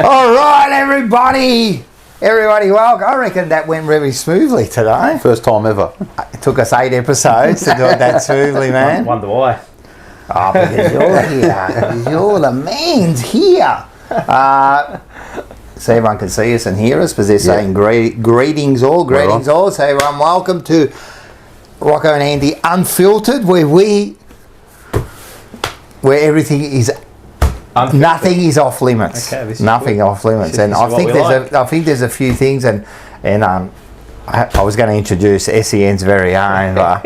All right, everybody, welcome. I reckon that went really smoothly today. First time ever. It took us 8 episodes to do it that smoothly, man. Wonder why. Oh, because you're here. You're the man's here. So everyone can see us and hear us, because they're saying greetings all. So everyone, welcome to Rocco and Andy Unfiltered, where everything is nothing is off limits. Okay, nothing off limits. And I think there's a few things, and I was going to introduce SEN's very own, but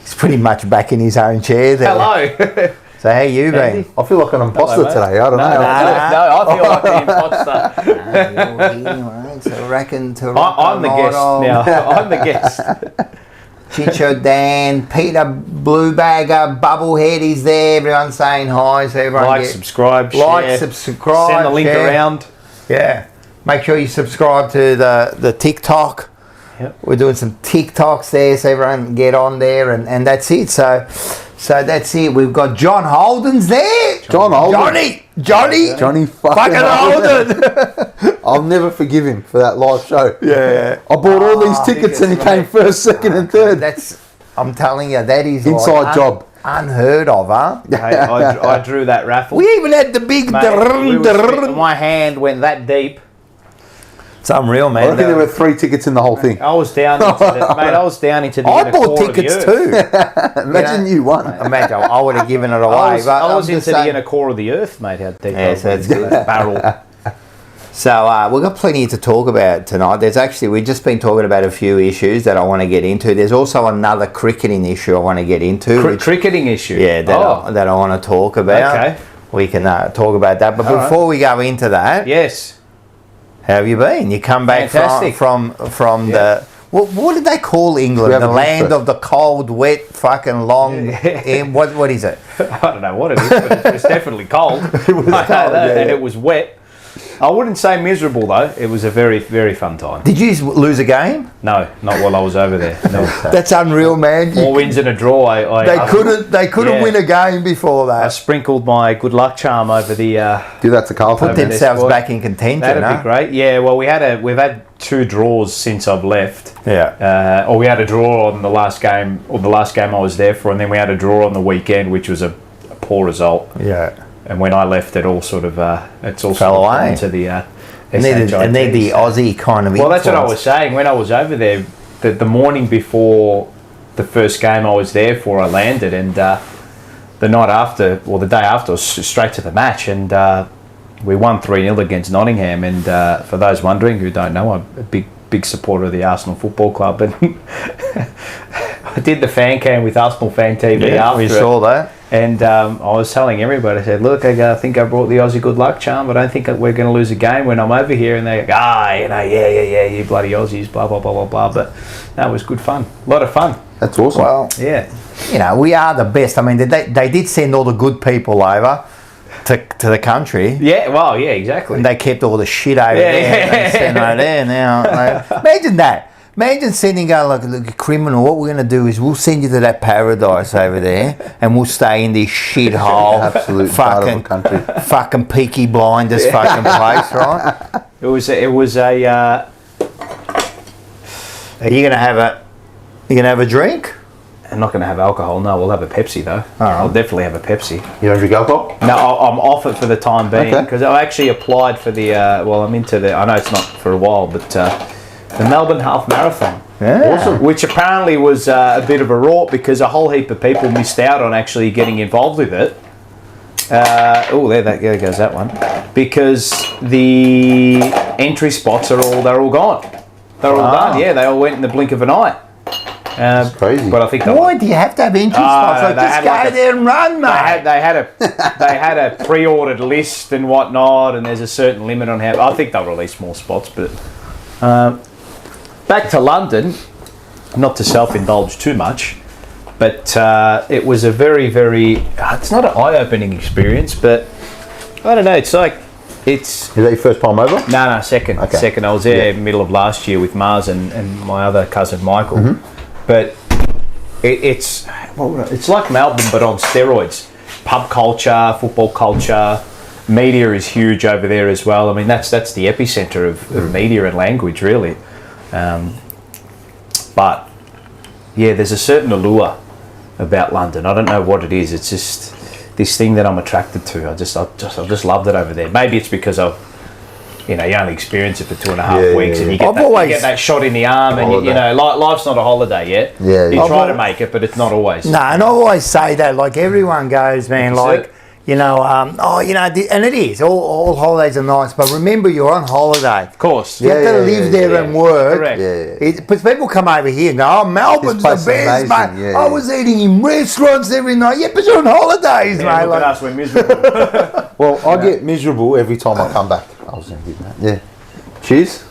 he's pretty much back in his own chair there. Hello. So how you been? I feel like an imposter today. I don't know. No, I feel like the imposter. You're here, mate. So reckon to I'm the guest now. I'm the guest. Chicho Dan, Peter Bluebagger, Bubblehead is there. Everyone's saying hi. So everyone subscribe, share, send the link around. Yeah, make sure you subscribe to the TikTok. Yep. We're doing some TikToks there, so everyone get on there, and that's it. So that's it. We've got John Holden's there. John Holden. Johnny fucking Holden. I'll never forgive him for that live show. Yeah. I bought all these tickets and he came first, second and third. I'm telling you, that is inside job. Unheard of, huh? Hey, I drew that raffle. We even had the big... My hand went that deep. It's unreal, man. I reckon there were 3 tickets in the whole thing. I was down into the I bought tickets too. Imagine you won. Imagine, I would have given it away. I was into the inner core of the earth, mate. How deep so that's good. Barrel. So we've got plenty to talk about tonight. We've just been talking about a few issues that I want to get into. There's also another cricketing issue I want to get into. Cricketing issue? Yeah, that I want to talk about. Okay. We can talk about that. But before we go into that... Yes. How have you been? You come back from the... What did they call England? The land of the cold, wet, fucking long... What is it? I don't know what it is, but it was definitely cold. It was cold, and it was wet. I wouldn't say miserable, though. It was a very, very fun time. Did you lose a game? No, not while I was over there. No. That's unreal, man. 4 wins and a draw. They couldn't win a game before that. I sprinkled my good luck charm over the... Do that to Carlton. Put themselves back in contention. That'd be great. Yeah, well, we've had 2 draws since I've left. Yeah. Or we had a draw on the last game I was there for, and then we had a draw on the weekend, which was a poor result. Yeah. And when I left, it all sort of fell away into the and they're the Aussie kind of. Well, that's what I was saying when I was over there. The morning before the first game I was there for, I landed, and the night after, or the day after, I was straight to the match, and we won 3-0 against Nottingham. And for those wondering who don't know, I'm a big supporter of the Arsenal Football Club, and I did the fan cam with Arsenal Fan TV after. We saw that. And I was telling everybody, I said, look, I think I brought the Aussie good luck charm, but I don't think we're going to lose a game when I'm over here. And they go, yeah, you bloody Aussies, blah, blah, blah, blah, blah. But that was good fun. A lot of fun. That's awesome. Well, yeah. We are the best. I mean, they did send all the good people over to the country. Yeah, well, yeah, exactly. And they kept all the shit over there. And sent over there now. Imagine that. Imagine sending look, a criminal. What we're going to do is we'll send you to that paradise over there, and we'll stay in this shithole, absolute fucking country, fucking Peaky Blinders fucking place, right? It was a. Are you going to have a drink? I'm not going to have alcohol. No, we'll have a Pepsi though. I'll definitely have a Pepsi. You don't drink alcohol? No, I'm off it for the time being because I actually applied for the. I'm into the. I know it's not for a while, but. The Melbourne Half Marathon. Yeah. Awesome. Which apparently was a bit of a rort because a whole heap of people missed out on actually getting involved with it. There goes that one. Because the entry spots are all gone. They're all done. Yeah, they all went in the blink of an eye. That's crazy. But I think why do you have to have entry spots? Just go there and run, mate. They had a pre-ordered list and whatnot, and there's a certain limit on how. I think they'll release more spots, but. Back to London, not to self-indulge too much, but it was a very, very... it's not an eye-opening experience, but I don't know, it's like... Is that your first time over? No, second. Okay. Second. I was there middle of last year with Mars and my other cousin Michael. Mm-hmm. But it's like Melbourne, but on steroids. Pub culture, football culture, media is huge over there as well. I mean, that's the epicenter of media and language, really. But yeah, there's a certain allure about London. I don't know what it is. It's just this thing that I'm attracted to. I've just loved it over there. Maybe it's because you only experience it for 2.5 weeks, and you get that shot in the arm, and life's not a holiday yet. Yeah, you try to make it, but it's not always. No, and I always say that, like, everyone goes, man, like, and it is, all holidays are nice, but remember, you're on holiday. Of course. You have to live there and work. Correct. But people come over here and go, oh, Melbourne's the best, mate. Yeah, I was eating in restaurants every night. Yeah, but you're on holidays, mate. Look at us, we're miserable. Well, I get miserable every time I come back. I was going to do that. Yeah. Cheers.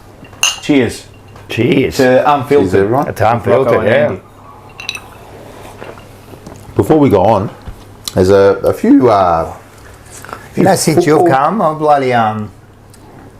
Cheers. Cheers. To Unfiltered. Cheers, everyone. To Unfiltered, Rocco Andy. Before we go on, there's a few. Since you've come, I'm bloody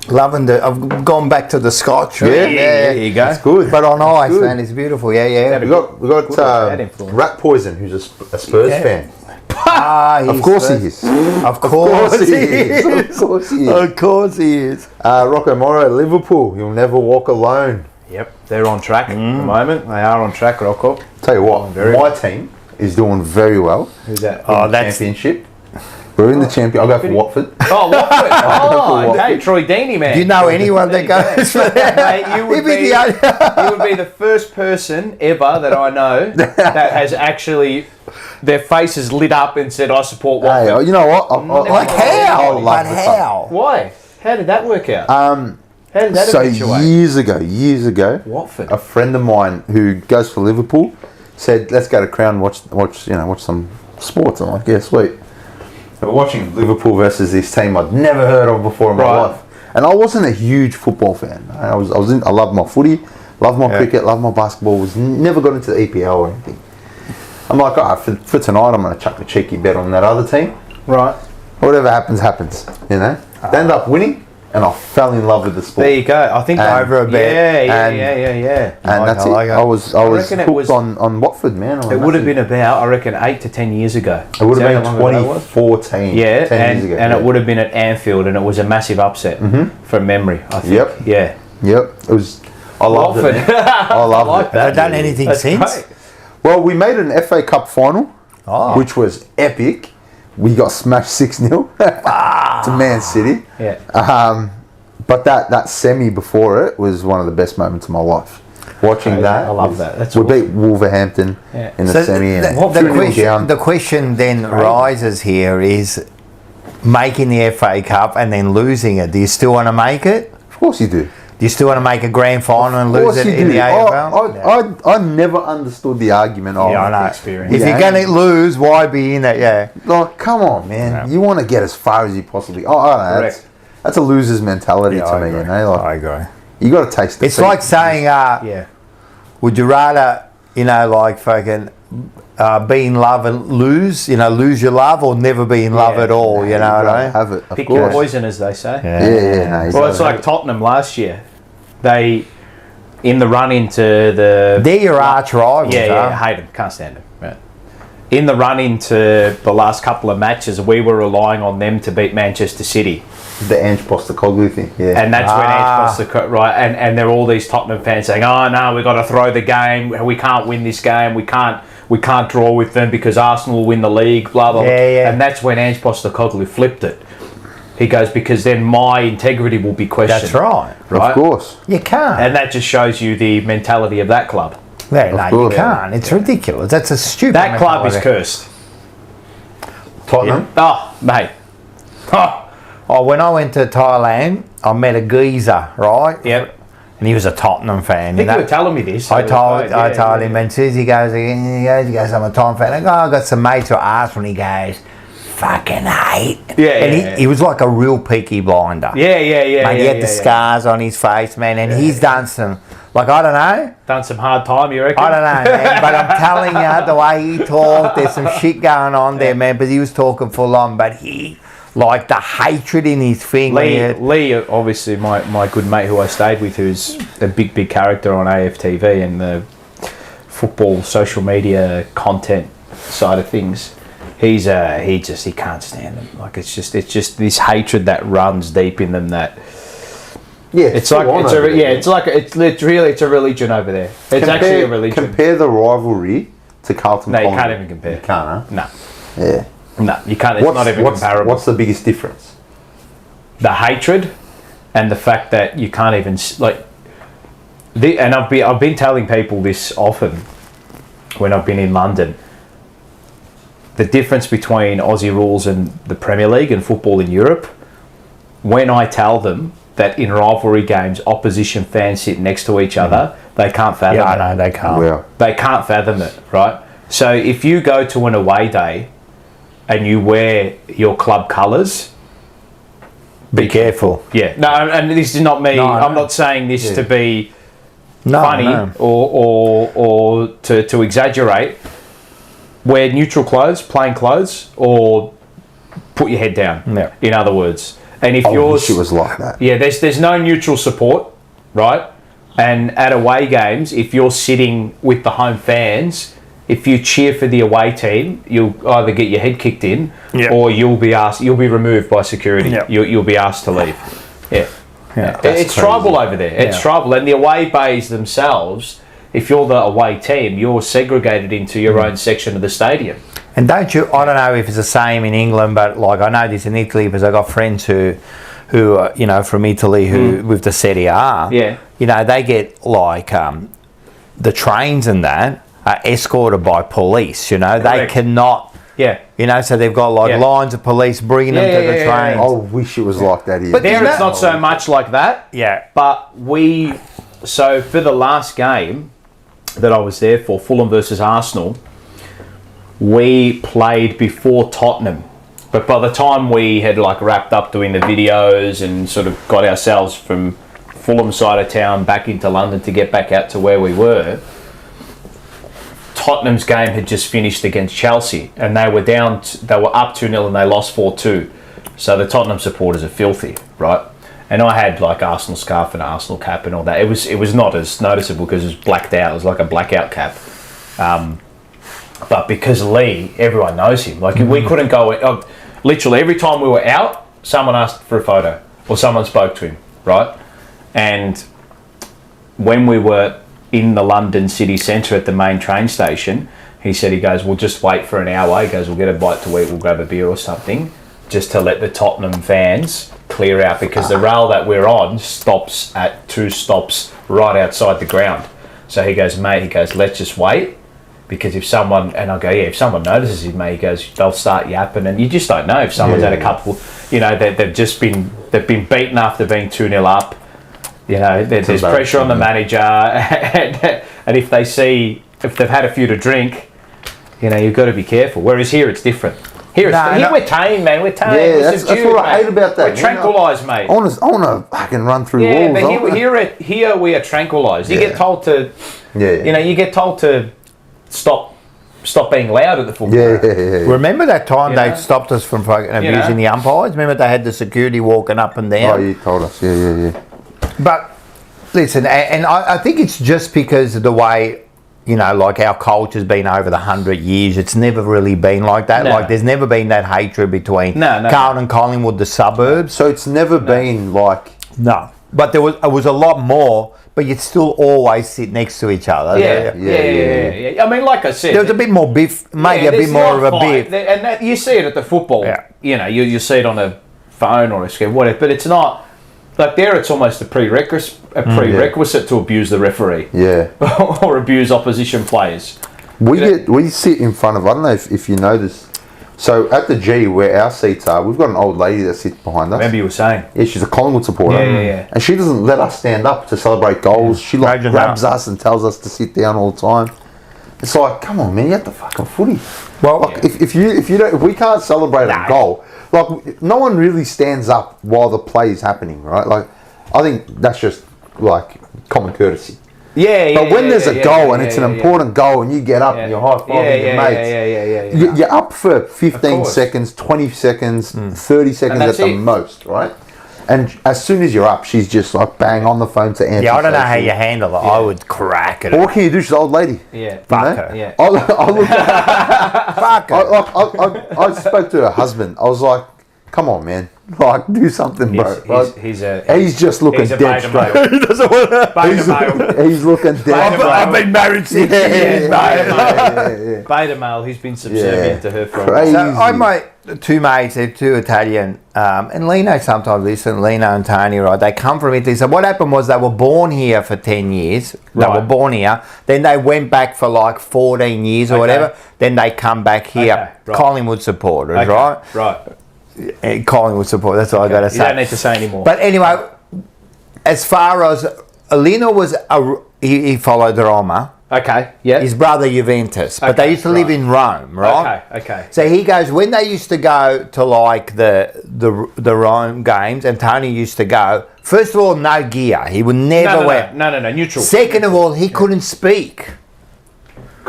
loving I've gone back to the Scotch. Yeah, there you go. It's good. But on ice, man, it's beautiful. Yeah. We got Rat Poison, who's a Spurs fan. Of course he is. Of course he is. Of course he is. Of course he is. Rocco Moro, Liverpool. You'll never walk alone. Yep, they're on track at the moment. They are on track, Rocco. Tell you what, my team is doing very well. Who's that? That's Championship. We're in the champion. I'll go for Watford. Oh, Watford. Oh, okay. Troy Deeney, man. Do you know anyone that goes for that? Mate, you would be the first person ever that I know that has actually their faces lit up and said, I support Watford. Hey, you know what? How? Why? How did that work out? How did that eventuate? Years ago, Watford. a friend of mine who goes for Liverpool said, let's go to Crown and watch some sports. I'm like, yeah, sweet. We're watching Liverpool versus this team I'd never heard of before in my life, and I wasn't a huge football fan. I loved my footy, loved my cricket, loved my basketball. Was never got into the EPL or anything. I'm like, all right, for tonight, I'm going to chuck a cheeky bet on that other team. Right. Whatever happens. They ended up winning, and I fell in love with the sport. There you go. I think over a bet. Yeah. And that's it. I was hooked on Watford, man. It would have been about, I reckon, 8 to 10 years ago. It would have been 2014. Yeah, 10 years ago. And it would have been at Anfield, and it was a massive upset from memory, I think. Yep. Yeah. Yep. It was. I loved it. Man. I loved it. Have they done anything since? Great. Well, we made an FA Cup final, which was epic. We got smashed 6-0 to Man City. Yeah. But that semi before it was one of the best moments of my life. Watching that. I love that. That's we awesome. beat Wolverhampton in the semi. The question then rises here is making the FA Cup and then losing it. Do you still want to make it? Of course you do. Do you still want to make a grand final and lose it in the AFL? I never understood the argument of experience. If you're going to lose, why be in it? Yeah. Like, come on, man. Yeah. You want to get as far as you possibly. I don't know. That's a loser's mentality to me. Like, I agree. You got to taste the It's like saying, would you rather, fucking be in love and lose your love, or never be in love at all? You know what I mean? Have it. Pick your poison, as they say. Yeah. Well, it's like Tottenham last year. They, in the run into the... They're your arch rivals. Yeah, hate them. Can't stand them. Right. In the run into the last couple of matches, we were relying on them to beat Manchester City. The Ange Postecoglou thing, yeah. And that's when Ange Postecoglou, right, and there are all these Tottenham fans saying, oh no, we've got to throw the game, we can't win this game, we can't draw with them because Arsenal will win the league, blah, blah, blah. Yeah. And that's when Ange Postecoglou flipped it. He goes, because then my integrity will be questioned. That's right. Of course. You can't. And that just shows you the mentality of that club. Yeah, no, you can't. It's ridiculous. That's a stupid That club is cursed. Tottenham? Yeah. Oh, mate. Oh, when I went to Thailand, I met a geezer, right? Yep. And he was a Tottenham fan. I think you were telling me this. I told him, and Susie goes, I'm a Tottenham fan. I go, I got some mates who are Arsenal, and he goes, fucking hate. He was like a real peaky blinder. Yeah. Man, he had the scars on his face, man, and he's done some, I don't know. Done some hard time, you reckon? I don't know, man, but I'm telling you, the way he talked, there's some shit going on there, man, but he was talking full on, but he... the hatred in his thing. Lee, obviously my good mate who I stayed with, who's a big character on AFTV and the football social media content side of things. he can't stand them. Like it's just this hatred that runs deep in them that. Yeah, it's a religion over there. It's actually a religion. Compare the rivalry to Carlton. No, you can't even compare. You can't, huh? No. Yeah. No, you can't. It's not even comparable. What's the biggest difference? The hatred, and the fact that you can't even and I've been telling people this often when I've been in London. The difference between Aussie rules and the Premier League and football in Europe. When I tell them that in rivalry games, opposition fans sit next to each other, they can't fathom it. Yeah, I know, they can't. Yeah. They can't fathom it, right? So if you go to an away day and you wear your club colours, be careful. Yeah. No, and this is not me. No, I'm not saying this to be funny No. or to exaggerate. Wear neutral clothes, plain clothes, or put your head down, Yeah. in other words. And if I yours... wish it was like that. Yeah, there's no neutral support, right? And at away games, if you're sitting with the home fans, if you cheer for the away team, you'll either get your head kicked in, or you'll be removed by security. Yeah. You'll be asked to leave. Yeah. Yeah. It's tribal over there. It's tribal. And the away bays themselves, if you're the away team, you're segregated into your own section of the stadium. And don't you? I don't know if it's the same in England, but like I know this in Italy because I got friends who you know, from Italy who with the Serie A. Yeah. You know, they get like the trains and that are escorted by police. You know, they Correct. cannot. Yeah. You know, so they've got like lines of police bringing them to the trains. I wish it was like that here. But there it's not so much like that. Yeah. But so for the last game that I was there for, Fulham versus Arsenal, we played before Tottenham. But by the time we had like wrapped up doing the videos and sort of got ourselves from Fulham side of town back into London to get back out to where we were, Tottenham's game had just finished against Chelsea and they were up 2-0 and they lost 4-2. So the Tottenham supporters are filthy, right? And I had like Arsenal scarf and Arsenal cap and all that. It was not as noticeable because it was blacked out. It was like a blackout cap. But because Lee, everyone knows him. Like we couldn't go. Literally every time we were out, someone asked for a photo or someone spoke to him, right? And when we were in the London city centre at the main train station, he goes, we'll just wait for an hour. He goes, we'll get a bite to eat, we'll grab a beer or something, just to let the Tottenham fans clear out because the rail that we're on stops at 2 stops right outside the ground. So he goes, mate, let's just wait. Because if someone, and I go, if someone notices him, mate, he goes, they'll start yapping, and you just don't know if someone's had a couple, you know, they've been beaten after being 2-0 up, you know, there's pressure on the manager, and if they've had a few to drink, you know, you've got to be careful. Whereas here it's different. Here we're tame, man. We're tame. Yeah, that's what I hate about that. We're tranquilised, mate. I want to fucking run through walls. But here we are tranquilised. You get told to, you know, you get told to stop being loud at the football. Yeah. Remember that time they stopped us from fucking abusing the umpires? Remember they had the security walking up and down? Oh, you told us. Yeah. But listen, and I think it's just because of the way, you know, like our culture's been over the 100 years. It's never really been like that. No. Like there's never been that hatred between Carlton, Collingwood, the suburbs. So it's never been like... No. But it was a lot more, but you'd still always sit next to each other. Yeah. I mean, like I said... There was a bit more biff, maybe a bit more of a biff. And that, you see it at the football. Yeah. You know, you see it on a phone or a screen, whatever, but it's not... Like there, it's almost a prerequisite to abuse the referee. Yeah. Or abuse opposition players. We sit in front of, I don't know if you know this. So at the G, where our seats are, we've got an old lady that sits behind us. Remember you were saying? Yeah, she's a Collingwood supporter. Yeah. And she doesn't let us stand up to celebrate goals. She like grabs us and tells us to sit down all the time. It's like, come on, man, you have to fucking footy. Well, like, if we can't celebrate a goal, like no one really stands up while the play is happening, right? Like, I think that's just like common courtesy. But when there's a goal and it's an important goal and you get up and you're high-fiving your mates, you're up for 15 seconds, 20 seconds, 30 seconds at the most, right? And as soon as you're up, she's just like bang on the phone to answer. Yeah, I don't know how you handle it. I would crack it. But what can you do? She's an old lady. Yeah. Fuck her. Yeah. I look Fuck her. I spoke to her husband. I was like, "Come on, man! Like, do something, bro." He's just looking dead straight. He doesn't want to. Beta male. He's looking dead. I've been married 6 years, mate. Beta male. He's been subservient to her for a Crazy. while. So I met two mates, they're two Italian, and Lino sometimes listen, Lino and Tony, right? They come from Italy. So what happened was they were born here for 10 years. They were born here. Then they went back for like 14 years or whatever. Then they come back here. Okay, right. Collingwood supporters, right? Right. Collingwood support. That's all I got to say. You don't need to say anymore. But anyway, as far as Lino was, he followed Roma. Okay. Yeah. His brother Juventus, but they used to live in Rome, right? Okay. So he goes, when they used to go to like the Rome games, and Tony used to go. First of all, no gear. He would never wear. No. Neutral. Second of all, he couldn't speak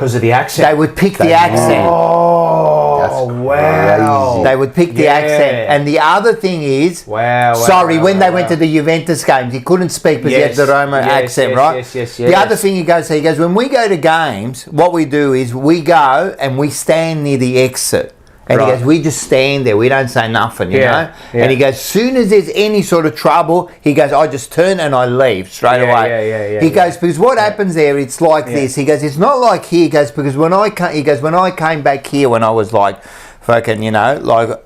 Because of the accent. They would pick the accent. Oh, wow. They would pick the accent. And the other thing is, when they went to the Juventus games, he couldn't speak because he had the Roma accent, right? Yes. The other thing he goes, when we go to games, what we do is we go and we stand near the exit. And he goes, we just stand there. We don't say nothing, you know? And he goes, soon as there's any sort of trouble, he goes, I just turn and I leave straight away. He goes, because what happens there, it's like this. He goes, it's not like here. He goes, because when I came back here when I was like fucking, you know, like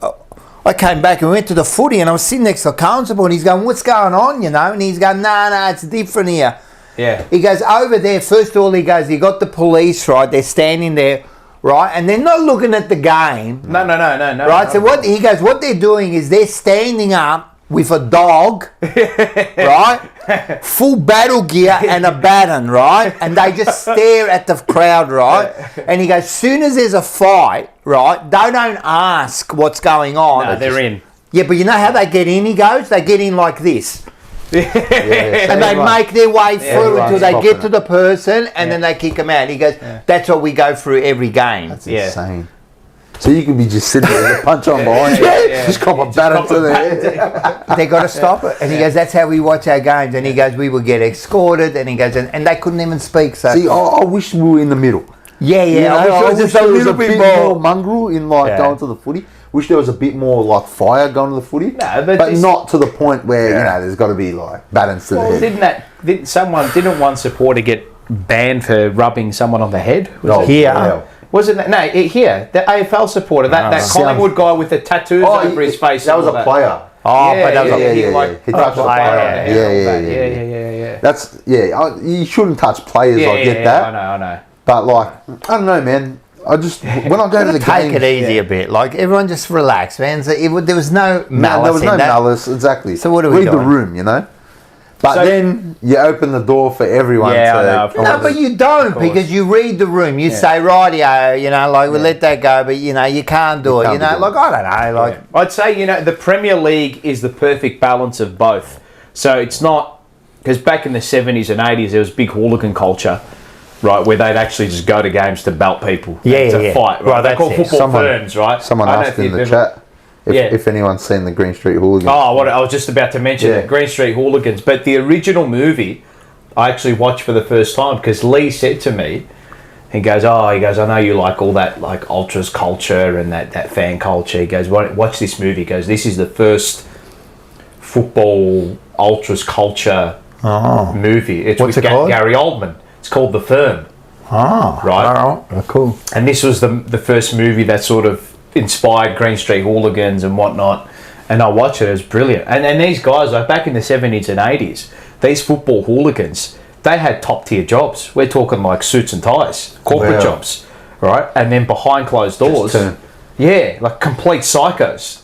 I came back and we went to the footy and I was sitting next to the constable and he's going, what's going on, you know? And he's going, no, it's different here. Yeah. He goes, over there, first of all, he goes, you got the police, right? They're standing there. Right, and they're not looking at the game. No. Right, so what he goes, what they're doing is they're standing up with a dog, right, full battle gear and a baton, right, and they just stare at the crowd, right. And he goes, soon as there's a fight, right, they don't ask what's going on. No, they're in. Yeah, but you know how they get in? He goes, they get in like this. And they make their way through until they get to the person and then they kick them out. He goes, that's what we go through every game. That's insane. So you could be just sitting there with a punch on behind you. Just cop a baton to the head. They got to stop it. And he goes, that's how we watch our games. And he goes, we would get escorted. And he goes, and they couldn't even speak. So see, I wish we were in the middle. Yeah. You know, I wish there was a bit more mongrel in like going to the footy. Wish there was a bit more like fire going to the footy, but not to the point where you know there's got to be like batons to the head. Didn't one supporter get banned for rubbing someone on the head? Was it? No, here the AFL supporter, that Collingwood guy with the tattoos over his face. That was a player. But that was he touched a player. That's you shouldn't touch players. I get that. I know. But like, I don't know, man. I just when I go to the game, take it easy a bit. Like everyone, just relax, man. So there was no malice. There was no malice, exactly. So what do we read the room, you know? But then you open the door for everyone to... No, but you don't because you read the room. You say, rightio, you know, like, we'll let that go, but, you know, you can't do it. You know, like, I don't know. Like, I'd say, you know, the Premier League is the perfect balance of both. So it's not... Because back in the 70s and 80s, there was big hooligan culture, right, where they'd actually just go to games to belt people. To fight, right? They call football ferns, right? Someone asked in the chat. If anyone's seen the Green Street Hooligans. Oh, I was just about to mention the Green Street Hooligans. But the original movie, I actually watched for the first time because Lee said to me, he goes, I know you like all that like ultras culture and that fan culture. He goes, watch this movie. He goes, this is the first football ultras culture movie. It's with Gary Oldman. It's called The Firm. Right? Oh, cool. And this was the first movie that sort of inspired Green Street Hooligans and whatnot, and I watched it. It was brilliant. And these guys, like back in the 70s and 80s, these football hooligans, they had top tier jobs. We're talking like suits and ties, corporate jobs, right? And then behind closed doors, like complete psychos.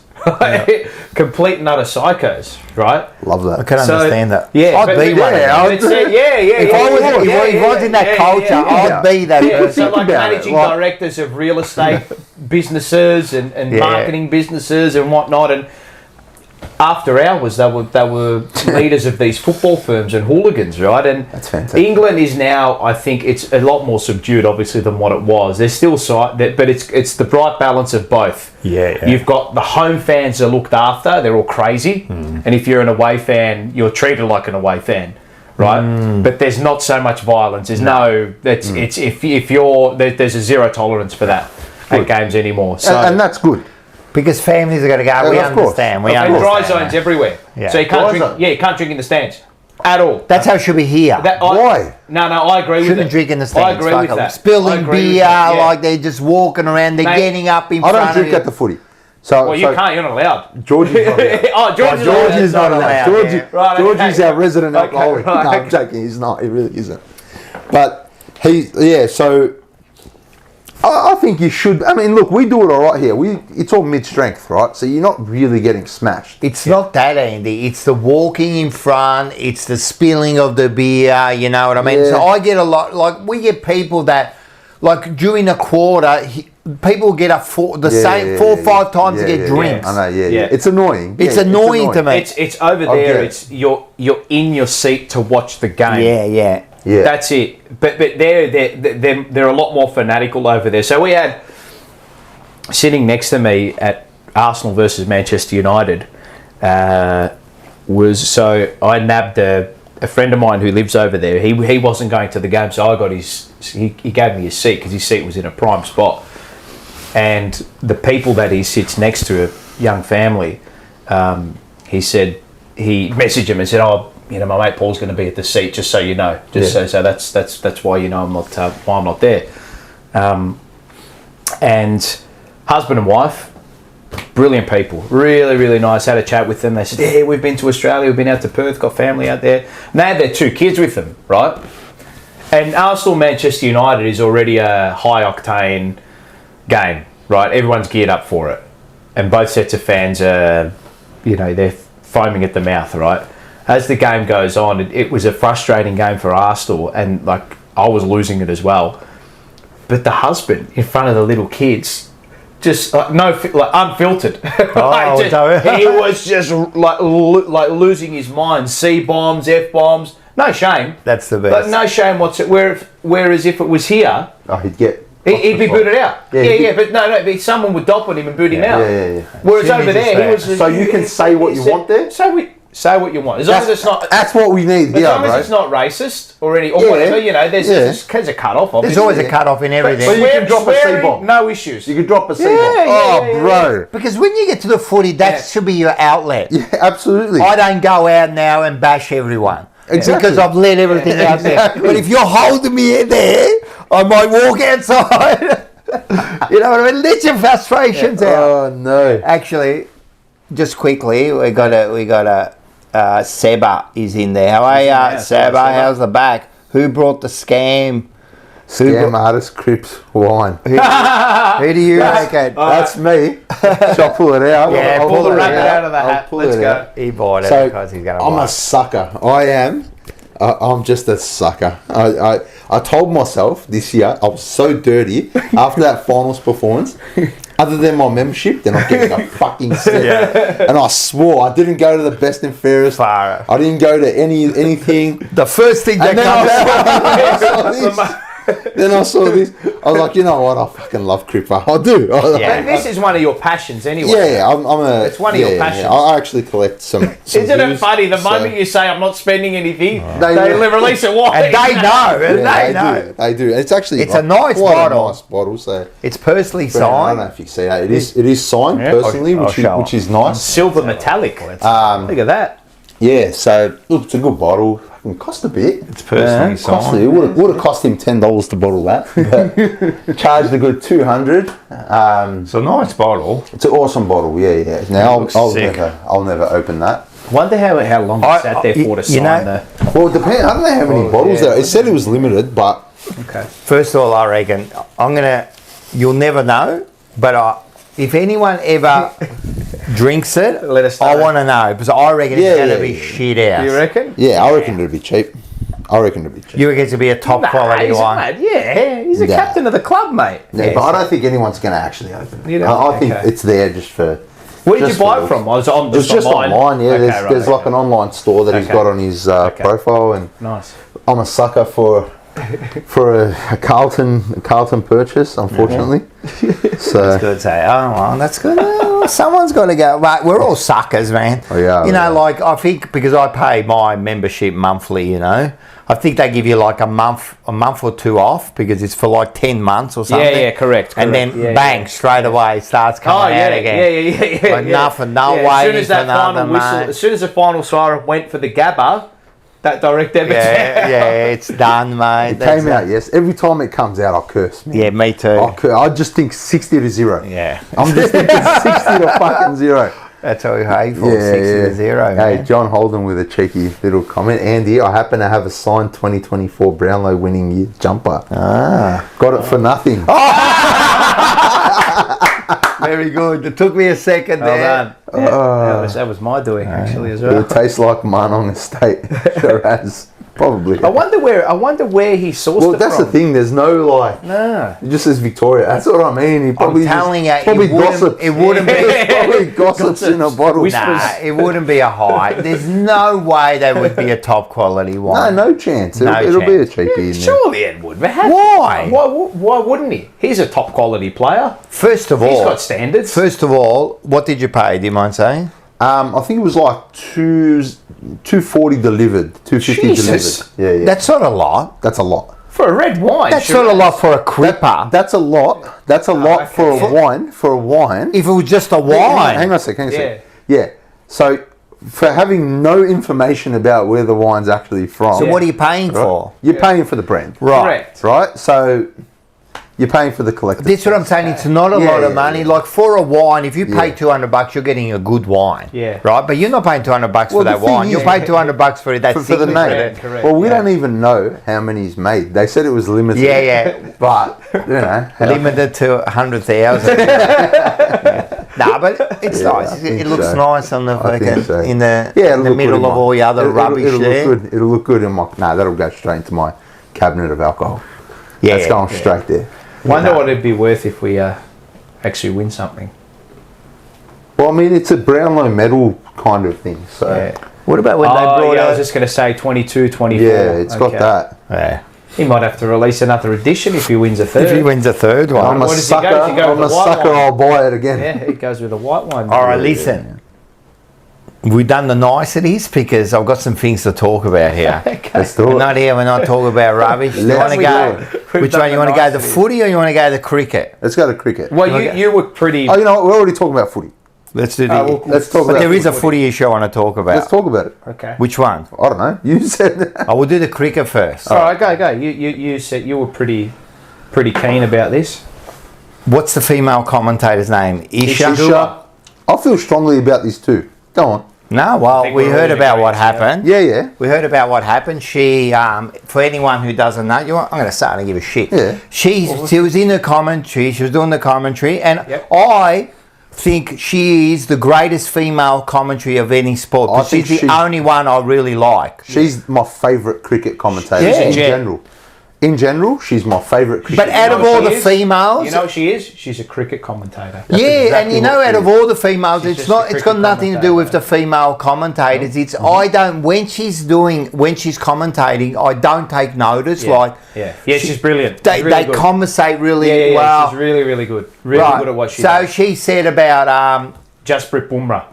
Complete and utter psychos, right? Love that. I can understand that. Yeah, I'd be one. If I was in that culture, I'd be that person. So like managing directors of real estate businesses and marketing businesses and whatnot, and after hours, they were leaders of these football firms and hooligans, right? And That's fantastic. England is now, I think, it's a lot more subdued, obviously, than what it was. There's still but it's the right balance of both. Yeah. You've got the home fans are looked after; they're all crazy, and if you're an away fan, you're treated like an away fan. Right, but there's not so much violence. There's it's if you're there's a zero tolerance for that at games anymore. So and that's good. Because families are going to go, we understand. We and understand. dry zones everywhere. Yeah. So you can't Dry drink. zone. Yeah, you can't drink in the stands at all. That's how it should be here. Why? No, I agree with Shouldn't it. drink in the stands. I agree with Fuck 'em. that. I Spilling agree with beer, that, yeah. like they're just walking around, they're Mate, getting up in I front don't of drink you. at the footy. So, Well, you can't. You're not allowed. Georgie's not allowed. Georgie's not allowed. Georgie, Yeah. Right, Georgie's okay. our resident Okay, alcoholic. right, No, I'm okay. joking. He's not. He really isn't. But so I think you should. I mean, look, we do it all right here. It's all mid-strength, right? So you're not really getting smashed. It's not that, Andy. It's the walking in front. It's the spilling of the beer. You know what I mean? Yeah. So I get a lot. Like we get people that, like during a quarter, people get up four or 5 times to get drinks. I know. Yeah. Yeah. It's annoying. It's Yeah, annoying to me. It's over I get there. it. It's you're in your seat to watch the game. Yeah. Yeah. That's it. But they're a lot more fanatical over there. So we had sitting next to me at Arsenal versus Manchester United I nabbed a friend of mine who lives over there. He wasn't going to the game, so I got he gave me his seat because his seat was in a prime spot. And the people that he sits next to, a young family, he messaged him and said, my mate Paul's going to be at the seat, just so you know. So that's why I'm not there. And husband and wife, brilliant people, really, really nice. Had a chat with them. They said, yeah, we've been to Australia, we've been out to Perth, got family out there. And they had their 2 kids with them, right? And Arsenal Manchester United is already a high octane game, right? Everyone's geared up for it. And both sets of fans are, they're foaming at the mouth, right? As the game goes on, it was a frustrating game for Arsenal, and I was losing it as well. But the husband in front of the little kids, just unfiltered. He was just like losing his mind. C-bombs, F-bombs. No shame. That's the best. But no shame whatsoever. Whereas if it was here, he'd be booted out. Yeah. But no, someone would dop on him and boot him out. Yeah. Whereas over there, he was. So you can say what you want there? Say what you want. As long as it's not. That's what we need. As long as it's not racist or whatever, there's a cut off. There's always a cut off in everything. But you can drop a C-bomb. No issues. You can drop a C-bomb. Bro. Because when you get to the footy, that should be your outlet. Yeah, absolutely. I don't go out now and bash everyone. Exactly. Because I've let everything out there. But if you're holding me in there, I might walk outside. You know what I mean? Let your frustrations out. Oh no. Actually, just quickly, we got a Seba is in there. How are ya, Seba? How's the back? Who brought the scam? Scam artist, Crips, wine. Who do you reckon? That's me. Shall I pull it out? Yeah, I'll pull the rabbit out of the I'll hat. pull Let's it go. out. He bought it So, because he's going to I'm buy a it. sucker. I am. I'm just a sucker. I told myself this year I was so dirty after that finals performance. Other than my membership, then I'm getting a fucking set. And I swore I didn't go to the best and fairest. Far. I didn't go to anything. The first thing that And then comes out. I saw this. Then I saw this. I was like, you know what? I fucking love Cripper. I do. Yeah. And this is one of your passions anyway. Yeah, I'm a. It's one of your passions. I actually collect some Isn't it views, funny? The so- moment you say I'm not spending anything, They- they release a wine. And they know. And Yeah, they know. They do. It's actually It's a nice quite bottle. A nice bottle. So It's personally I don't signed. know if you see that. It is signed Yeah. personally, I'll show which is nice. Silver metallic. Look at that. Yeah. So look, it's a good bottle. It cost a bit. It's personally signed. It would have cost him $10 to bottle that, but charged a good $200. It's a nice bottle. It's an awesome bottle. Yeah. Now looks I'll sick. never open that. Wonder how long it sat there for to sign the. Well, it depends. I don't know how many bottles there. It said it was limited, but Okay. First of all, I reckon you'll never know, but if anyone ever drinks it, Let us know. I want to know because I reckon it's going to be yeah. shit out. You reckon? yeah, I reckon it'd be cheap. You reckon it's to be a top quality he's one? mate. Yeah, he's a Yeah. captain of the club, mate. Yeah, but I don't think anyone's going to actually open it. You don't? I think Okay. it's there just for Where did Just you buy for it from? I was on It was just online, yeah. Okay, There's like an online store that he's got on his profile, and Nice. I'm a sucker for a Carlton purchase, unfortunately. So Good say, oh well, that's good. Oh, someone's got to go. Right, we're all suckers, man. Oh, yeah, you know, yeah. like I think because I pay my membership monthly, you know, I think they give you like a month or two off because it's for like 10 months or something. Yeah, correct. And then Yeah, bang, straight away it starts coming out again. Yeah. Like nothing, no As soon waiting as for that another final whistle, mate. as soon as the final siren went for the Gabba, that direct debit. Yeah, it's done, mate. it came out, yes. Every time it comes out, I curse. Man. Yeah, me too. I just think 60 to 0. Yeah, I'm just thinking 60 to fucking 0. that's all we pay for. 60-0. Hey, Man. John Holden with a cheeky little comment. Andy, I happen to have a signed 2024 Brownlow winning year jumper. Got it for nothing. Very good. It took me a second Well there. done. That was my doing actually as well. It tastes like Marnong Estate. Sure has. Probably. I wonder where he sourced Well, it that's from. the thing. There's no like. No. It just says Victoria. That's what I mean. He probably telling you, probably it wouldn't- gossips. it wouldn't be- probably gossips in a bottle. Nah, it wouldn't be a high. There's no way that would be a top quality No, wine. no chance. No It'll be a chance. cheapie in there. Surely it would. Why? Why wouldn't he? He's a top quality player. First of He's all, got standards. what did you pay? Do you mind saying? I think it was like 240 delivered, 250 Jesus. delivered. Yeah. That's not a lot. That's a lot. For a red wine. That's sure not a is. lot for a cripper. That's a lot. That's a lot okay. for a wine. For a wine. If it was just a wine. Hang on a second. Yeah. So for having no information about where the wine's actually from. So what are you paying for? You're paying for the brand. Right. Correct. Right? So you're paying for the collector. That's what I'm saying. It's not a lot of money. yeah. Like for a wine, if you pay Yeah. $200, you're getting a good wine. Yeah. Right. But you're not paying $200 for Well, that the thing wine. is- You'll pay $200 for that for the signature. name. Correct. Well, we don't even know how many he's made. They said it was limited. Yeah. But, you know. Limited to 100,000. Nah, but it's Yeah, nice. I think It looks so. nice on the I think fucking so. in the It'll look middle good in of my- all the other rubbish it'll there. Look good. It'll look good in my. No, that'll go straight into my cabinet of alcohol. Yeah, That's going straight there. Wonder what it'd be worth if we actually win something. Well, I mean, it's a Brownlow medal kind of thing. So Yeah. What about when they brought I out? was just going to say 22, 24. yeah, it's got that. Yeah. He might have to release another edition if he wins a third. If he wins a third one. I'm a What does he go? sucker. Does he go I'm with a the white sucker. wine? I'll buy it again. Yeah, it goes with a white one. All right, listen. We've done the niceties because I've got some things to talk about here. Let's do We're it. not here. We're not talking about rubbish. You Let's want to do go? We've Which done one? You the want to go the niceties. footy or you want to go the cricket? Let's go to cricket. Well, you were pretty. Oh, you know what? We're already talking about footy. Let's do the. Let's talk but about there is a footy. footy issue I want to talk about. Let's talk about it. Okay. Which one? I don't know. You said. I will do the cricket first. All right, go. You said you were pretty keen about this. What's the female commentator's name? Isha. Isha. I feel strongly about this too. Go on. No, well, think we we're all heard in about what agreement, yeah. happened. Yeah. We heard about what happened. She, for anyone who doesn't know, I'm going to start and give a shit. Yeah. She was in the commentary. She was doing the commentary, and Yep. I think she is the greatest female commentary of any sport. I Because think she's the she's- only one I really like. She's my favourite cricket commentator Yeah. in Yeah. general. In general, she's my favourite cricket. But out of all the females, you know what she is? She's a cricket commentator. yeah, exactly and you know, what out she of is. all the females, She's it's just not. a It's got cricket nothing to do with the commentator. female commentators. It's I don't when she's commentating, I don't take notice. Like she's brilliant. they She's really good. conversate really yeah, well. she's really good. Really Right. good at what she so does. she said about Jasprit Bumrah.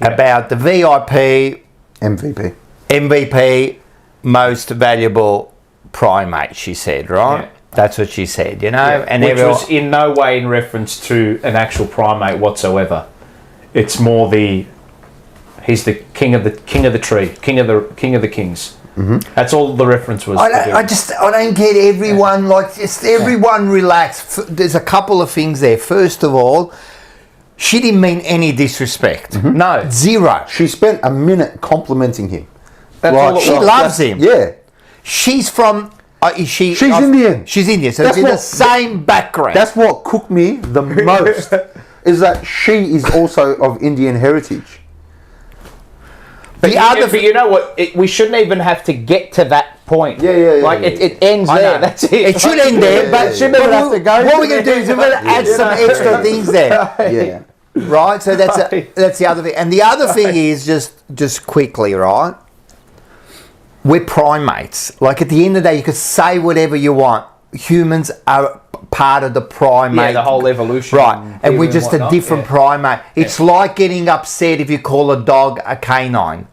about the VIP MVP. MVP most valuable primate. She said, right? Yeah. That's what she said. You know, and which everyone, was in no way in reference to an actual primate whatsoever. It's more he's the king of the tree, king of the kings. Mm-hmm. That's all the reference was. I don't get everyone everyone relax. There's a couple of things there. First of all, she didn't mean any disrespect. Mm-hmm. No, Zero. She spent a minute complimenting him. That's Like, all it She was. loves him. Yeah. She's from. Is she? She's Indian. She's Indian, so That's it's in the what- same background. That's what cooked me the most. Is that she is also of Indian heritage. But you know what? We shouldn't even have to get to that point. Yeah. Like it ends I there. know. That's it. It should end there, but yeah. shouldn't even have to go. What we're going to do is we're going to add Yeah. some extra things there. Yeah. right? So that's the other thing. And the other thing is just quickly, right? We're primates. Like at the end of the day, you could say whatever you want. Humans are part of the primate. Yeah, the whole evolution. Right. And we're just a different primate. It's like getting upset if you call a dog a canine.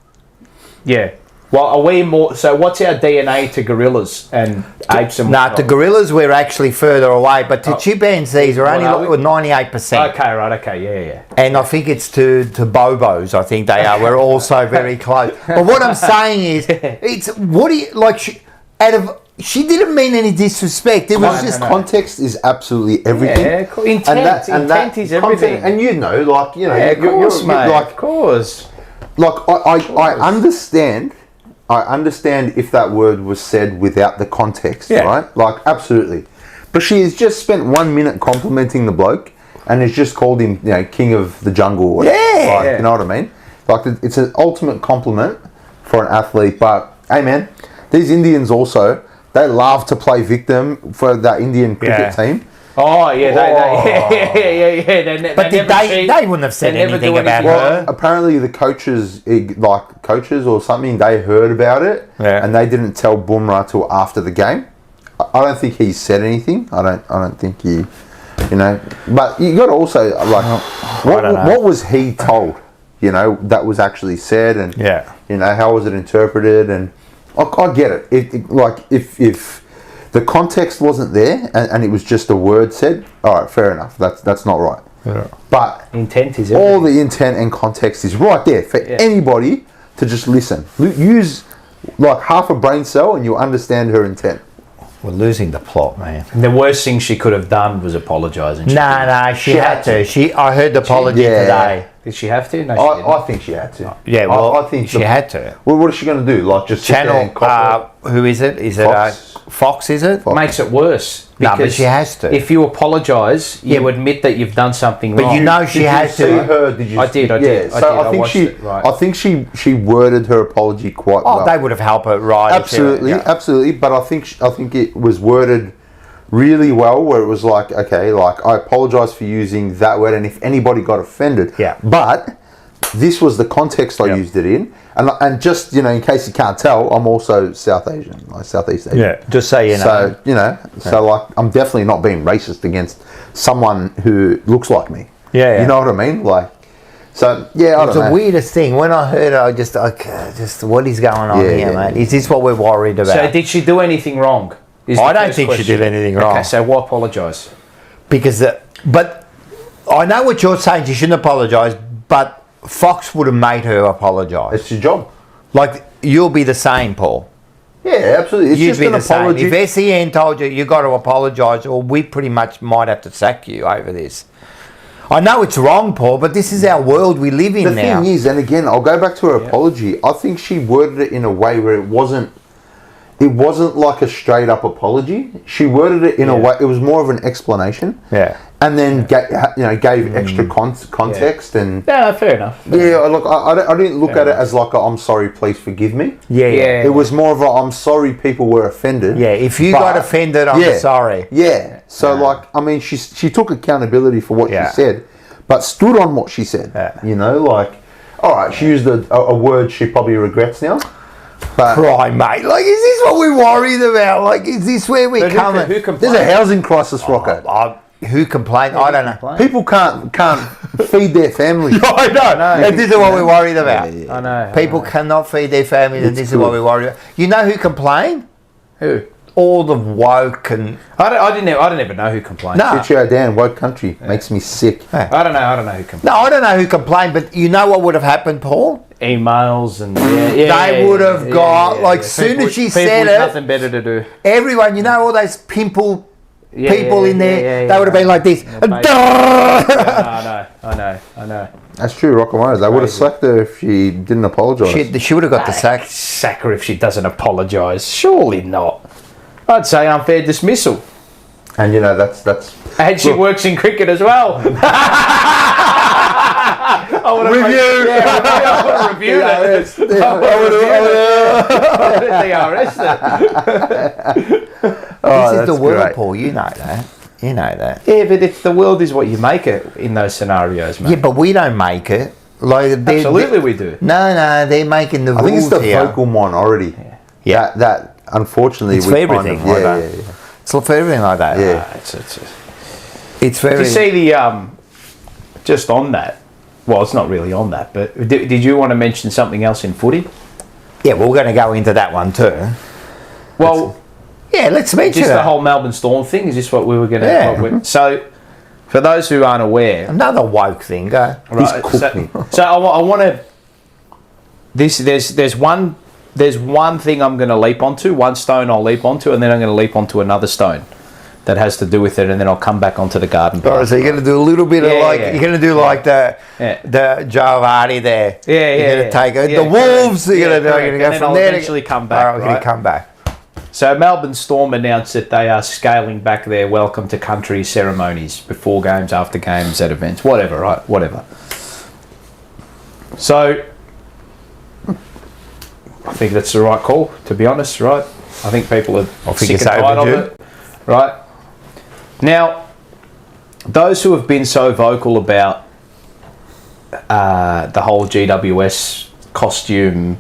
Yeah. Well, are we more... So what's our DNA to gorillas and apes and No, to gorillas we're actually further away, but to chimpanzees we're only are we? 98%. Okay, right, okay, yeah. And I think it's to bobos, I think they are. We're also very close. But what I'm saying is, it's... What do you... Like, she didn't mean any disrespect. It was just... Context is absolutely everything. Yeah, cool. Intent is everything. And you know, like, you know... Yeah, of course, mate. Like, of course. Like, I understand... I understand if that word was said without the context, right? Like, absolutely. But she has just spent 1 minute complimenting the bloke and has just called him, you know, king of the jungle. Or whatever. Like, you know what I mean? Like, it's an ultimate compliment for an athlete. But, hey, man, these Indians also, they love to play victim for that Indian cricket team. Oh, yeah, But they wouldn't have said anything about her. Apparently the coaches or something, they heard about it and they didn't tell Bumrah till after the game. I don't think he said anything. I don't think he, you know. But you got to also, like, what was he told? You know, that was actually said, and you know, how was it interpreted? And I get it. Like if the context wasn't there and it was just a word said, all right, fair enough. That's not right. Yeah. But intent is everything. All the intent and context is right there for anybody to just listen. Use like half a brain cell and you'll understand her intent. We're losing the plot, man. And the worst thing she could have done was apologise. No, she had to. I heard the apology today. Did she have to? No, she didn't. I think she had to. Yeah, well, I think she had to. Well, what is she going to do? Like just Channel? Who is it? Is Fox? it Fox? Is it? Fox. Makes it worse. No, but she has to. If you apologise, you admit that you've done something wrong. But you know she has to. I did. So I think she worded her apology quite well. Oh, they would have helped her, right? Absolutely. But I think it was worded really well, where it was like, okay, like, I apologise for using that word, and if anybody got offended, but this was the context I used it in, and just, you know, in case you can't tell, I'm also South Asian, like Southeast Asian. Yeah, just so you know. So, you know, so like, I'm definitely not being racist against someone who looks like me. Yeah. You know what I mean? Like, so, yeah, I don't know. It's the weirdest thing. When I heard it, I just what is going on here, mate? Is this what we're worried about? So, did she do anything wrong? I don't think she did anything wrong. Okay, so why apologise? Because, but I know what you're saying. She shouldn't apologise, but Fox would have made her apologise. It's your job. Like, you'll be the same, Paul. Yeah, absolutely. It's You'd just be an the apology. same. If SEN told you got to apologise, or we pretty much might have to sack you over this. I know it's wrong, Paul, but this is our world we live in now. The thing is, and again, I'll go back to her apology. I think she worded it in a way where it wasn't like a straight up apology. She worded it in a way, it was more of an explanation. Yeah. And then gave extra context and... Yeah, fair enough. Look, I didn't look at it as like I'm sorry, please forgive me. Yeah. It was more of a I'm sorry people were offended. Yeah, if you got offended, I'm sorry. Yeah. So like, I mean, she took accountability for what she said, but stood on what she said. Yeah. You know, like, all right, she used a word she probably regrets now. But mate. Like, is this what we're worried about? Like, is this where we're coming? There's a housing crisis, Rocco. Who complained? I don't know. People can't feed their families. I know. And this is what we're worried about. I know. People cannot feed their families, and this is what we're worried about. You know who complained? Who? All the woke and... I didn't even know who complained. No. Chicho Dan, woke country, makes me sick. I don't know who complained. No, I don't know who complained, but you know what would have happened, Paul? Emails and they would have got soon as she said it, nothing better to do. Everyone, you know, all those people in there, they would have been like this. I know. That's true, Rocco. They would have sacked her if she didn't apologise. She would have got the sack. Sack her if she doesn't apologise. Surely not. I'd say unfair dismissal. And you know that's. And she works in cricket as well. I want to review that. This is the world, Paul. You know that. You know that. Yeah, but the world is what you make it in those scenarios, mate. Yeah, but we don't make it. Like Absolutely we do. No, they're making the rules. I think it's the here. vocal minority. Yeah. That unfortunately It's we for everything kind of, like that. yeah. It's for everything like that. Yeah. It's very. Did you see the just on that? Well, it's not really on that, but did you want to mention something else in footy? Yeah, we're going to go into that one too. Well, yeah, let's mention just it. the whole Melbourne Storm thing. Is this what we were going to? Yeah. So, for those who aren't aware, Another woke thing. Go. right? So I want to. There's one thing I'm going to leap onto. One stone I'll leap onto, and then I'm going to leap onto another stone that has to do with it, and then I'll come back onto the garden path. All right, so you're going to do a little bit of you're going to do like the Joe Hardy there. Yeah, You're going to take it. yeah, the Wolves. correct. You're going to correct. go And then from I'll there. eventually come back. All right, we're going to come back. So Melbourne Storm announced that they are scaling back their welcome to country ceremonies before games, after games, at events, whatever, right? Whatever. So I think that's the right call, to be honest, right? I think people are sick and tired of it, right? Now, those who have been so vocal about the whole GWS costume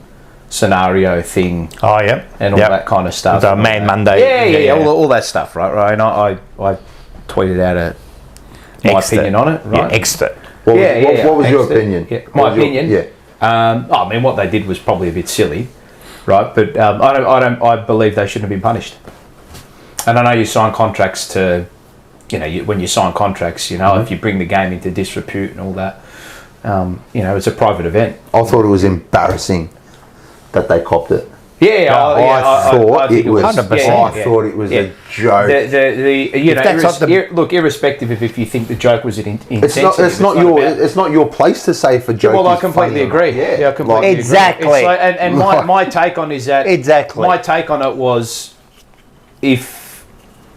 scenario thing, and all that kind of stuff, The Man Monday, all that stuff, right? And I tweeted out my opinion on it, right? Yeah, extra. What was your opinion? Yeah, my opinion. Yeah. I mean, what they did was probably a bit silly, right? But I believe they shouldn't have been punished. And I know you sign contracts to, when you sign contracts, if you bring the game into disrepute and all that, it's a private event. I thought it was embarrassing that they copped it. I thought it was. 100%. I thought it was a joke. Look, irrespective of if you think the joke was insensitive, it's not your place to say for joke. Well, I completely agree. Yeah, I completely agree. Exactly. And my take on is that my take on it was, if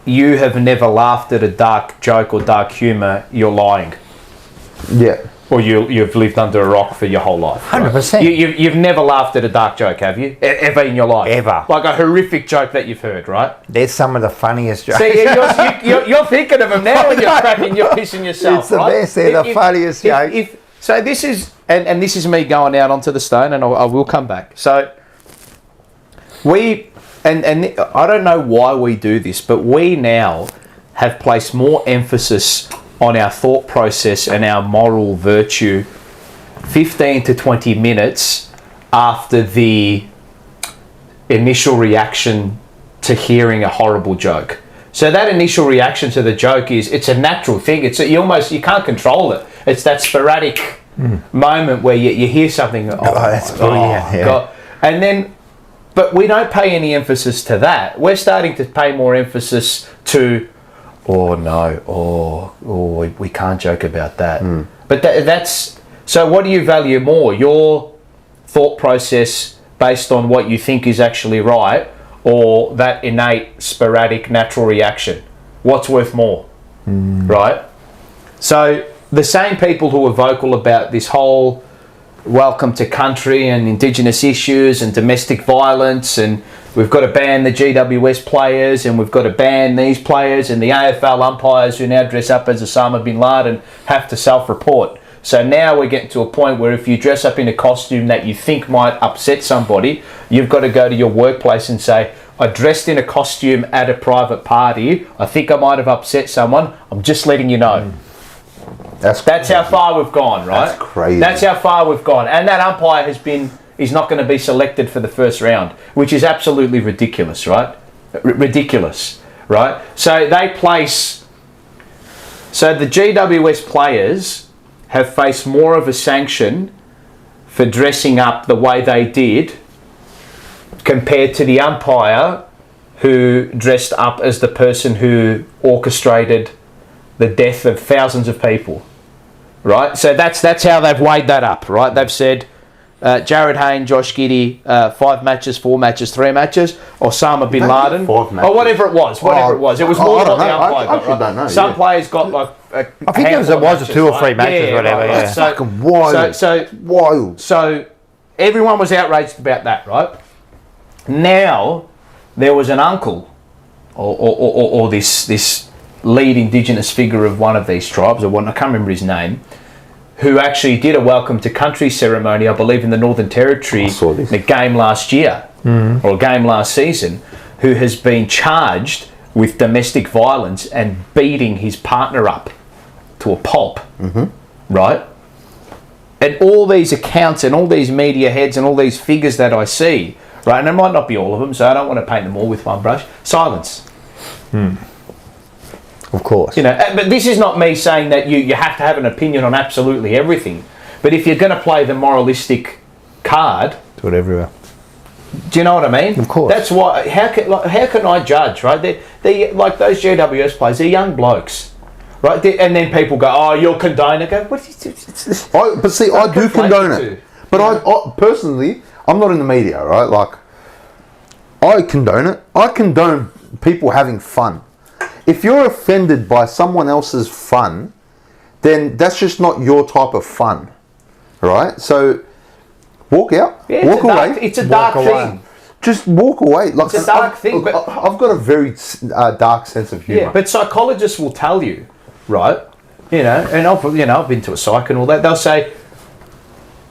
you have never laughed at a dark joke or dark humour, you're lying. Yeah. Or you've lived under a rock for your whole life. 100%. You've never laughed at a dark joke, have you? Ever in your life? Ever. Like a horrific joke that you've heard, right? There's some of the funniest jokes. See, you're thinking of them now when you're cracking, you're pissing yourself, It's the right? best. They're the funniest jokes. So this is, and this is me going out onto the stone, and I will come back. So and I don't know why we do this, but we now have placed more emphasis on our thought process and our moral virtue 15 to 20 minutes after the initial reaction to hearing a horrible joke. So that initial reaction to the joke it's a natural thing. You can't control it. It's that sporadic moment where you hear something. That's brilliant. Yeah. God. And then, but we don't pay any emphasis to that. We're starting to pay more emphasis to, we can't joke about that. But that's, so what do you value more? Your thought process based on what you think is actually right, or that innate, sporadic, natural reaction? What's worth more? Right? So the same people who are vocal about this whole welcome to country and Indigenous issues and domestic violence, and we've got to ban the GWS players, and we've got to ban these players, and the AFL umpires who now dress up as Osama bin Laden have to self-report. So now we're getting to a point where if you dress up in a costume that you think might upset somebody, you've got to go to your workplace and say, I dressed in a costume at a private party. I think I might have upset someone. I'm just letting you know. That's how far we've gone, right? That's crazy. That's how far we've gone. And that umpire is not going to be selected for the first round, which is absolutely ridiculous, right? Ridiculous, right? So the GWS players have faced more of a sanction for dressing up the way they did compared to the umpire who dressed up as the person who orchestrated the death of thousands of people, right? So that's how they've weighed that up, right? They've said Jared Hayne, Josh Giddey, 5 matches, 4 matches, 3 matches, Osama bin Laden, or whatever it was. It was more than the umpire got, right? Don't know, Some players got like I think it was 2 or 3 matches, whatever. Right. Yeah. Fucking wild. Wild. So everyone was outraged about that, right? Now there was an uncle, or this lead Indigenous figure of one of these tribes, or one, I can't remember his name, who actually did a welcome to country ceremony, I believe in the Northern Territory, in a game last year, or a game last season, who has been charged with domestic violence and beating his partner up to a pulp, right? And all these accounts and all these media heads and all these figures that I see, right, and it might not be all of them, so I don't want to paint them all with one brush, silence. Of course. You know, but this is not me saying that you have to have an opinion on absolutely everything. But if you're going to play the moralistic card, Do it everywhere. do you know what I mean? Of course. That's why. How can I judge? Right? They like those GWS players. They're young blokes, right? And then people go, "Oh, you'll condone it." Go, what? But see, I do condone it. But I personally, I'm not in the media, right? Like, I condone it. I condone people having fun. If you're offended by someone else's fun, then that's just not your type of fun, right? So, walk out, walk away. It's a dark thing. Just walk away. Like, It's a dark thing. But I've got a very dark sense of humour. yeah, but psychologists will tell you, right? You know, and I've been to a psych and all that. They'll say,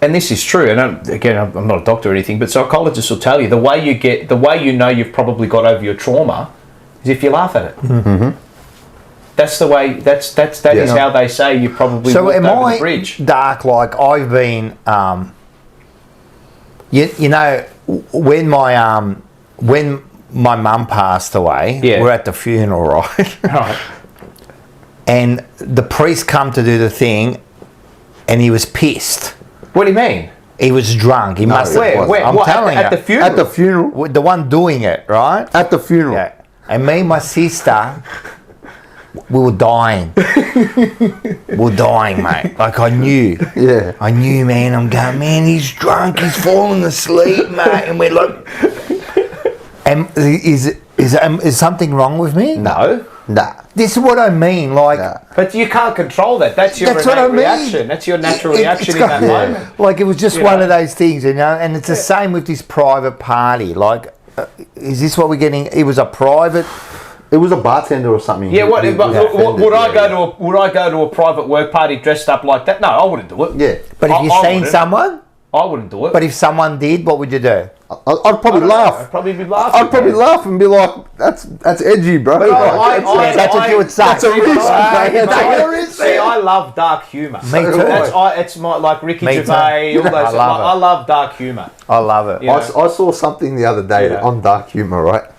and this is true. And I'm not a doctor or anything, but psychologists will tell you the way you know you've probably got over your trauma is if you laugh at it. Mm-hmm. That's the way. That is how they say you probably walked over the bridge. Dark? Like I've been, you know, when my mum passed away, we're at the funeral, right? Right. And the priest come to do the thing, and he was pissed. What do you mean? He was drunk. He must have. Where? I'm telling you. At the funeral. At the funeral. The one doing it, right? At the funeral. Yeah. And me and my sister, we were dying. We were dying, mate. Like I knew. Yeah. I knew, man. I'm going, man, he's drunk. He's falling asleep, mate. And we're like, and is something wrong with me? No. Nah. This is what I mean. Like, But you can't control that. That's your That's what I mean. reaction. That's your natural reaction in that moment. like it was just one of those things, you know. And it's the same with this private party. Like, is this what we're getting? It was a private. It was a bartender or something. Yeah, would I go to a private work party dressed up like that? No, I wouldn't do it. Yeah. But if you've seen someone, I wouldn't do it. but if someone did, what would you do? I'd probably laugh. I'd probably be laughing. I'd probably laugh and be like, "That's edgy, bro." That's what you would say. That's a risk. See, I love dark humour. Me too. It's my like Ricky Me too. Gervais. All those. I love it. I love dark humour. I love it. Yeah. I saw something the other day on dark humour, right?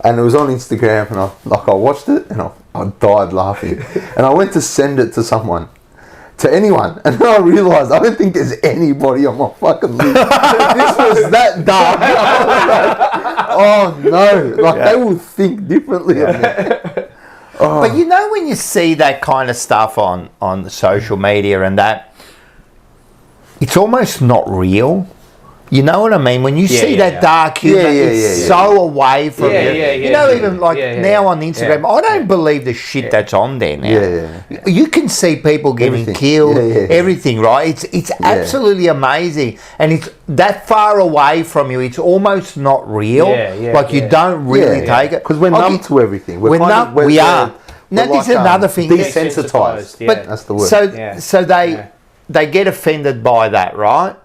And it was on Instagram, and I watched it, and I died laughing. And I went to send it to someone, to anyone, and then I realised I don't think there's anybody on my fucking list. This was that dark. I was like, oh no! Like they will think differently of me. Oh. But you know when you see that kind of stuff on the social media and that, it's almost not real. You know what I mean? When you see that dark humour, it's so away from you. You know, even like now on Instagram, I don't believe the shit that's on there now. You can see people getting killed, everything, right? It's absolutely amazing. And it's that far away from you, it's almost not real. Like you don't really take it. Because we're numb to everything. We are. Now, this is another thing. Desensitized. But that's the word. So they get offended by that, right?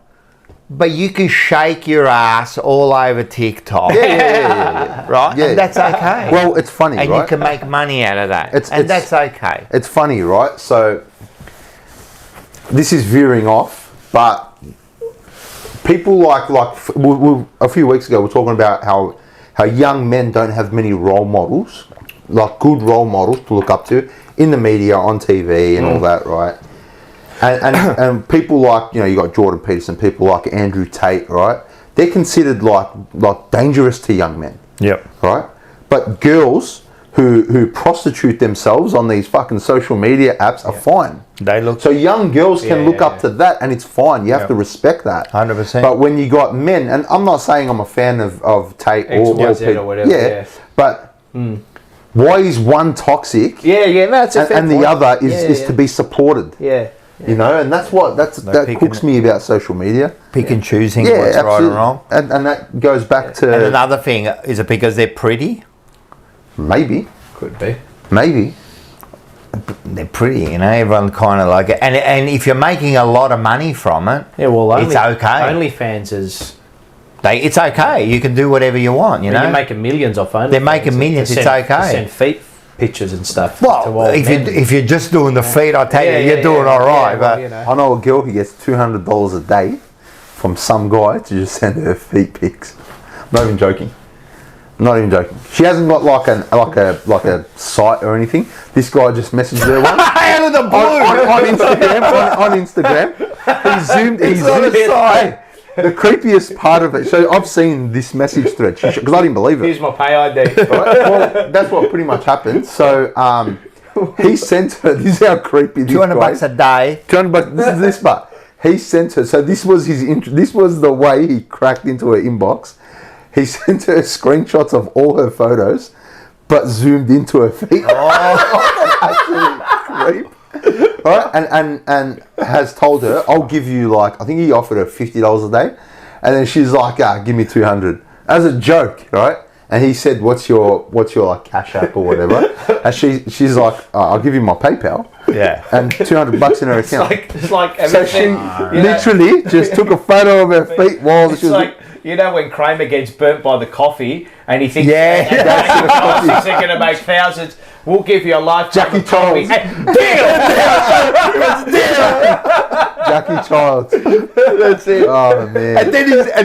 But you can shake your ass all over TikTok. Right? Yeah. And that's okay. Well, it's funny, and right? you can make money out of that. That's okay. It's funny, right? So, this is veering off, but people like a few weeks ago, we were talking about how young men don't have many role models, like good role models to look up to in the media, on TV and all that, right? And people like, you got Jordan Peterson, people like Andrew Tate, right? They're considered like dangerous to young men. Yep. Right? But girls who prostitute themselves on these fucking social media apps are fine. They look. So young girls can look up to that, and it's fine. You have to respect that. 100%. But when you got men, and I'm not saying I'm a fan of Tate or whatever. But why is one toxic? That's a fair and the other is to be supported. You know, and that's that cooks me about social media. Pick and choosing what's right and wrong. And that goes back to... And another thing, is it because they're pretty? Maybe. Could be. Maybe. they're pretty, you know. Everyone kind of like it, and if you're making a lot of money from it, Yeah, well, it's okay. OnlyFans is. It's okay. You can do whatever you want, you know. You're making millions off OnlyFans. They're making millions. It's okay. To send feet pictures and stuff. Well, if you're just doing the feet, I tell you, you're doing all right. But you know. I know a girl who gets $200 a day from some guy to just send her feet pics. Not even joking. Not even joking. She hasn't got like a site or anything. This guy just messaged her once out of the blue on Instagram. He zoomed. Hey, the creepiest part of it. So I've seen this message thread because I didn't believe it. Here's my pay ID. Right? Well, that's what pretty much happened. So he sent her. This is how creepy. This $200 a day. $200. This is this part. He sent her. So this was his. This was the way he cracked into her inbox. He sent her screenshots of all her photos, but zoomed into her feet. Absolute creep. Right, and has told her, I'll give you like, I think he offered her $50 a day, and then she's like, give me $200 as a joke, right? And he said, what's your like Cash App or whatever? And she's like, I'll give you my PayPal. Yeah. And $200 in her account. It's like So she literally just took a photo of her feet while It's she was. like, you know, when Kramer gets burnt by the coffee and he thinks Yeah. they're going to make thousands, we'll give you a lifetime Jackie of coffee. Charles. Deal! Jackie Childs. That's it. Oh man. And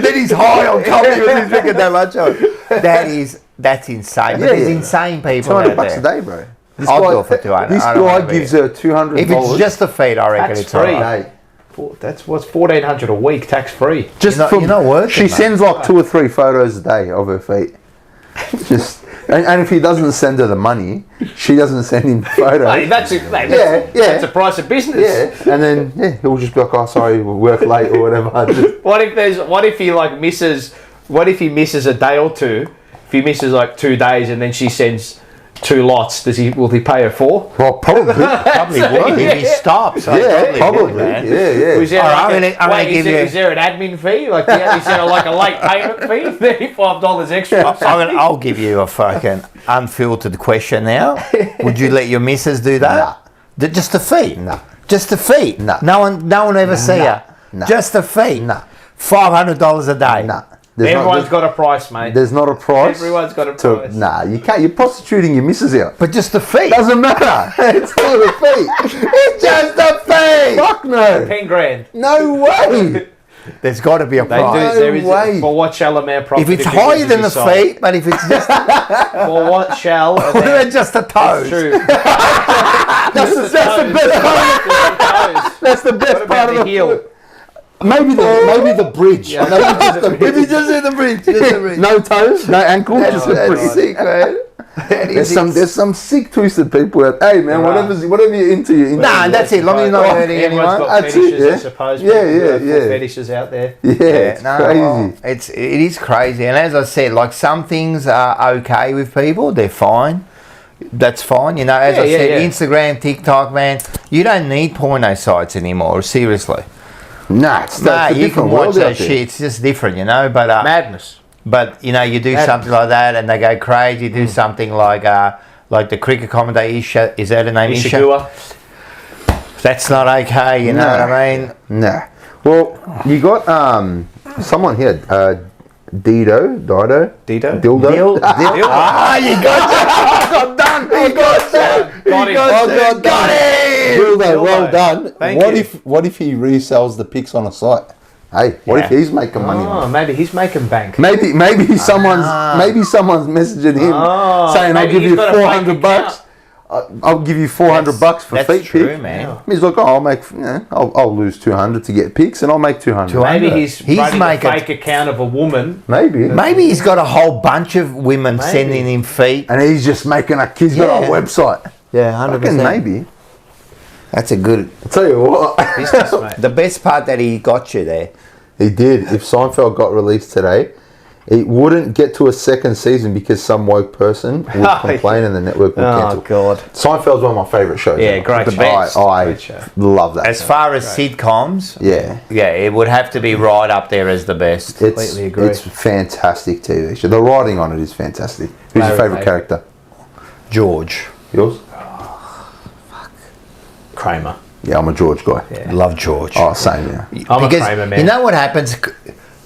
then he's high on coffee when he's drinking that much of it. That's insane. But there's insane people out $200 a there. day, bro. I'll do it for 200. This I don't guy wanna gives be- her $200. If it's just the feet, I reckon That's it's all free. right. Hey, That's what's $1,400 a week, tax free. just You're not working, she mate. sends like 2 or 3 photos a day of her feet. Just and if he doesn't send her the money, she doesn't send him photos. Hey, that's the price of business. Yeah, and then he'll just be like, "Oh, sorry, we'll work late or whatever." Just, What if he misses a day or two? If he misses like 2 days and then she sends 2 lots, will he pay her 4? well, probably Would if he stops. probably, man. yeah. Is there, All right, like I'm gonna give you- is there an admin fee? Like, is there like a late payment fee? $35 extra. I'll give you a fucking unfiltered question now. Would you let your missus do that? Just the feet? No. Just the feet? No. No one ever see her? No. Just the feet? No. $500 a day? Nah. Everyone's got a price, mate. There's not a price. Everyone's got a price. Nah, you can't. You're prostituting your missus out. But just the feet? Doesn't matter. It's not the feet. It's just the feet! Fuck no. 10 grand. No way. There's got to be a They do. price. There is way. for what shall a man profit? If it's he higher loses than the his soul? feet, but if it's just For what shall a what man? about just the toes? True. That's the best part. That's the best What part about of the heel? Maybe the bridge. Yeah. Maybe just the If you bridge. just in the bridge, just the bridge. No toes, no ankle, just the That's bridge. sick, man. There's some sick twisted people out. Hey man, There are. whatever you're into, you're into. Nah, that's it. Long as you're not hurting Everyone's anyone. got That's fetishes, it, yeah. I suppose. Yeah, People have yeah. fetishes out there. Yeah, it's crazy. Well, it is crazy, and as I said, like some things are okay with people, they're fine. That's fine, you know. As I said, Instagram, TikTok, man, you don't need porno sites anymore. Seriously, Nah, it's a you different can watch world out that there. shit. It's just different, you know. But Madness. but you know, you do something like that, and they go crazy. You do something like the cricket commentator Isha. Is that her name? Isha. Ishigua. That's not okay. You know what I mean? Nah. Well, you got someone here, Dido. Dildo? Dildo. Ah, you got it! got done! You got it! Got him. Got it! Dildo, well done. Thank you. What if he resells the pics on a site? Hey, what if he's making money on it? Oh, maybe he's making bank. Maybe someone's messaging him saying I'll maybe give he's you got a bank $400. account. I'll give you $400 for That's feet true, pic. man. He's like, I'll make, I'll lose $200 to get pics, and I'll make $200. Maybe he's running making- a fake account of a woman. Maybe. Maybe he's got a whole bunch of women Maybe. sending him feet. And he's just making he's got a Yeah. website. Yeah, Fucking maybe. That's a good. I'll tell you what. Business, mate. The best part that he got you there. He did. If Seinfeld got released today, it wouldn't get to a second season because some woke person would complain and the network would cancel. God. Seinfeld's one of my favourite shows. Yeah, ever. great The show. best. I Great show. love that. As show. far as sitcoms, Yeah. it would have to be right up there as the best. Completely agree. It's fantastic TV show. The writing on it is fantastic. Who's your Larry favourite David. character? George. Yours? Kramer. Yeah, I'm a George guy. Yeah. Love George. Oh, same, yeah. I'm Because a Kramer man. you know what happens?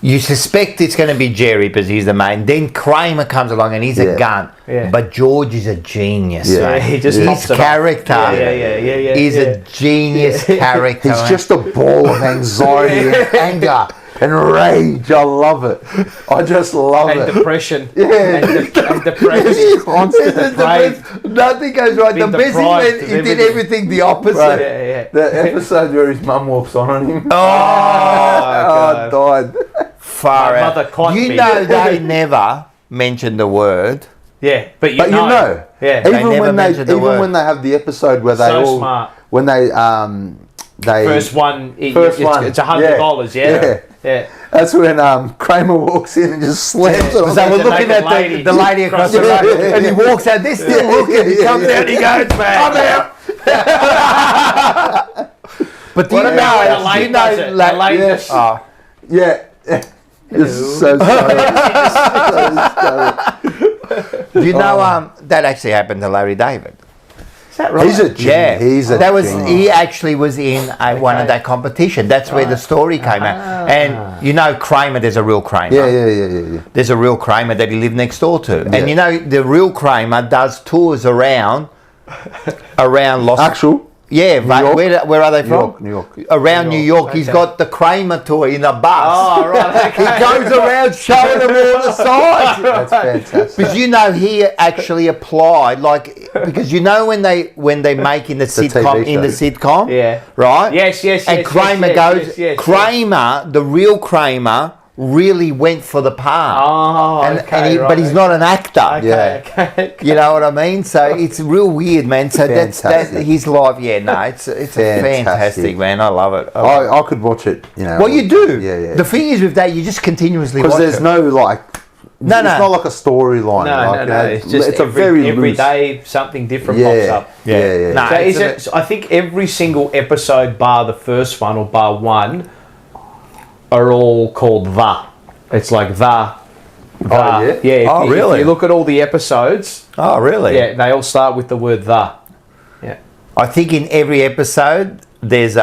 You suspect it's going to be Jerry because he's the main. Then Kramer comes along and he's a gun. Yeah. But George is a genius. Yeah. mate. He just His pops it off. character Yeah. is a genius character. He's mate. just a ball of anxiety and anger and rage. I love it. I just love and it. depression. Yeah. And depression. Constant. Depraved. Nothing goes right. Been The best deprived thing of he did everything. everything the opposite. Right. Yeah. The episode where his mum walks on him. Oh, I God. died. far My out. mother conned You me. know they never mentioned the word. Yeah, but you But know. you know, Yeah. They even never when mentioned the word. when they have the episode where they So all smart. when they First one, First one. it's $100, yeah? Yeah. That's when Kramer walks in and just slams it on. So we're the looking naked at lady. the lady across the Yeah, road, yeah, and he walks out. They're still looking. He comes out. He goes, "I'm out." But do you What know? about when Do Elaine you know? does it? Elaine yeah. just- Oh, Yeah. It's so sorry. do you know? That actually happened to Larry David. Is that right? He's a genius. Yeah, He's a that was genius. he actually was in one of that competition. That's where the story came out. And you know, Kramer. There's a real Kramer. Yeah. There's a real Kramer that he lived next door to. Yeah. And you know, the real Kramer does tours around Los. Actual. Yeah, but York? where are they from? New York. Around New York. He's okay. got the Kramer tour in a bus. Oh, right. He Okay. goes around showing them all the sides. That's fantastic. Because you know he actually applied, like, because you know when they make in the sitcom, TV show. yeah, right? Yes. And Kramer yes, yes. Kramer, the real Kramer, really went for the part. Oh, okay, but he's not an actor. Okay. You know what I mean? So it's real weird, man. So that's Fantastic. his life. Yeah, no, it's fantastic, man. I love it. I could watch it, you know. Well, you do. Yeah. The thing is with that, you just continuously watch Because there's it. no like. No. It's not like a storyline. No. It's just very every loose. day something different pops up. Yeah. No. So it's I think every single episode, bar the first one or bar one, are all called the. It's like the. Oh, yeah? Oh, really? If you look at all the episodes, Oh, really? yeah, they all start with the word the. Yeah. I think in every episode there's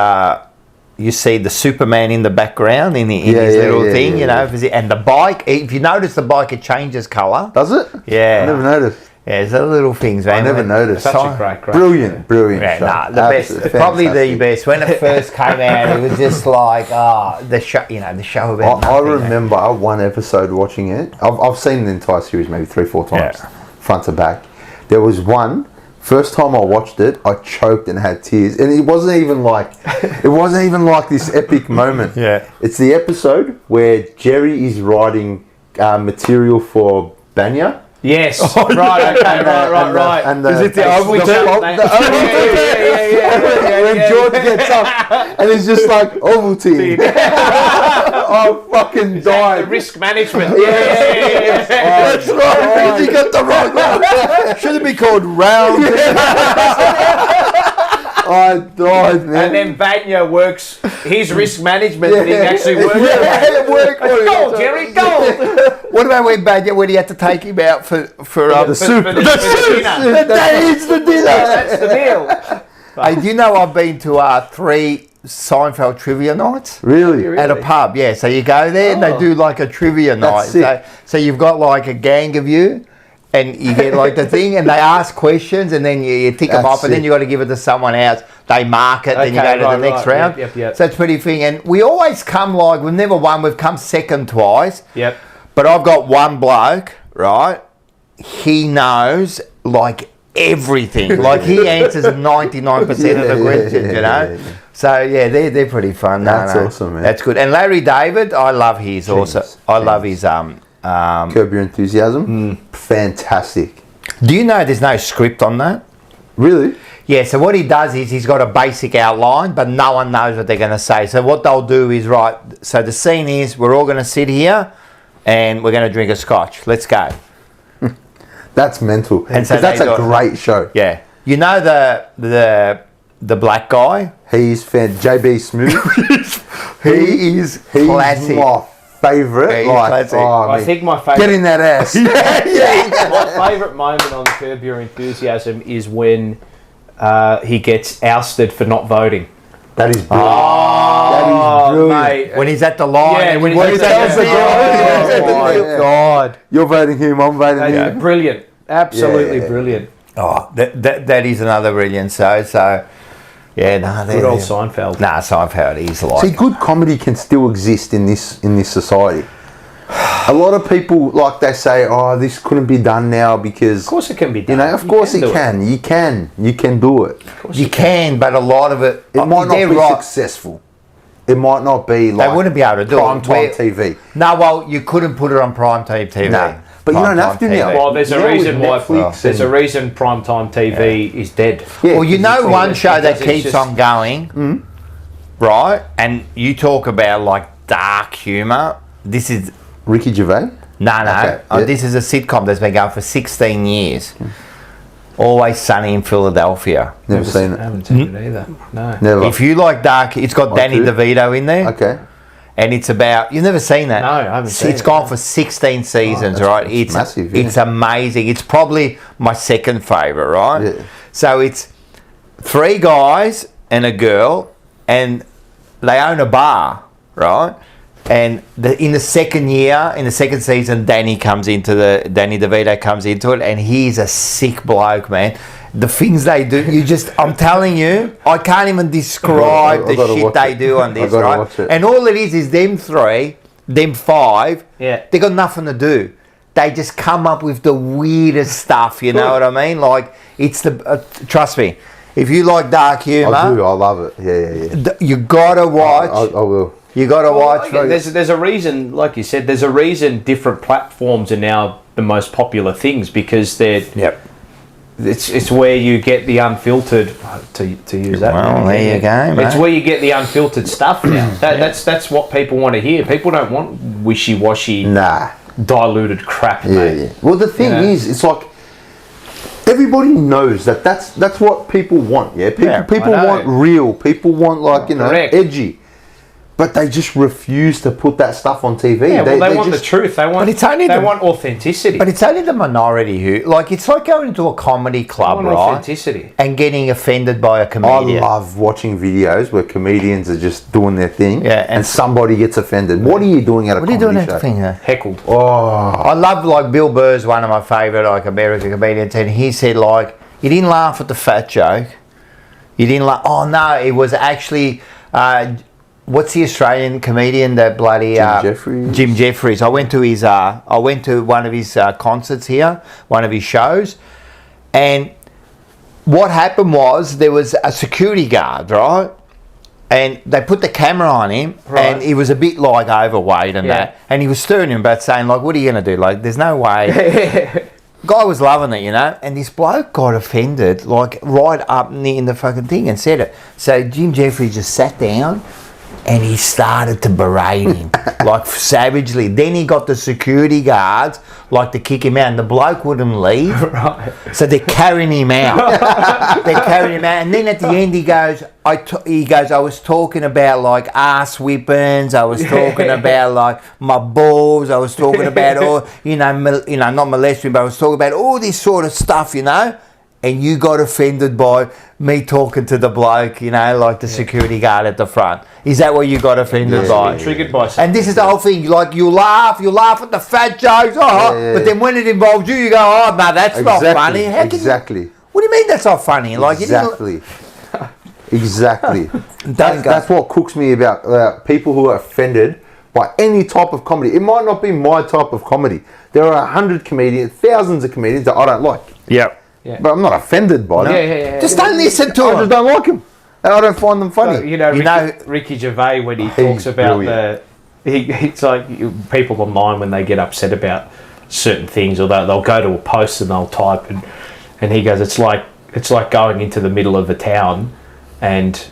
you see the Superman in the background in his little thing, you know, and the bike. If you notice the bike, it changes colour. Does it? Yeah. I never noticed. Yeah, it's the little things, man. I never noticed. Such a great Brilliant Yeah, show. nah, the Absolutely best, probably the fantastic. best. When it first came out, it was just like, the show, the show about I nothing, man. remember one episode watching it. I've seen the entire series maybe 3-4 times, Yeah. front to back. There was one. First time I watched it, I choked and had tears, and it wasn't even like this epic moment. Yeah. It's the episode where Jerry is writing material for Banya. Yes. Right. Okay. Right. And the, Is it the Ovaltine? The Ovaltine. Yeah. When George gets up and he's just like Ovaltine. I fucking died. The risk management. Yeah. That's right, because you got the wrong one. Should it be called round? I died, man. And then Banya works his risk management thing actually works. Yeah, it worked. Go, Jerry, go. What about when he had to take him out for the soup. For the dinner. It's the dinner. That's the meal. Hey, do you know I've been to 3 Seinfeld trivia nights? Really? At a pub, yeah. So you go there and they do like a trivia night. sick. So you've got like a gang of you and you get like the thing and they ask questions and then you tick them That's off and then sick. you got to give it to someone else. They mark it, then you go Okay, to the next right. round. Yep. So it's pretty thing. And we always come like, we've never won, we've come second twice. Yep. But I've got one bloke, right? He knows like everything. Like he answers 99% of the questions, you know? yeah. So yeah, they're pretty fun. That's awesome, man. That's good. And Larry David, I love his also. I love his Curb Your Enthusiasm. Fantastic. Do you know there's no script on that? Really? Yeah, so what he does is he's got a basic outline, but no one knows what they're going to say. So what they'll do is, right, so the scene is we're all going to sit here and we're going to drink a scotch. Let's go. That's mental. And so Because that's they a do it. great show. Yeah. You know the black guy? He's JB Smooth. He's He's classic. my favourite. Yeah, he's like, classic. I man. think my Get favourite. in that ass. My favourite moment on Curb Your Enthusiasm is when he gets ousted for not voting. That is brilliant. Oh, that is brilliant. mate. When he's at the line. Yeah, and when he he's works at out the the line. deal. Oh, my God. You're voting him, I'm voting him. Brilliant. Absolutely Yeah. brilliant. Oh, that is another brilliant show. So, yeah, no, Good old Seinfeld. Nah, Seinfeld is like. See, good comedy can still exist in this society. A lot of people, like, they say, oh, this couldn't be done now because... Of course it can be done. You know, of course it do can. You can do it. You can, but a lot of it... It might not they're be right. successful. It might not be like... They wouldn't be able to do it. primetime TV. No, well, you couldn't put it on primetime TV. No, but you don't have to now. Well, there's a Yeah, reason with why. Netflix There's a and- reason primetime TV is dead. Yeah, Well, you know one show that because it's keeps just- on going, right? And you talk about, like, dark humour. This is... Ricky Gervais? No. Okay, yeah. This is a sitcom that's been going for 16 years. Always Sunny in Philadelphia. Never seen I it. haven't seen it either. No. Never. If you like dark, it's got Danny do. DeVito in there. Okay. And it's about, you've never seen that? No, I haven't seen It's it, gone for 16 seasons, that's- right? that's It's massive, yeah. It's amazing. It's probably my second favourite, right? Yeah. So it's 3 guys and a girl, and they own a bar, right? And in the second season, Danny DeVito comes into it, and he's a sick bloke, man. The things they do, I'm telling you, I can't even describe I gotta the shit watch they it. do on I this, gotta right? watch it. And all it is them 3, them 5, Yeah. they got nothing to do. They just come up with the weirdest stuff, you know what I mean? Like, it's trust me, if you like dark humour, I do. I love it. Yeah. you gotta watch. I will. You gotta watch. There's a reason, like you said, there's a reason different platforms are now the most popular things because they're. Yep. It's where you get the unfiltered to use that. Well, there you go, It's mate. where you get the unfiltered stuff now. That's what people want to hear. People don't want wishy-washy, Nah. diluted crap, Yeah, mate. yeah. Well, the thing Yeah. is, it's like everybody knows that's what people want. Yeah, people I know. want real. People want, like, Correct. edgy. But they just refuse to put that stuff on TV. Yeah, well, they want just, the truth. They want. But it's only they the- want authenticity. But it's only the minority who, like, it's like going to a comedy they club, want right? authenticity. And getting offended by a I comedian. love watching videos where comedians are just doing their thing, Yeah, and and somebody gets offended. What are you doing at a What are you comedy doing show? at the thing? Heckled. Oh, I love, like, Bill Burr's one of my favourite, like, American comedians, and he said, like, you didn't laugh at the fat joke. You didn't laugh. Oh no, it was actually. What's the Australian comedian that bloody Jim Jeffries? Jim Jeffries. I went to one of his concerts here, one of his shows, and what happened was there was a security guard, right? And they put the camera on him, Right. and he was a bit like overweight and Yeah. that, and he was stirring him about saying, like, what are you going to do? Like, there's no way. Guy was loving it, you know, and this bloke got offended, like, right up in the fucking thing, and said it. So Jim Jeffries just sat down and he started to berate him, like, savagely. Then he got the security guards, like, to kick him out, and the bloke wouldn't leave. Right. So they're carrying him out. They're carrying him out, and then at the end he goes, I was talking about, like, ass whippings. I was talking about, like, my balls. I was talking about all, not molesting, but I was talking about all this sort of stuff, you know. And you got offended by me talking to the bloke, you know, like the security guard at the front. Is that what you got offended by? Triggered by something. And this is the whole thing. Like, you laugh at the fat jokes, but then when it involves you, you go, oh no, that's not funny. How can exactly. you, what do you mean that's not funny? Like, Exactly. Exactly. Don't go. That's what cooks me about people who are offended by any type of comedy. It might not be my type of comedy. There are 100 comedians, thousands of comedians that I don't like. Yeah. Yeah. But I'm not offended by them. Yeah. Just don't listen to I them. just don't like them. And I don't find them funny. Ricky Gervais, when he talks about brilliant. it's like people online when they get upset about certain things, or they'll go to a post and they'll type, and he goes, it's like going into the middle of a town, and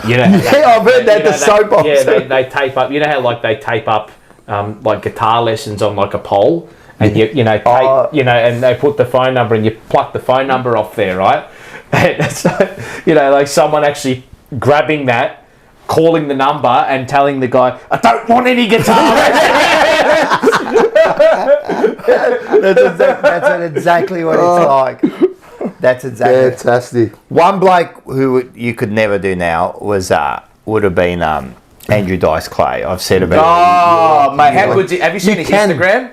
you know. Yeah, I've heard that, the soap opera. Yeah, they tape up. You know how, like, they tape up like guitar lessons on, like, a pole. And and they put the phone number, and you pluck the phone number off there, right? And it's like, like someone actually grabbing that, calling the number, and telling the guy, "I don't want any guitar." That's exactly what it's like. That's exactly. Fantastic. One bloke who you could never do now was would have been Andrew Dice Clay. I've said about. Oh, mate, how good's it? Have you seen his Instagram?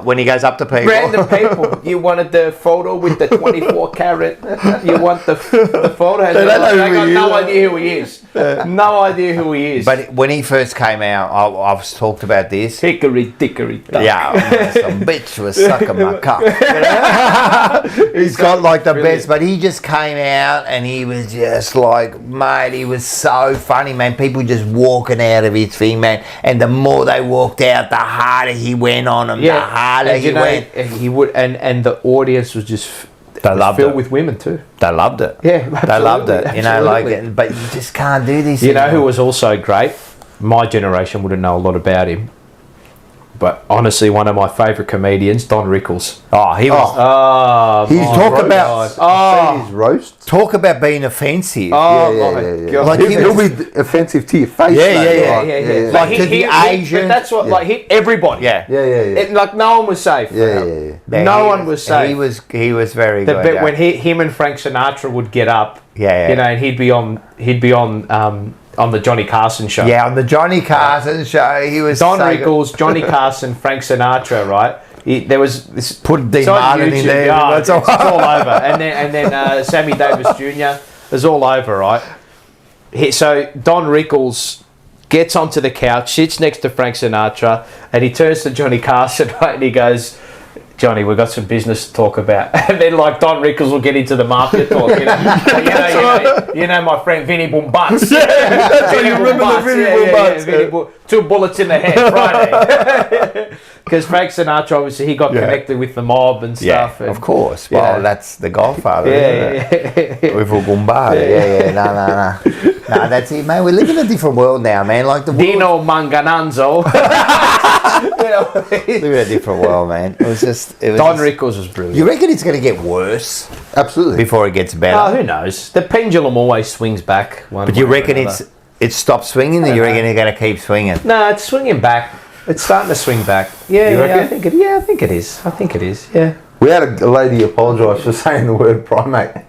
When he goes up to people. Random people. You wanted the photo with the 24 carat. You want the photo. They got no idea who he is. No idea who he is. But when he first came out, I've talked about this. Hickory dickory dock. Yeah, some bitch was sucking my cock. He's got like the best, but he just came out and he was just like, mate, he was so funny, man. People just walking out of his thing, man. And the more they walked out, the harder he went on them. Yeah. The harder he went. He would, and the audience was just filled with women too. They loved it. Yeah, absolutely, they loved it. You know, absolutely. like, but you just can't do this. You know who was also great? My generation wouldn't know a lot about him, but honestly, one of my favourite comedians, Don Rickles. Oh, he was. He's talk about. Oh, His roast. Talk about being offensive. oh Yeah. my God. Like He'll be offensive to your face. Yeah, mate. yeah. Like to the Asian. But that's what like hit everybody. Yeah. Yeah. It, like no one was safe. Yeah. No one was safe. He was very The good. bit yeah. when him and Frank Sinatra would get up, Yeah. you know, and he'd be on the Johnny Carson show. Yeah, on the Johnny Carson show, he was Don so Rickles, Johnny Carson, Frank Sinatra, right? There was this. Put Dean it's on Martin in YouTube, there. yeah, That's it's all over. And then Sammy Davis Jr. is all over, right? So Don Rickles gets onto the couch, sits next to Frank Sinatra, and he turns to Johnny Carson, right, and he goes, Johnny, we've got some business to talk about. And then, like, Don Rickles will get into the mafia talk, you know my friend Vinny Boom Butts. That's how you remember the Vinny Boom Butts. 2 bullets in the head, Friday. Because Frank Sinatra, obviously, he got connected with the mob and Yeah, stuff. And, of course. Well, that's the Godfather, isn't it? yeah. With Gumbar. Yeah. No, that's it, man. We live in a different world now, man. Like the world. Dino Mangananzo. Live in a different world, man. It was Don Rickles was brilliant. You reckon it's going to get worse Absolutely. before it gets better? Oh, who knows? The pendulum always swings back. But you reckon it stopped swinging, or you reckon it's going to keep swinging? No, it's swinging back. It's starting to swing back. Yeah, reckon? I think it is. I think it is. Yeah. We had a lady apologise for saying the word primate.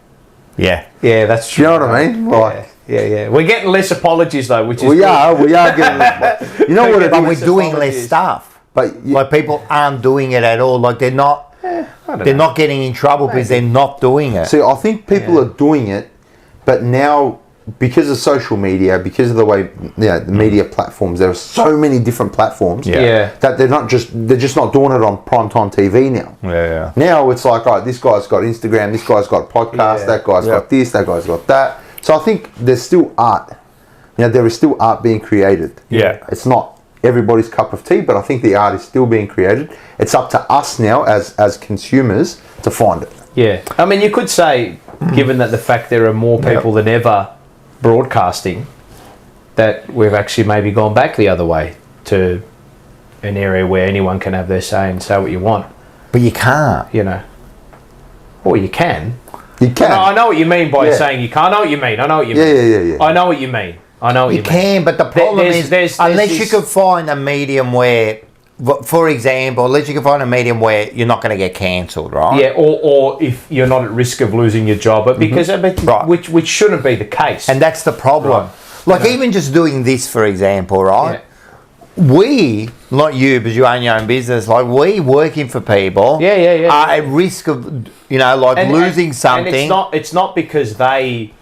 Yeah. Yeah, that's Do true. you know what I mean? Like, Yeah. We're getting less apologies though, which is we good. are getting. You know what it But we're is? doing less apologies. stuff. But Like people aren't doing it at all. Like they're not. I don't They're know. not getting in trouble because they're not doing it. see, I think people are doing it, but now because of social media, because of the way the media platforms, there are so many different platforms Yeah. that they're just not doing it on primetime TV now. Yeah. Now it's like, all right, this guy's got Instagram, this guy's got a podcast, Yeah. that guy's got this, that guy's got that. So I think there's still art. You know, there is still art being created. Yeah. It's not everybody's cup of tea, but I think the art is still being created. It's up to us now as consumers to find it. Yeah. I mean, you could say, given that the fact there are more people than ever broadcasting, that we've actually maybe gone back the other way to an area where anyone can have their say and say what you want, But you can't. you know. Or you can. You can. No, I know what you mean by Yeah. saying you can't. I know what you mean. I know what you Yeah, mean. yeah. I know what you mean. I know what You you mean. can, but the problem is, there's unless you this- can find a medium where, for example, unless you can find a medium where you're not going to get cancelled, right? Yeah, or if you're not at risk of losing your job, but because Right. which shouldn't be the case. And that's the problem. Like even just doing this, for example, right? Yeah. We, not you, but you own your own business. Like we working for people, Yeah. are at risk of, losing something. And it's not because they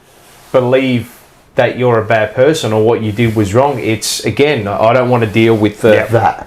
believe that you're a bad person or what you did was wrong. It's again, I don't want to deal with that.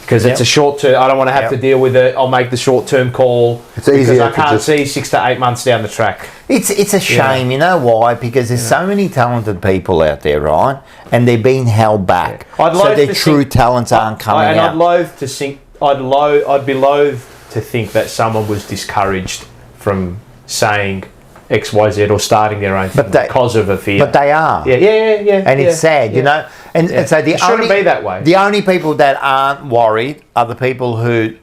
because it's a short term. I don't want to have to deal with it. I'll make the short term call It's because easier I to can't just- see 6 to 8 months down the track. It's a shame, you know why? Because there's so many talented people out there, right? And they're being held back. I'd So loathe their to true think- talents aren't coming and out. I'd loathe to think. I'd be loath to think that someone was discouraged from saying XYZ or starting their own thing because of a fear. But they are. Yeah. And it's sad, you know. And so It shouldn't be that way. The only people that aren't worried are the people who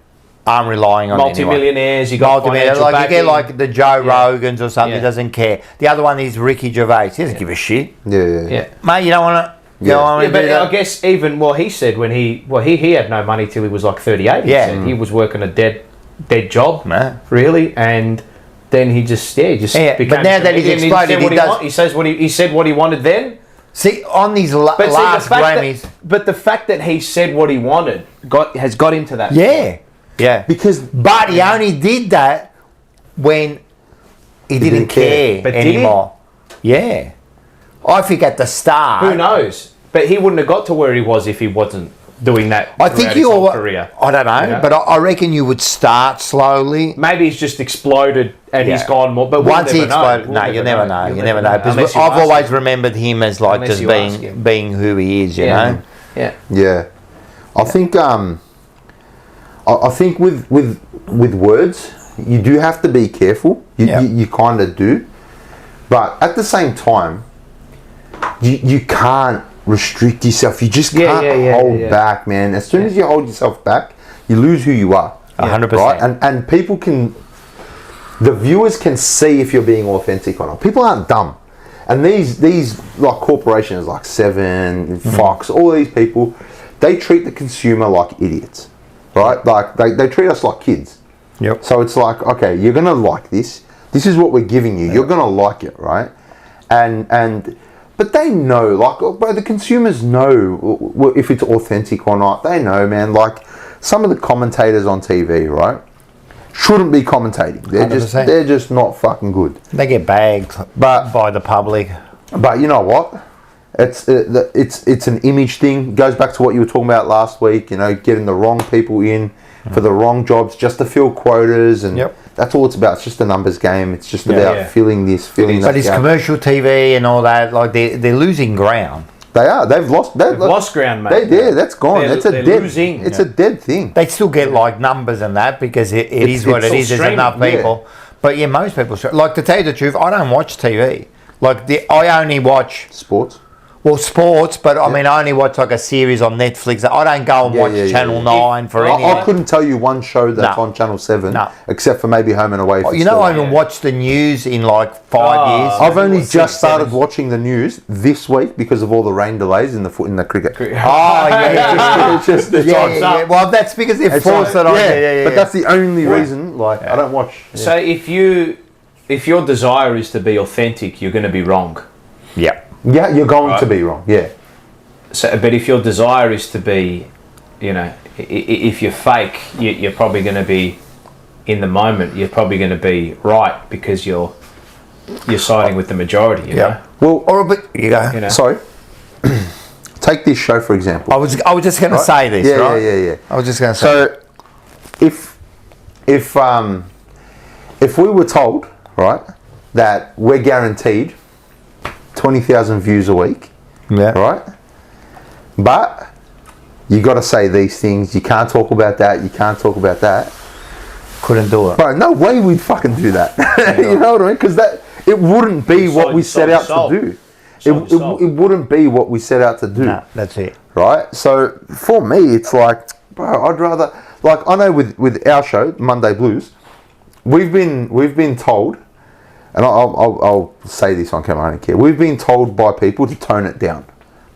aren't relying on Multi-millionaires, you got financial like backing. you get like the Joe Rogans or something. Yeah. He doesn't care. The other one is Ricky Gervais. He doesn't give a shit, Yeah. mate. You don't want to. Yeah. But I guess even he said when he had no money till he was like 38. He Yeah. said he was working a dead job, Man. really, and then he just Yeah, became but now that he's comedian. exploded, he said what he wanted then. See, on these But last the fact Grammys... but the fact that he said what he wanted has got him to that. Yeah. But he only did that when he didn't care But anymore. Yeah. I think at the start... Who knows? But he wouldn't have got to where he was if he wasn't doing that. I think his whole career. I don't know, You know? but I reckon you would start slowly. Maybe he's just exploded and he's Yeah. gone more. But Once he we'll never know. exploded, no, We'll you never know. You'll You never know. Unless Because you I've ask always him. remembered him as like Unless just you ask him. being who he is, you know. Yeah. Yeah, I think I think with words you do have to be careful. You kind of do, but at the same time, you can't restrict yourself. You just can't hold back, man. As soon as you hold yourself back, you lose who you are. 100%. Right? And people can, the viewers can see if you're being authentic or not. People aren't dumb. And these like corporations like Seven, Fox, all these people, they treat the consumer like idiots, right? Like they treat us like kids. Yep. So it's like, okay, you're gonna like this. This is what we're giving you. You're gonna like it, right? But they know, like, bro, the consumers know if it's authentic or not. They know, man. Like some of the commentators on TV, right, shouldn't be commentating. They're just not fucking good. They get bagged by the public. But you know what? It's an image thing. It goes back to what you were talking about last week. You know, getting the wrong people in for the wrong jobs just to fill quotas, and that's all it's about. It's just a numbers game. It's just about filling this, filling that. But it's commercial TV and all that. Like they're losing ground. They are. They've lost ground, mate. That's gone. It's a dead. Losing. It's a dead thing. They still get like numbers and that because it is what it is. There's enough people. But yeah, most people. Like to tell you the truth, I don't watch TV. Like I only watch sports. Well, sports, but I mean, I only watch like a series on Netflix. I don't go and watch Channel 9 for any. I couldn't tell you one show that's on Channel 7, except for maybe Home and Away. You know, I haven't watched the news in like 5 years. I've only just started watching the news this week because of all the rain delays in the cricket. Well, that's because they're forced it on. But that's the only reason. Like, I don't watch. So if your desire is to be authentic, you're going to be wrong. Yeah. Yeah, you're going to be wrong. Yeah. So, but if your desire is to be, you know, if you're fake, you're probably going to be in the moment. You're probably going to be right because you're siding with the majority. You know? Well, you go. Sorry. Take this show for example. I was just going to say this. Yeah. I was just going to say. So, if we were told, right, that we're guaranteed 20,000 views a week, right? But you got to say these things. You can't talk about that. You can't talk about that. Couldn't do it. Bro, no way we'd fucking do that. You know what I mean? Because it wouldn't be what we set out to do. It wouldn't be what we set out to do. No, that's it. Right? So for me, it's like, bro, I'd rather, like, I know with our show, Monday Blues, we've been told. And I'll say this on camera, I don't care. We've been told by people to tone it down,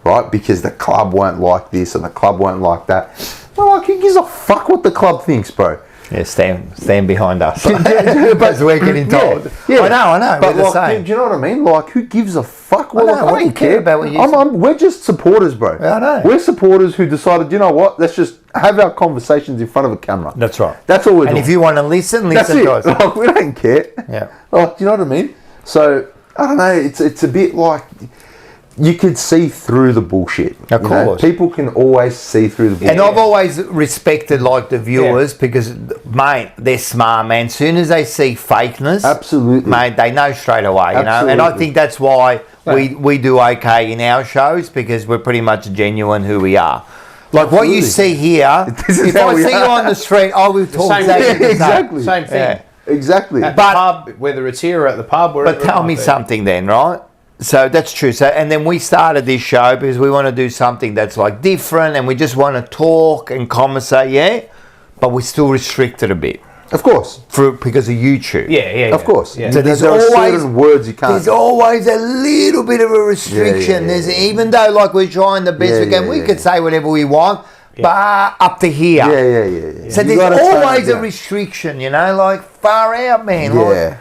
right? Because the club won't like this and the club won't like that. Well, like, who gives a fuck what the club thinks, bro? Yeah, stand behind us. But we're getting told. Yeah. I know. But we're the like, same. do you know what I mean? Like, who gives a fuck? I don't care about what you say. We're just supporters, bro. I know. We're supporters who decided, you know what? Let's just have our conversations in front of a camera. That's right. That's all we're doing. And if you want to listen That's it. to us. Like, we don't care. Yeah. Like, do you know what I mean? So, I don't know. It's a bit like you could see through the bullshit. Of course. People can always see through the bullshit. And I've always respected like the viewers because, mate, they're smart, man. Soon as they see fakeness, absolutely, mate, they know straight away, you know. And I think that's why we do okay in our shows because we're pretty much genuine who we are. Like what you see here, if I see you on the street, I will talk exactly. Same thing. Yeah. Exactly. At the pub, whether it's here or at the pub, wherever. But tell me something then, right? So that's true. So and then we started this show because we want to do something that's like different, and we just want to talk and conversate, but we're still restricted a bit. Of course, because of YouTube. Yeah. Of course. Yeah. So there are certain words you can't. There's always a little bit of a restriction. There's even though like we're trying the best we can, we could say whatever we want. But up to here. Yeah. So there's always a restriction, you know, like far out, man. Yeah.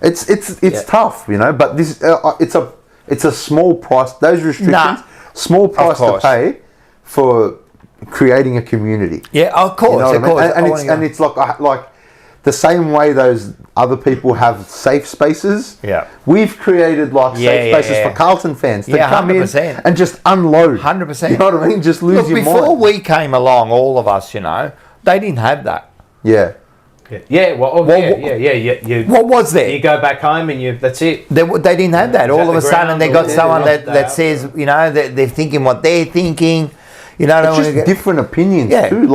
It's tough, you know. But this it's a small price. Those restrictions, small price to pay for creating a community. Yeah, of course, you know of course. And it's like the same way those other people have safe spaces. Yeah, we've created safe spaces for Carlton fans to come 100%. In and just unload. 100%. You know what I mean? Just lose your mind. Before we came along, all of us, you know, they didn't have that. Yeah. Yeah, what was there? You go back home and that's it. They didn't have that. All of a sudden, they got someone that says, you know, they're thinking what they're thinking. You know, it's just different opinions too.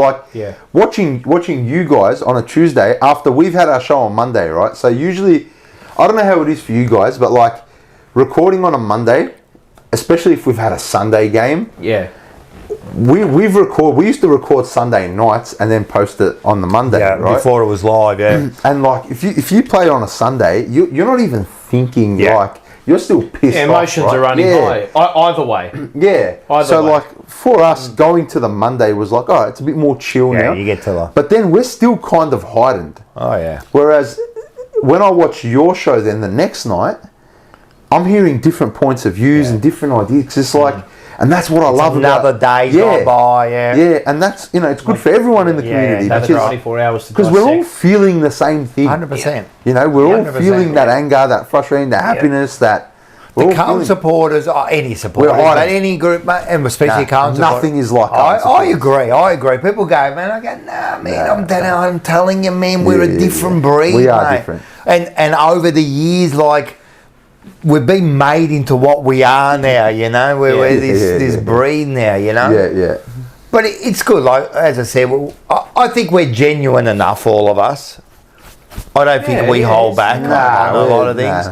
Watching you guys on a Tuesday after we've had our show on Monday, right? So usually, I don't know how it is for you guys, but like recording on a Monday, especially if we've had a Sunday game. Yeah. We used to record Sunday nights and then post it on the Monday, right? Before it was live, And like if you play on a Sunday, you're not even thinking like you're still pissed off. Emotions are running high. Either way. Yeah. Either way. Like for us, going to the Monday was like, oh, it's a bit more chill now. Yeah, you get to that. But then we're still kind of heightened. Oh yeah. Whereas when I watch your show, then the next night, I'm hearing different points of views and different ideas. It's like. And that's what I love about another day gone by, Yeah, and that's, you know, it's good for everyone in the community. Because 24 hours because we're all feeling the same thing. 100%. You know, we're all feeling that anger, that frustration, that happiness, that... The Carlton supporters, any supporters, but any group, and especially Carlton supporters. Nothing is like Carlton I agree. People go, man, I go, nah, man, I'm telling you, man, we're a different breed, We are different. And over the years, like... We've been made into what we are now, you know. We're this breed now, you know. Yeah. But it's good. Like as I said, I think we're genuine enough, all of us. I don't think we hold back on a lot of things.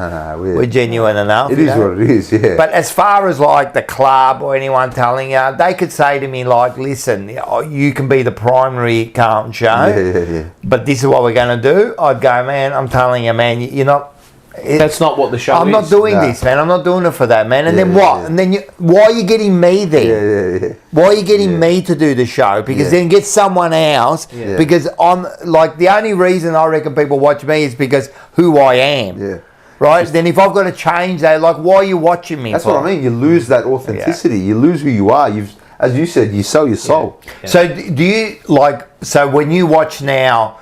We're genuine enough. It is what it is, yeah. But as far as like the club or anyone telling you, they could say to me like, listen, you can be the primary Carlton show. Yeah. But this is what we're going to do. I'd go, man, I'm telling you, man, you're not... That's not what the show is. I'm not doing this, man. I'm not doing it for that, man. And then what? And then why are you getting me then? Yeah. Why are you getting me to do the show? Because then get someone else. Yeah. Because I'm like, the only reason I reckon people watch me is because who I am. Yeah. Right? Then if I've got to change that, like, why are you watching me? That's what I mean. You lose that authenticity. You lose who you are. As you said, you sell your soul. Yeah. So do you like? So when you watch now.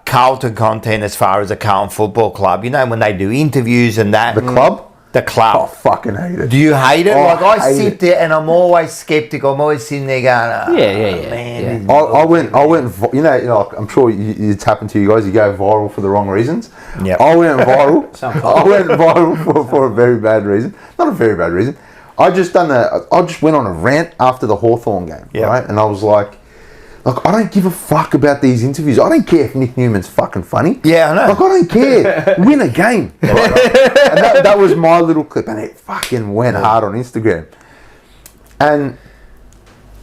Carlton content as far as the Carlton Football Club, you know, when they do interviews and that. The club? The club. I fucking hate it. Do you hate it? I sit it. there and I'm always skeptical. I'm always sitting there going, man. I went, you know, I'm sure it's happened to you guys. You go viral for the wrong reasons. Yeah. I went viral for a very bad reason. Not a very bad reason. I just went on a rant after the Hawthorn game, right? And I was like, look, I don't give a fuck about these interviews. I don't care if Nick Newman's fucking funny. Yeah, I know. Like, I don't care. Win a game. Right? And that was my little clip, and it fucking went hard on Instagram. And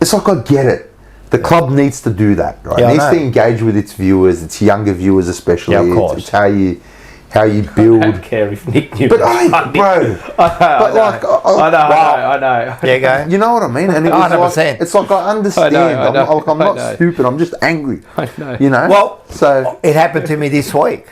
it's like, I get it. The club needs to do that, right? It needs to engage with its viewers, its younger viewers especially. Yeah, of course. It's how you build. I don't care if Nick Newman's funny. I know. There you go. You know what I mean? And it was like, it's like I understand. I'm not stupid. I'm just angry. I know. You know. Well, so it happened to me this week.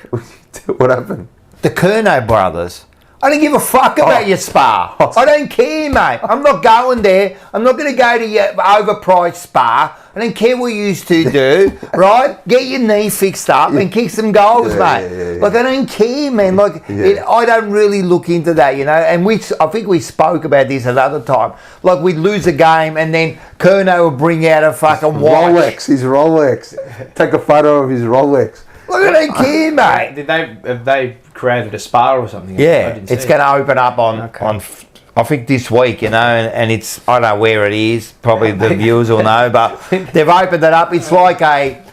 What happened? The Curnow brothers. I don't give a fuck about your spa. I don't care, mate. I'm not going there. I'm not going to go to your overpriced spa. I don't care what you used to do, right? Get your knee fixed up and kick some goals, mate. Like, I don't care, man. Like, I don't really look into that, you know. And I think we spoke about this another time. Like, we'd lose a game and then Curnow would bring out a fucking watch. His Rolex. Take a photo of his Rolex. Look, I don't care, mate. Have they created a spa or something? Yeah, it's going to open up on I think this week, you know, and it's, I don't know where it is, probably the viewers will know, but they've opened it up. It's like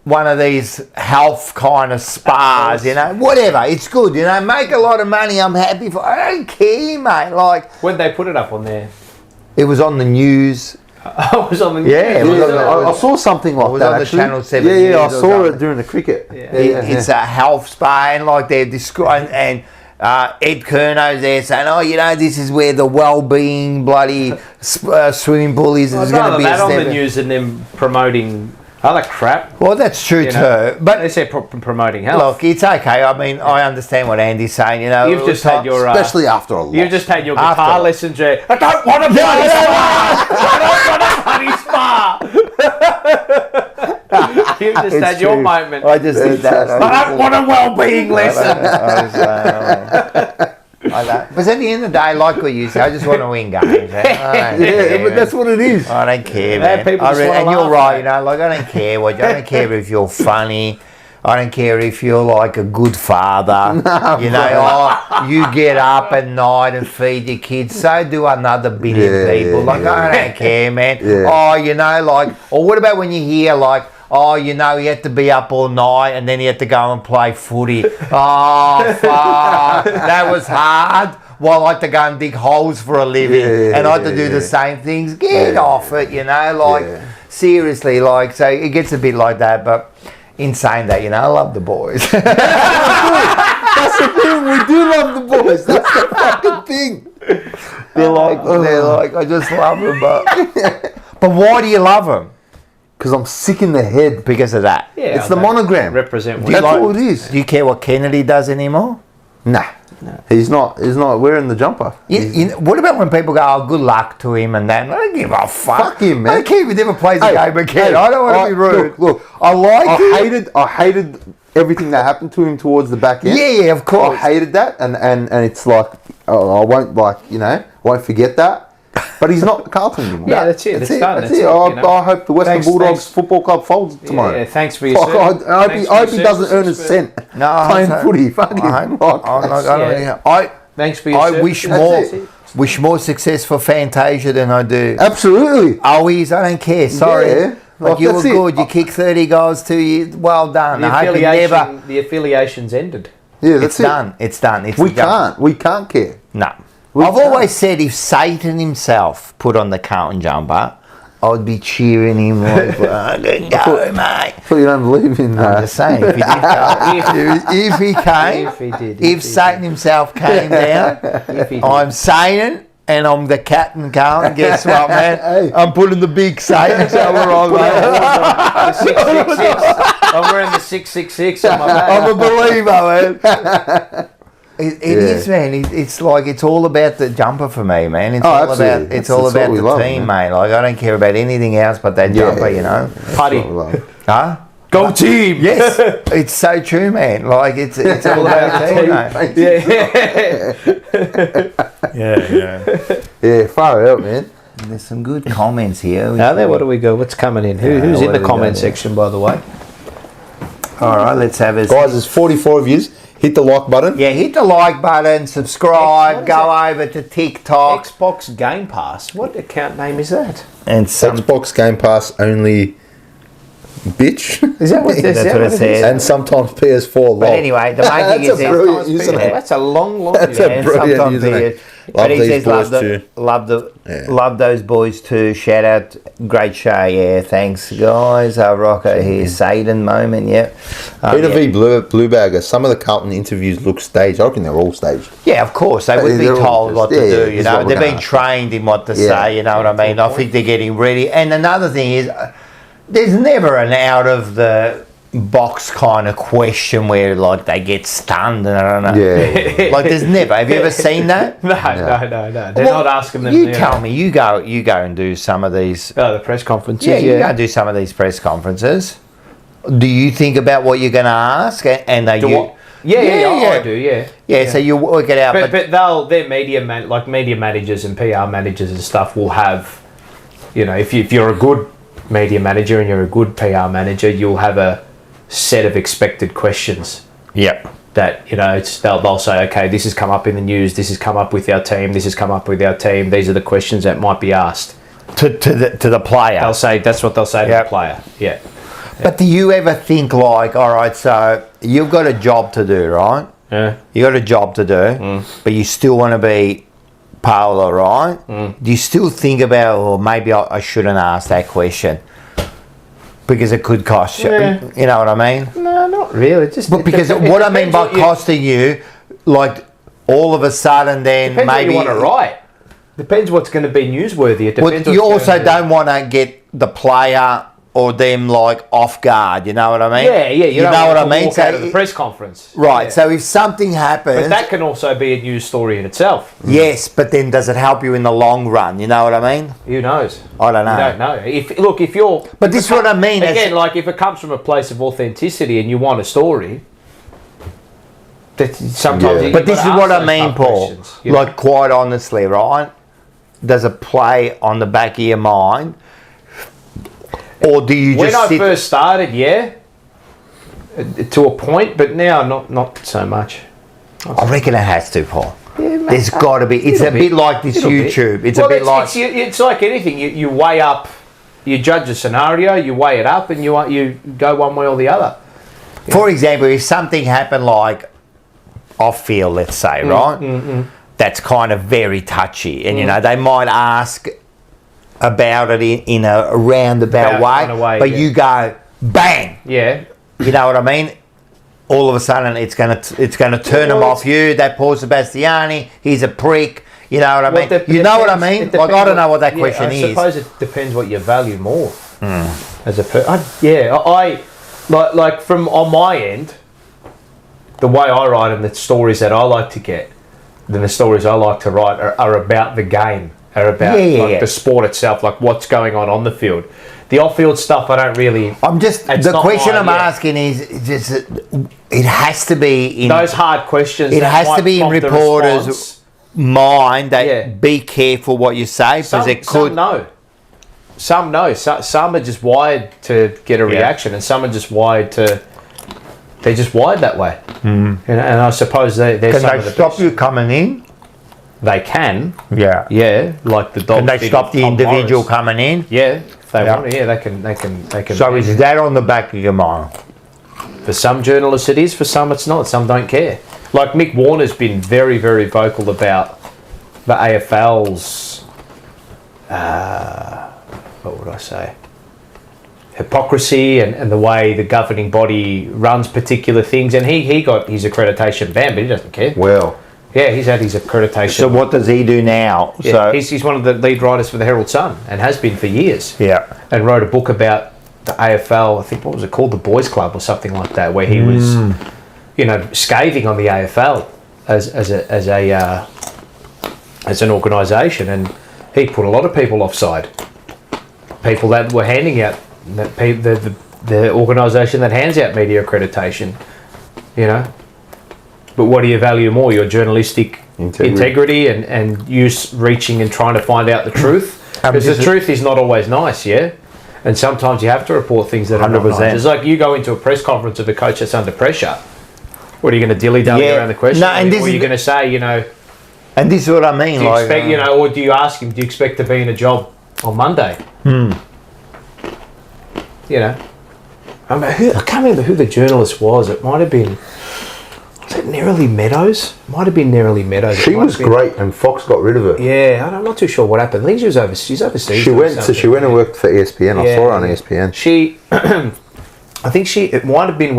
one of these health kind of spas, you know, whatever. It's good, you know, make a lot of money. I'm happy for. I don't care, mate. Like, when'd they put it up on there? It was on the news. I was on the news. I saw something like that. On actually. the Channel 7 Yeah, I saw it during the cricket. It's a health spa, and like they're and Ed Curnow's there saying, oh, you know, this is where the well-being bloody swimming pool is. There's going to be that on the news and them promoting other crap. Well, that's true too. But But they say promoting health. look, it's okay. I mean, I understand what Andy's saying. You know, You've just had your Especially after a loss. you've just had your After- guitar lessons. I don't want to bloody spa. I don't want a bloody spa. You've just had your moment. I just did that. I don't want a well-being lesson. But at the end of the day, like what you say, I just want to win games. Man. But that's what it is. I don't care, Yeah, man. people just wanna And you're laugh, right, mate. you know. Like I don't care what. I don't care if you're funny. I don't care if you're like a good father. You know, you get up at night and feed your kids. So do another billion people. Like I don't care, man. Yeah. Oh, you know, like. Or what about when you hear like, oh, you know, he had to be up all night and then he had to go and play footy. Oh, fuck. That was hard. Well, I had to go and dig holes for a living and I had to do the same things. Get off it, you know, like, seriously, like, so it gets a bit like that, but in saying that, you know, I love the boys. That's the thing. We do love the boys. That's the fucking thing. they're like, I just love them, but why do you love them? Because I'm sick in the head. Because of that. Yeah, It's the monogram. Represent what That's all it is. Do you care what Kennedy does anymore? Nah. He's not wearing the jumper. What about when people go, oh, good luck to him and that? I don't give a fuck. Fuck him, man. I don't care if he never plays a game again. I don't want to be rude. Look, I like him. I hated everything that happened to him towards the back end. Yeah, of course. I hated that, and it's like, oh, I won't won't forget that. But he's not Carlton anymore. Yeah, that's it. It's done. That's That's it. it, I you know. hope the Western Thanks- Bulldogs thanks. Football Club folds tomorrow. Yeah, thanks for your Fuck, service. I hope he doesn't earn a service. cent No, playing I- footy. Fuck him. Thanks for your I service. wish That's more. Wish more success for Fantasia than I do. Absolutely. Owies, I don't care. Sorry. Yeah. Like you were That's it. good. You kicked 30 goals 2 years. Well done. The I hope you never. the affiliation's ended. Yeah, It's that's it. done. It's done. It's We done. can't care. No. We I've can't. always said if Satan himself put on the Carlton jumper, I would be cheering him like, fucking go, mate. So you don't believe in I'm just saying, if he did go, if he came, If he did, if Satan himself came down, If he did. I'm Satan and I'm the captain, Carlton. Guess what, man? Hey. I'm putting the big Satan cover on, mate. The 666. I'm wearing the 666 on my back. I'm a believer, man. It is, man. It's like it's all about the jumper for me, man. It's all absolutely. about That's all what about we the love, team, man. mate. Like I don't care about anything else but that jumper, you know. Putty. Huh? Go team. Yes, it's so true, man. Like it's all about the team, mate. Yeah, far out, man. There's some good comments here. Now then, what do we go? What's coming in? Who's what in the do we comment got there? section, by the way? All right, let's have it. Guys, there's 44 of yous. Hit the like button. Yeah, hit the like button, subscribe, What is go over to TikTok, Xbox Game Pass. What account name is that? and some. Xbox Game Pass only, bitch. Is that what That's what it says. And sometimes PS4 lol. But anyway, the main thing That's is a brilliant username. That's a long. That's a brilliant sometimes username. he is. Love But he these says boys too. love those boys too. Shout out, great show. Yeah, thanks guys. Rocco here, Satan moment. Yep. Peter Yeah. V. Bluebagger. Some of the Carlton interviews look staged. I reckon they're all staged. Yeah, of course. They would be They're all told just- what to yeah, do, this you is know. what we're They've been gonna- trained in what to Yeah. say, you know what I mean? I think they're getting ready. And another thing is, there's never an out of the box kind of question where, like, they get stunned and I don't know. Yeah. Like, there's never. Have you ever seen that? No. They're Well, not asking them. You tell me. You go and do some of these. Oh, the press conferences. Yeah, you go and do some of these press conferences. Do you think about what you're going to ask? And are Do you... what? Yeah, I do. Yeah. Yeah, so you work it out. But their media managers and PR managers and stuff will have, you know, if you're a good media manager and you're a good PR manager, you'll have a set of expected questions. Yep. That, you know, they'll say, okay, this has come up in the news, this has come up with our team, this has come up with our team. These are the questions that might be asked. To the player. They'll say that's what they'll say to the player. Yeah. But do you ever think like, all right, so you've got a job to do, right? Yeah. You got a job to do, but you still want to be Paolo, right? Do you still think about, well, maybe I shouldn't ask that question because it could cost you? Yeah. You know what I mean? No, not really. But because what I mean by costing you, like all of a sudden, then depends maybe what you want to write. Depends what's going to be newsworthy. It Well, depends. you what's also going to- don't want to get the player or them like off guard. You know what I mean? Yeah. You know what I mean? Walk out of the press conference. Right. Yeah. So if something happens, But that can also be a news story in itself. yes, but then does it help you in the long run? You know what I mean? Who knows? I don't know. You don't know. If you're... But this is what I mean. Again, like if it comes from a place of authenticity and you want a story, that sometimes... Yeah. But this is what I mean, Paul. Like, quite honestly, right? Does it play on the back of your mind? Or do you just When I first started, yeah, to a point, but now not so much. I reckon it has to, Paul. There's got to be. It's a bit like this YouTube. It's a bit like... It's like anything. You weigh up, you judge a scenario, you weigh it up, and you go one way or the other. For example, if something happened like off field, let's say, right? That's kind of very touchy. And, you know, they might ask about it in a roundabout way, but you go, bang! Yeah. You know what I mean? All of a sudden, it's gonna turn them off you. That Paul Sebastiani, he's a prick. You know what I mean? You know what I mean? Like, I don't know what that question is. I suppose it depends what you value more. As a like from on my end, the way I write and the stories that I like to get, then the stories I like to write are about the game, are about the sport itself, like what's going on the field. The off-field stuff, I don't really... The question I'm asking is just... It has to be in... Those hard questions... It has to be in reporters' mind that be careful what you say, because it could... Some know. Some know. Some are just wired to get a reaction, and some are just wired to... They're just wired that way. And I suppose they're Can some of they the stop best. you coming in? They can. Yeah. Yeah, like the Dogs. Can they did stop with the Tom individual Morris. coming in? Yeah, if they want to. Yeah, they can. So is that on the back of your mind? For some journalists it is, for some it's not. Some don't care. Like Mick Warner's been very, very vocal about the AFL's, what would I say, hypocrisy and the way the governing body runs particular things. And he got his accreditation banned, but he doesn't care. Well, Yeah, he's had his accreditation. So what does he do now? Yeah, So he's one of the lead writers for the Herald Sun and has been for years. yeah. And wrote a book about the AFL, I think, what was it called, the Boys Club or something like that, where he was, you know, scathing on the AFL as an organisation, and he put a lot of people offside. People that were handing out the organisation that hands out media accreditation, you know. But what do you value more? Your journalistic integrity and you reaching and trying to find out the truth? Because the truth is not always nice, yeah? And sometimes you have to report things that are not nice. It's like you go into a press conference of a coach that's under pressure. What are you going to dilly-dally around the question? No, and or are you going to say, you know... And this is what I mean. Do you expect, you know, or do you ask him, do you expect to be in a job on Monday? You know? I can't remember who the journalist was. It might have been... Was it Nerily Meadows? Might have been Nerily Meadows. she was great, and Fox got rid of her. Yeah, I'm not too sure what happened. I think she's overseas. She went and worked for ESPN. I saw her on ESPN. I think it might have been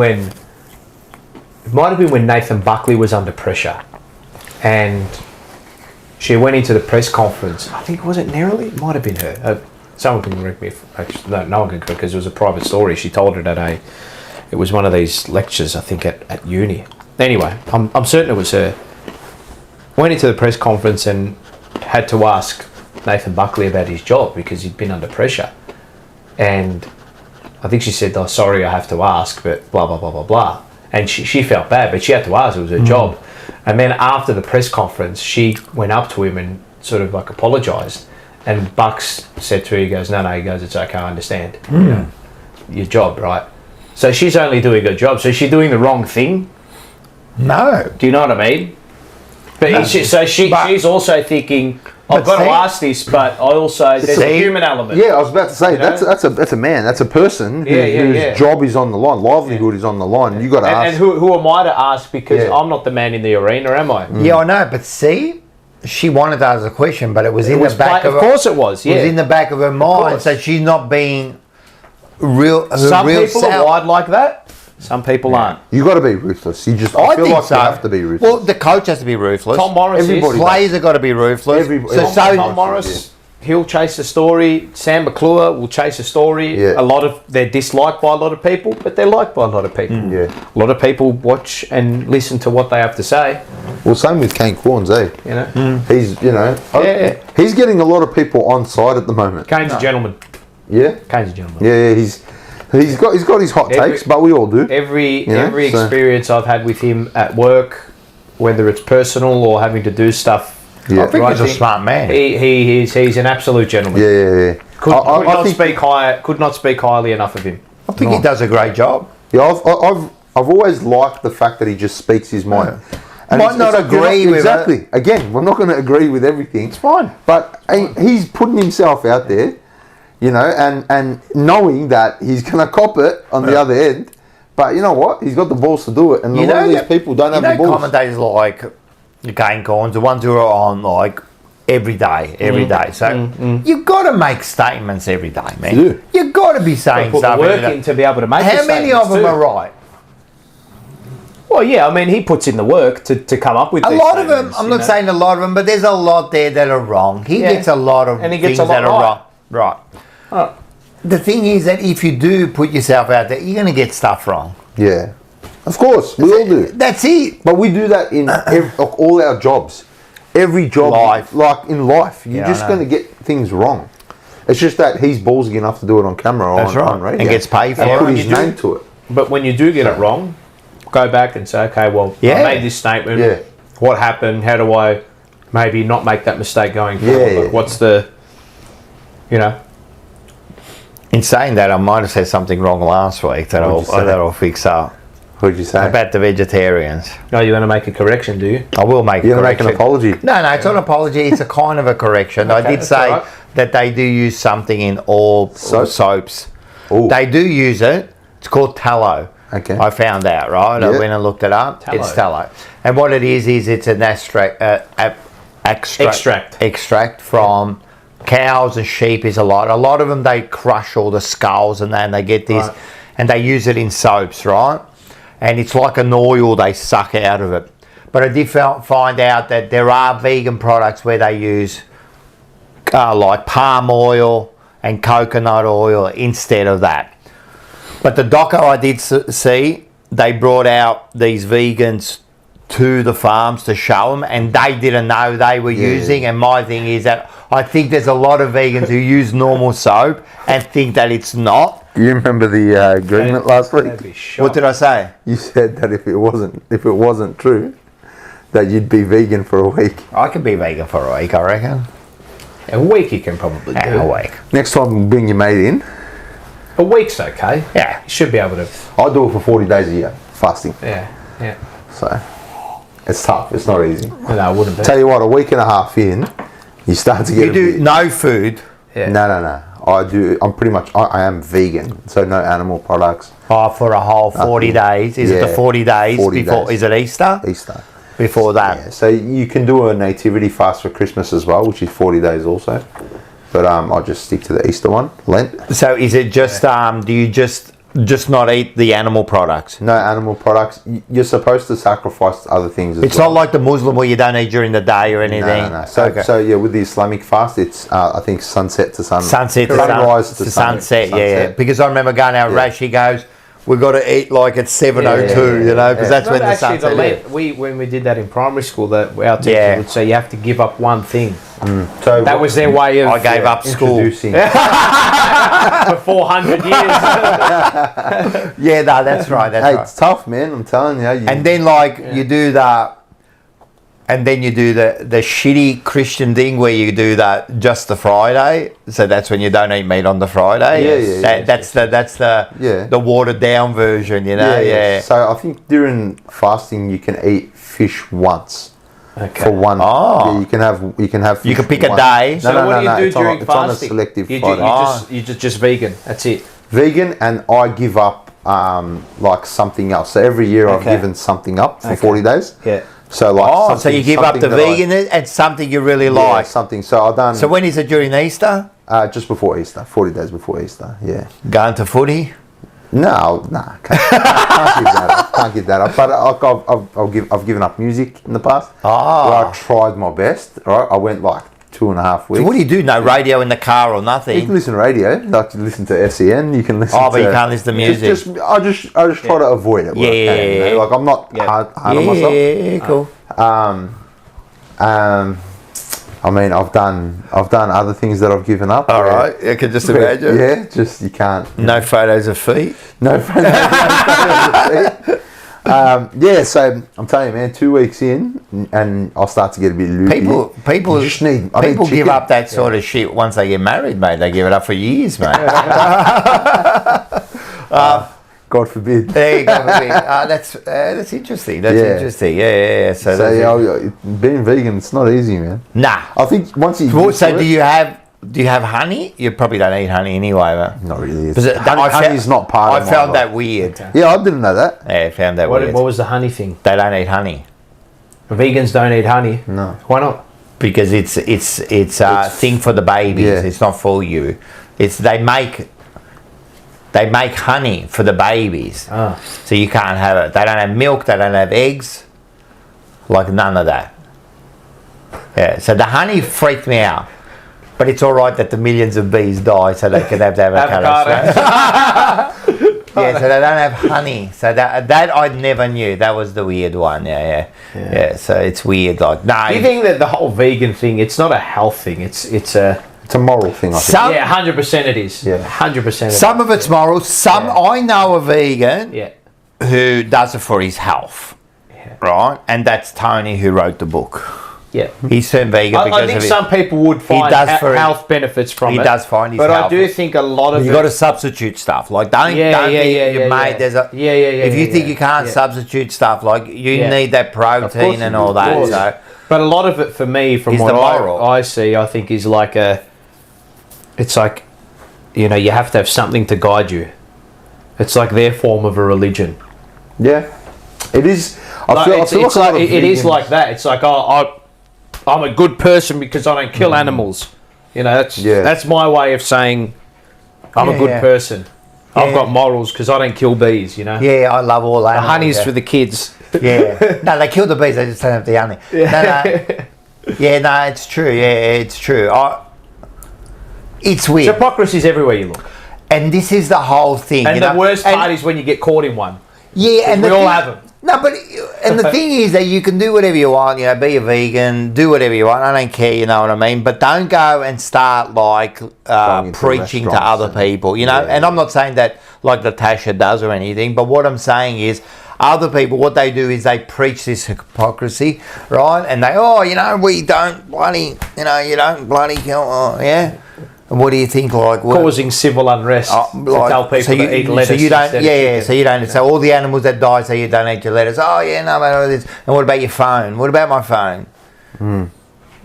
when Nathan Buckley was under pressure, and she went into the press conference. I think, was it Nerily? It might have been her. Someone can correct me. No one can correct, because it was a private story. She told it it was one of these lectures, I think, at uni. Anyway, I'm certain it was her. Went into the press conference and had to ask Nathan Buckley about his job because he'd been under pressure. And I think she said, "Oh, sorry, I have to ask, but blah, blah, blah, blah, blah." And she felt bad, but she had to ask. It was her job. And then after the press conference, she went up to him and sort of like apologised. And Bucks said to her, he goes, no, he goes, "It's okay, I understand. You know, your job, right?" So she's only doing her job. So is she doing the wrong thing? No. Do you know what I mean? But she's also thinking, I've got to ask this, but I also, there's a human element. Yeah, I was about to say, that's a man, that's a person whose job is on the line, livelihood is on the line. You got to ask. And who am I to ask, because I'm not the man in the arena, am I? Yeah, I know, but see, she wanted to ask a question, but it was in the back of her... Of course it was, yeah. It was in the back of her mind, so she's not being real. Some people are wired like that. Some people aren't. You got to be ruthless. I feel like you have to be ruthless. Well, the coach has to be ruthless. Tom Morris Players have got to be ruthless. Tom Morris, he'll chase a story. Sam McClure will chase a story. Yeah. They're disliked by a lot of people, but they're liked by a lot of people. Yeah. A lot of people watch and listen to what they have to say. Well, same with Kane Corns, eh? You know, He's, he's getting a lot of people on side at the moment. Kane's a gentleman. Yeah. Kane's a gentleman. Yeah, he's got his hot takes, but we all do. Every experience I've had with him at work, whether it's personal or having to do stuff. Yeah. I think he's a smart man. He's an absolute gentleman. Yeah. Could not speak highly enough of him. I think he does a great job. Yeah, I've always liked the fact that he just speaks his mind. And Might not agree with exactly. it. Again, we're not going to agree with everything. It's fine. But he's putting himself out there, you know, and knowing that he's going to cop it on the other end. But you know what? He's got the balls to do it. And a lot of these people don't have the balls. Commentators like the Kane Corns, the ones who are on like every day. So you've got to make statements every day, man. You do. You've got to be saying Put the stuff. work in to be able to make. How many of them are right? Well, yeah, I mean, he puts in the work to come up with A lot of them, I'm not saying a lot of them, but there's a lot there that are wrong. He gets a lot of things that are wrong. Right. The thing is that if you do put yourself out there, you're going to get stuff wrong. Yeah. Of course, we all do. That's it. But we do that in all our jobs. Every job, like in life, you're just going to get things wrong. It's just that he's ballsy enough to do it on camera or on radio. And gets paid for and it. put his name to it. But when you do get it wrong, go back and say, okay, well, I made this statement. Yeah. What happened? How do I maybe not make that mistake going forward? Yeah. Like, what's the, you know? In saying that, I might have said something wrong last week that I'll fix up. What'd you say? About the vegetarians. No, you want to make a correction, do you? I will make a You're going to correction. make an apology. No, it's not an apology. It's a kind of a correction. I did say that they do use something in all soaps. Ooh. They do use it. It's called tallow. Okay. I found out, right? I went and looked it up. Tallow. It's tallow. And what it is it's an extract from cows and sheep is a lot. A lot of them, they crush all the skulls and then they get this and they use it in soaps, right? And it's like an oil they suck out of it. But I did find out that there are vegan products where they use like palm oil and coconut oil instead of that. But the doco I did see, they brought out these vegans to the farms to show them, and they didn't know they were using. And my thing is that I think there's a lot of vegans who use normal soap and think that it's not. You remember the agreement last week? What did I say? You said that if it wasn't true, that you'd be vegan for a week. I could be vegan for a week, I reckon. A week you can probably do. A week. Next time, we'll bring your mate in. A week's okay. Yeah. You should be able to. I do it for 40 days a year, fasting. Yeah. So, it's tough. It's not easy. No, I wouldn't be. Tell you what, a week and a half in, you start to get. You do no food. Yeah. No. I do. I'm pretty much. I am vegan, so no animal products. Oh, for a whole 40 days. Is it the 40 days 40 before? days. Is it Easter? Easter. Before that. Yeah, so you can do a nativity fast for Christmas as well, which is 40 days also. But I'll just stick to the Easter one, Lent. So is it just do you just not eat the animal products? No animal products. You're supposed to sacrifice other things as It's well. not like the Muslim where you don't eat during the day or anything. No. So yeah, with the Islamic fast, it's I think sunset to sunrise. Sunrise to sunset. Yeah. Because I remember going out, Rashi goes, we've got to eat like at 7:02, you know, because that's when the sunset is. When we did that in primary school, that our teacher would say you have to give up one thing. So that was their way of. I gave up school for 400 years. Yeah, no, that's right. That's right. It's tough, man. I'm telling you. And then you do that. And then you do the shitty Christian thing where you do that just the Friday. So that's when you don't eat meat on the Friday. That's the watered down version, you know. Yeah. So I think during fasting you can eat fish once. Okay. For one. Oh. Yeah, you can have fish. You can pick a once. day. So what do you do during it's on a fasting? selective You Friday. just vegan. That's it. Vegan, and I give up like something else. So every year I've given something up for 40 days. Yeah. So like so you give up the vegan and something you really like. Something. So I've done. So when is it during Easter? Just before Easter, 40 days before Easter. Yeah. Going to footy? No, can't give that up. Can't give that up. But I've given up music in the past. Where I tried my best. Right, I went like 2.5 weeks. So what do you do? No radio in the car or You nothing? can listen to radio. Like you listen to SEN. You can listen. Oh, but you can't listen to music. I just try to avoid it. Where I can, you know? Like I'm not hard on myself. Yeah, cool. I mean, I've done other things that I've given up. All right, I can just imagine. Yeah, just you can't. No photos of feet. No photos of feet. So I'm telling you, man, 2 weeks in, and I'll start to get a bit loopy. People I need give chicken. up that sort of shit once they get married, mate. They give it up for years, mate. God forbid. There you go. That's interesting. That's interesting. Yeah. So being vegan, it's not easy, man. Nah. I think once you. So do you have honey? You probably don't eat honey anyway, mate. Not really. Honey's not part of I found that weird. Okay. Yeah, I didn't know that. Yeah, I found that weird. What was the honey thing? They don't eat honey. Vegans don't eat honey. No. Why not? Because it's a thing for the babies. Yeah. It's not for you. They make honey for the babies. Ah. So you can't have it. They don't have milk. They don't have eggs. Like none of that. Yeah. So the honey freaked me out. But it's all right that the millions of bees die so they can have the avocado. Yeah, so they don't have honey. So that I never knew. That was the weird one. Yeah. So it's weird. Like, no. Do you think that the whole vegan thing, it's not a health thing, it's a moral thing, I think. 100% it is. Yeah. 100%. Some of it's moral. I know a vegan who does it for his health. Yeah. Right? And that's Tony who wrote the book. Yeah. He's turned vegan because I think of some people would find health benefits from it. He does find his health. But I do think a lot of you got to substitute stuff. Like don't think you're made. There's a if you think you can't substitute stuff, like you need that protein and all that. So, but a lot of it for me, from what I see, I think is like it's like, you know, you have to have something to guide you. It's like their form of a religion. Yeah, it is. It is like that. It's like I'm a good person because I don't kill animals. You know, that's my way of saying I'm a good person. I've got morals because I don't kill bees, you know. Yeah, I love all animals. The honey's for the kids. Yeah. No, they kill the bees, they just don't have the honey. No, it's true. Yeah, it's true. It's weird. Hypocrisy's everywhere you look. And this is the whole thing. And the worst part is when you get caught in one. Yeah, and we all have them. No, but and the thing is that you can do whatever you want, you know, be a vegan, do whatever you want. I don't care, you know what I mean. But don't go and start like preaching to other people, you know. Yeah. And I'm not saying that like Natasha does or anything, but what I'm saying is other people, what they do is they preach this hypocrisy, right? And they, we don't bloody, you don't bloody kill, yeah. And what do you think? Like causing civil unrest to tell people to eat lettuce. So you don't, So you don't. So all the animals that die, so you don't eat your lettuce. Oh yeah, no, but this. And what about your phone? What about my phone?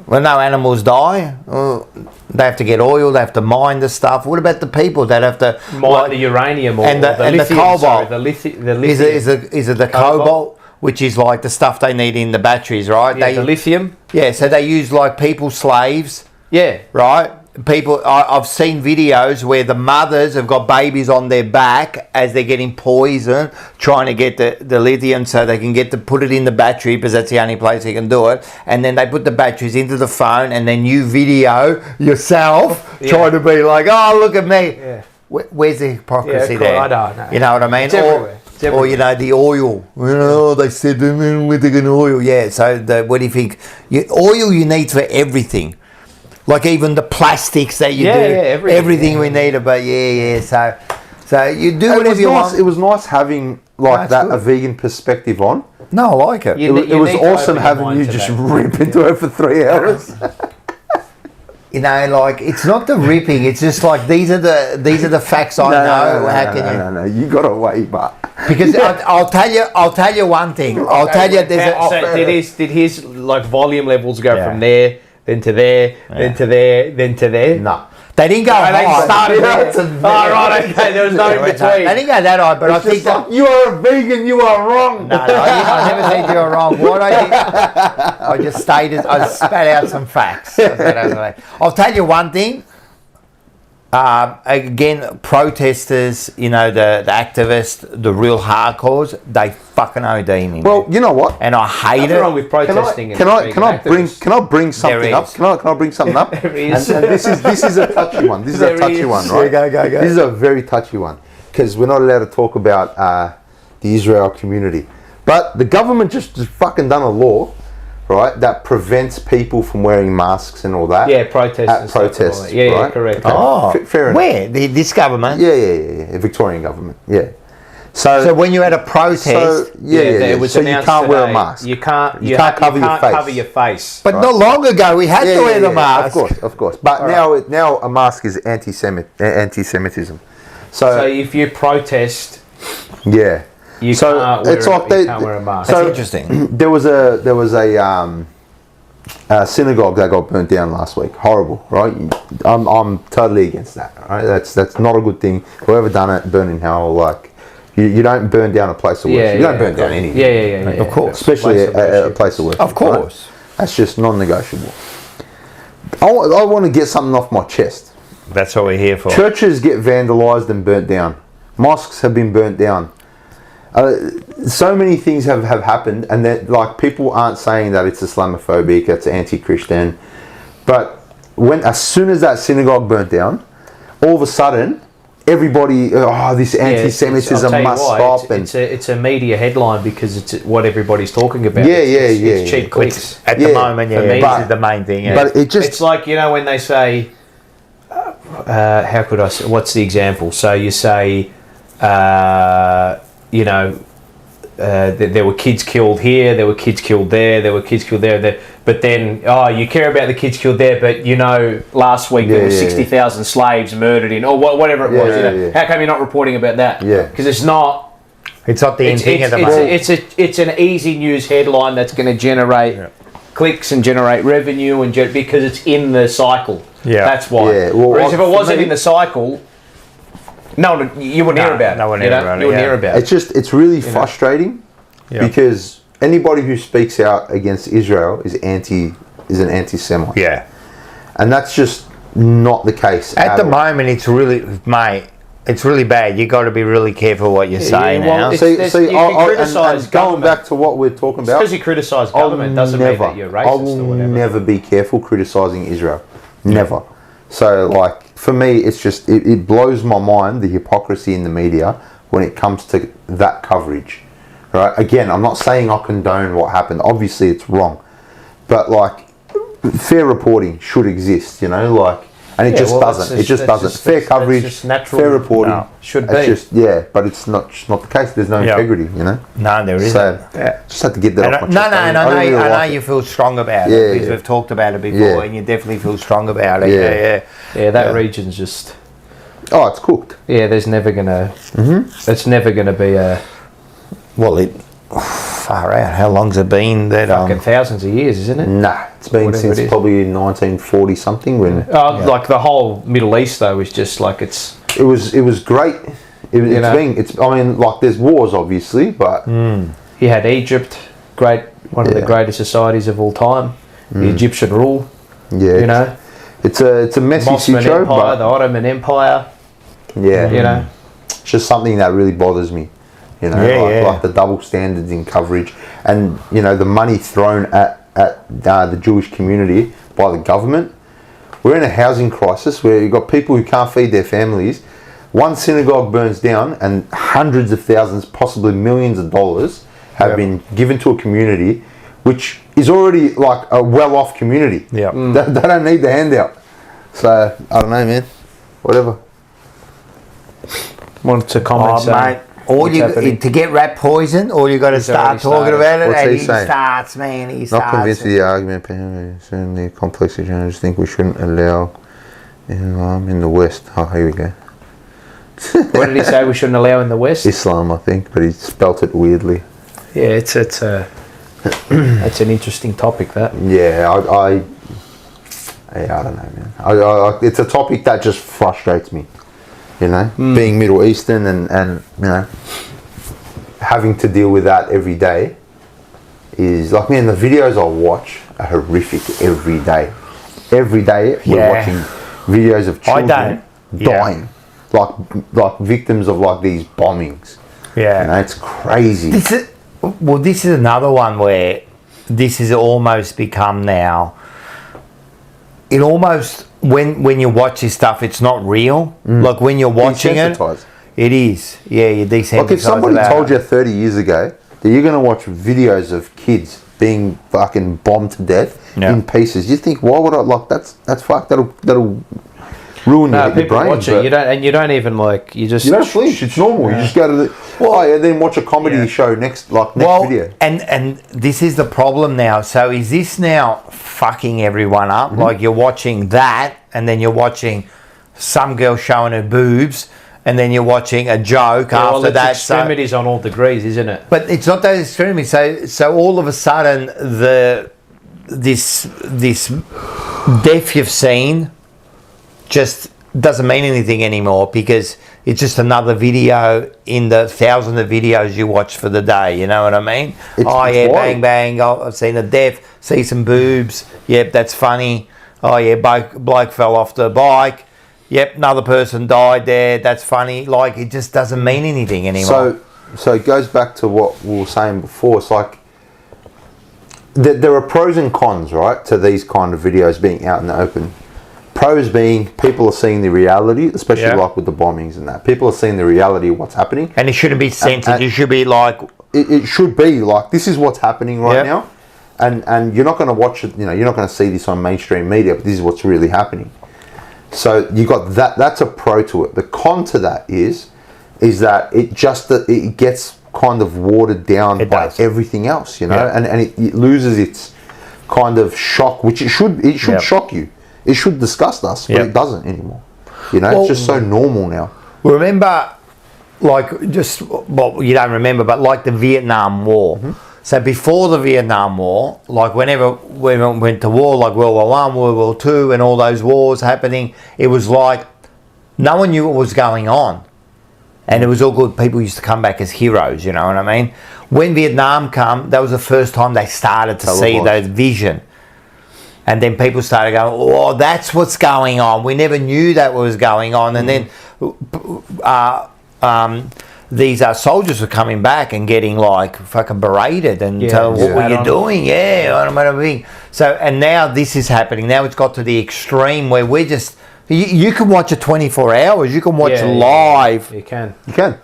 Well, no animals die. They have to get oil. They have to mine the stuff. What about the people that have to mine the uranium or the lithium, cobalt? Sorry, the lithium. Is it the cobalt? Which is like the stuff they need in the batteries, right? Yeah, the lithium. Yeah, so they use like people slaves. Yeah. Right? People, I've seen videos where the mothers have got babies on their back as they're getting poisoned, trying to get the lithium so they can put it in the battery because that's the only place they can do it. And then they put the batteries into the phone and then you video yourself trying to be like, oh, look at me. Yeah. Where's the hypocrisy there? I don't know. You know what I mean? It's everywhere. Or, you know, the oil. They said we're taking oil. Yeah, so what do you think? Oil you need for everything. Like even the plastics that you do, everything we need. But so you do whatever you want. It was nice having a vegan perspective on. No, I like it. It was awesome having you just rip into it for 3 hours. You know, like it's not the ripping. It's just like these are the facts I know. No, you got away, but because I'll tell you one thing. I'll tell you did his like volume levels go from there? Then to there, then to there, then to there. No, they didn't go high. They started there. Right, okay. There was no in between. They didn't go that high, but I think that you are a vegan. You are wrong. No, I never said you were wrong. What I did, I just stated, I spat out some facts. I'll tell you one thing. Again, protesters, you know, the activists, the real hardcores, they fucking OD me. Well, man. you know what? And I hate Nothing it. wrong with protesting. Can I bring something up? is. Can I bring something up? There is. And this is a touchy one. This is a There touchy is. one, right? Yeah, go. This is a very touchy one because we're not allowed to talk about the Israel community. But the government just fucking done a law, right, that prevents people from wearing masks and all that. Yeah, protests. At and stuff like protests, that. Yeah, right? correct. Okay. Oh, Fair enough. where? This government? Yeah. Victorian government. Yeah. So when you're at a protest, It was So you announced can't wear a today. mask. You can't cover your face. cover your face. but not long ago we had to wear the mask. Of course. But now a mask is anti-Semitism. So if you protest, Yeah. you So can't wear it's like you they- can't wear a mask. That's interesting. There was a synagogue that got burnt down last week. Horrible, right? I'm totally against that. Right? That's not a good thing. Whoever done it, burn in hell. Like you don't burn down a place of worship. You don't burn down anything. Yeah. Of course. Especially a place of worship. Of course. Right? That's just non-negotiable. I want to get something off my chest. That's what we're here for. Churches get vandalised and burnt down. Mosques have been burnt down. So many things have happened, and that like people aren't saying that it's Islamophobic, it's anti-Christian, but as soon as that synagogue burnt down, all of a sudden everybody, this anti-Semitism must stop. It's a media headline because it's what everybody's talking about. Yeah, It's cheap clicks. At the moment, for me. this is the main thing. Yeah. But it just It's like, you know, when they say, how could I say, what's the example? So you say, you know, there were kids killed here, there were kids killed there, there were kids killed there. But then, you care about the kids killed there, but you know, last week there were 60,000 slaves murdered in, or whatever it was. You know, how come you're not reporting about that? Yeah. Because it's not the end thing at the moment. It's an easy news headline that's going to generate clicks and generate revenue because it's in the cycle. Yeah. That's why. Yeah. Well, whereas if it wasn't in the cycle, you wouldn't hear about it. No one you hear about it. You wouldn't hear about it. it's really frustrating because anybody who speaks out against Israel is an anti-Semite. Yeah. And that's just not the case. At the moment, it's really bad. You got to be really careful what you say now. you can criticise and going government. back to what we're talking about, Because you criticise government doesn't mean that you're racist I will or whatever. never be careful criticising Israel. Never. So, like, for me, it's just, it blows my mind, the hypocrisy in the media when it comes to that coverage. Right? Again, I'm not saying I condone what happened. Obviously, it's wrong. But, like, fair reporting should exist, you know? Like, and it just doesn't. It just doesn't. Fair coverage, just natural. fair reporting. No, should it's be. just, but it's not the case. There's no integrity, you know? No, there isn't. So, just had to get that off my chest. And I know you feel strong about it because Yeah. we've talked about it before, and you definitely feel strong about it. Yeah, that region's just. Oh, it's cooked. Yeah, there's never gonna. It's never gonna be a. Well, far out. How long's it been that? Fucking thousands of years, isn't it? Nah, it's been Whatever since it is. probably 1940 something when Like the whole Middle East, though, is just like it's. it was great. I mean, like there's wars obviously, but You had Egypt, one of the greatest societies of all time. The Egyptian rule, yeah, you know, it's a messy Ottoman show, Empire, but the Ottoman Empire. yeah, You know, it's just something that really bothers me. You know, like the double standards in coverage, and you know the money thrown at the Jewish community by the government. We're in a housing crisis where you've got people who can't feed their families. One synagogue burns down, and hundreds of thousands, possibly millions of dollars, have been given to a community, which is already like a well-off community. Yeah. They don't need the handout. So I don't know, man. Whatever. wanted to comment, Mate, to get rat poison, all you got to start talking about it, What's and he he saying? starts, man. He Not starts. convinced of the argument, certainly complex I just think we shouldn't allow Islam in the West. Oh, here we go. What did he say we shouldn't allow in the West? Islam, I think, but he spelt it weirdly. Yeah, it's a it's an interesting topic, that. Yeah, I don't know, man. It's a topic that just frustrates me. You know, being Middle Eastern and you know, having to deal with that every day is like, man, the videos I watch are horrific every day. Every day we're watching videos of children dying, like victims of like these bombings. Yeah. You know, it's crazy. This is another one where this has almost become now. It almost when you watch this stuff, it's not real. Like when you're watching it, it is. Yeah, you're desensitized. Like if somebody told you 30 years ago that you're going to watch videos of kids being fucking bombed to death in pieces, you think, why would I? Like that's fucked. That'll ruin your brain. Watch it. You don't even like. You don't flinch. It's normal. You just go to the. Then watch a comedy show next video. And this is the problem now. So is this now fucking everyone up? Like you're watching that, and then you're watching some girl showing her boobs, and then you're watching a joke after that. Extremities on all degrees, isn't it? But it's not those extremities. So all of a sudden this death you've seen just doesn't mean anything anymore because it's just another video in the thousands of videos you watch for the day. You know what I mean? It's bang, bang. Oh, I've seen a death, see some boobs. Yep, that's funny. Oh, yeah, bloke fell off the bike. Yep, another person died there. That's funny. Like, it just doesn't mean anything anymore. So it goes back to what we were saying before. It's like there are pros and cons, right, to these kind of videos being out in the open. Pros being people are seeing the reality, especially like with the bombings and that. People are seeing the reality of what's happening. And it shouldn't be censored. It should be like... It should be like, this is what's happening right now. And you're not going to watch it, you're not going to see this on mainstream media, but this is what's really happening. So you got that. That's a pro to it. The con to that is that it gets kind of watered down by everything else, and it loses its kind of shock, which it should shock you. It should disgust us, but it doesn't anymore. It's just so normal now. Remember, you don't remember, but like the Vietnam War. So before the Vietnam War, like whenever we went to war, like World War I, World War II, and all those wars happening, it was like no one knew what was going on. And it was all good. People used to come back as heroes, you know what I mean? When Vietnam came, that was the first time they started to see that vision. And then people started going, oh, that's what's going on. We never knew that was going on. And then these soldiers were coming back and getting like fucking berated and telling what were you doing? So, and now this is happening. Now it's got to the extreme where we're just, you can watch it 24 hours. You can watch live. You can. Yeah,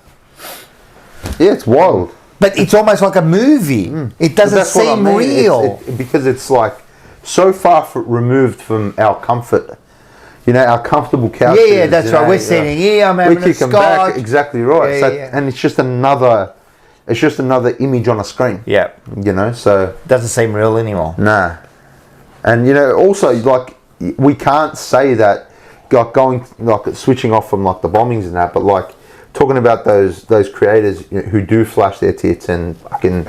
it's wild. But it's almost like a movie. It doesn't seem real. Because it's like so far removed from our comfort. Our comfortable couches. Yeah, that's right. We're sitting here. I'm having a scotch. Exactly right. And it's just another image on a screen. Yeah. So doesn't seem real anymore. Nah. And also like we can't say that going like switching off from like the bombings and that, but like talking about those creators who do flash their tits and fucking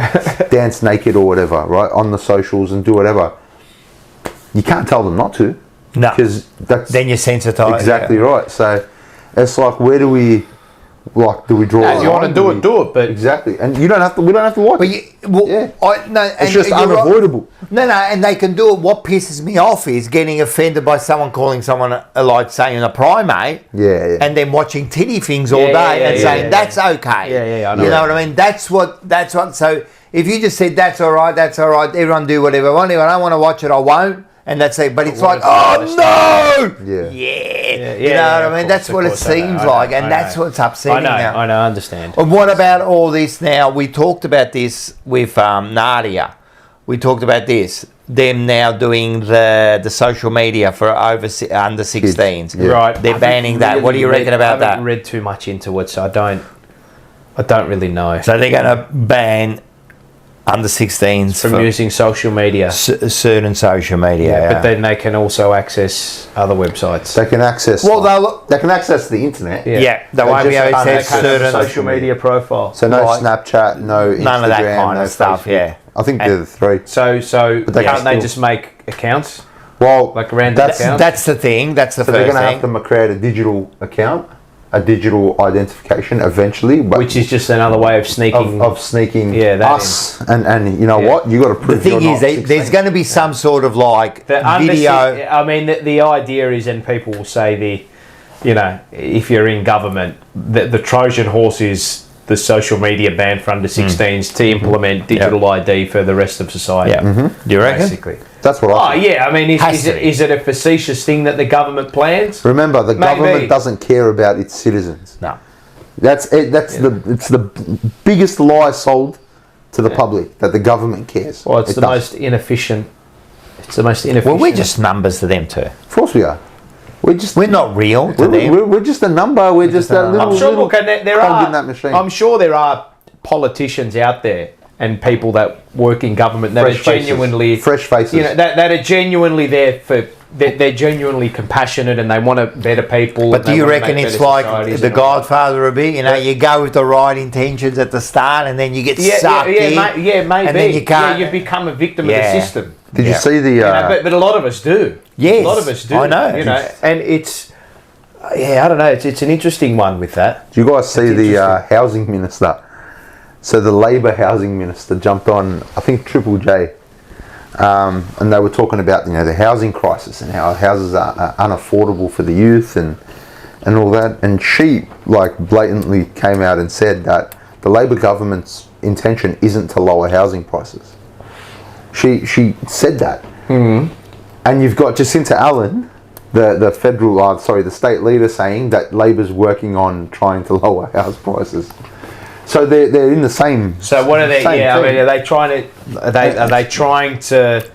dance naked or whatever, right, on the socials and do whatever. You can't tell them not to. No, because then you're sensitized. Exactly right. So it's like, where do we draw? If you want to do it, but exactly, and we don't have to watch. But it's just unavoidable. Right. And they can do it. What pisses me off is getting offended by someone calling someone like saying a primate. Yeah. And then watching titty things all day and saying that's okay. Yeah. I know. You know what I mean? That's what. So if you just said that's all right, everyone do whatever I want. If I don't want to watch it, I won't. And that's it. But it's like, oh no! Yeah. You know what I mean? That's what it seems like. And that's what's upsetting now. I know, I understand. And what about all this now? We talked about this with Nadia. We talked about this. Them now doing the social media for under 16s. Yeah. Right. They're banning that. What do you reckon about that? I haven't read too much into it, so I don't really know. So they're going to ban under 16s from using social media, certain social media, but then they can also access other websites. They can access. They can access the internet. They won't be able to access certain social media profile. So no Snapchat, no Instagram, none of that kind of stuff. Facebook. Yeah, I think they're the three. So can't they just make accounts? Well, like random accounts. That's the thing. That's the first thing. So they're going to have to create a digital account. A digital identification eventually, which is just another way of sneaking us and you know what, you got to prove. The thing is, there's going to be some sort of like video. I mean, the idea is, and people will say you know, if you're in government, the Trojan horse is the social media ban for under 16s to implement digital ID for the rest of society. Yeah. Do you reckon? Basically. That's what I think. Yeah. I mean, is it a facetious thing that the government plans? Remember, the government doesn't care about its citizens. No. That's it. It's the biggest lie sold to the public, that the government cares. Well, it's the most inefficient. It's the most inefficient. Well, we're just numbers to them too. Of course we are. We're not real to them. We're just a number. We're just a little. I'm sure. Little Look, and there cog are. in that machine. I'm sure there are politicians out there and people that work in government that Fresh are genuinely fresh faces. You know, that are genuinely there for. They're genuinely compassionate and they want to better people. But do you reckon it's like The Godfather a bit? You know, you go with the right intentions at the start and then you get sucked in. Maybe. And then you can't. You become a victim of the system. Did you see the? But a lot of us do. Yes, a lot of us do. I know. You know, and it's. I don't know. It's an interesting one with that. Do you guys see the housing minister? So the Labor housing minister jumped on, I think, Triple J. And they were talking about, you know, the housing crisis and how houses are unaffordable for the youth and all that. And she, like, blatantly came out and said that the Labor government's intention isn't to lower housing prices. She said that. Mm-hmm. And you've got Jacinta Allen, the state leader, saying that Labor's working on trying to lower house prices. So they're in the same. So what are they? Yeah, I mean, are they trying to? Are they trying to?